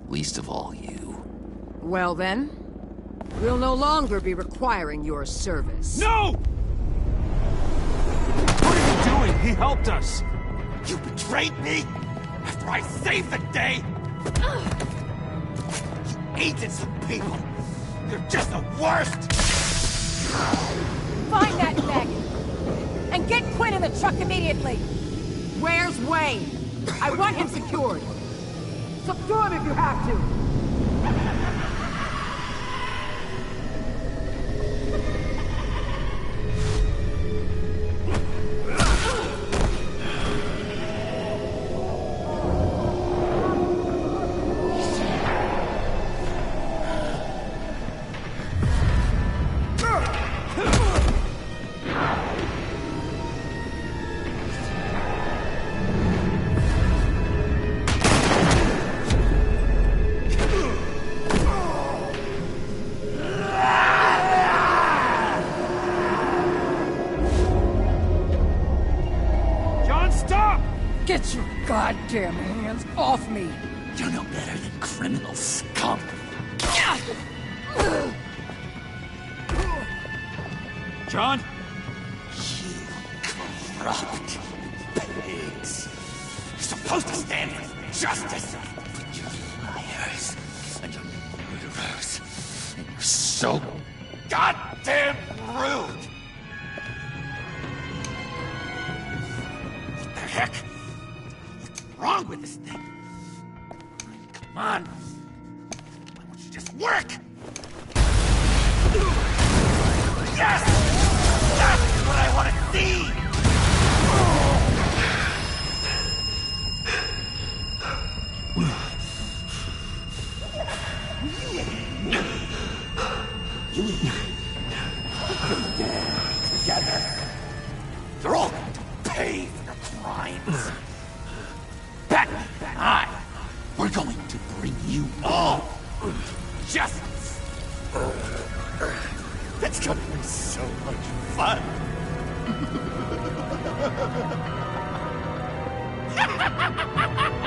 Least of all you. Well then, we'll no longer be requiring your service. No! What are you doing? He helped us! You betrayed me after I saved the day! You agents of people! You're just the worst! Find that wagon! And get Quinn in the truck immediately! Where's Wayne? I want him secured! Secure him if you have to! Get your goddamn hands off me! You're no better than criminal scum. John? You corrupt pigs. You're supposed to stand for justice. But you're liars. And you're murderers. And you're so goddamn rude. What the heck? What's wrong with this thing? Come on. Why don't you just work? Yes! That's what I want to see! You and me, together. You're all going to pay for your crimes. Batman and I, we're going to bring you all justice. It's gonna be so much fun. Ha ha ha ha ha!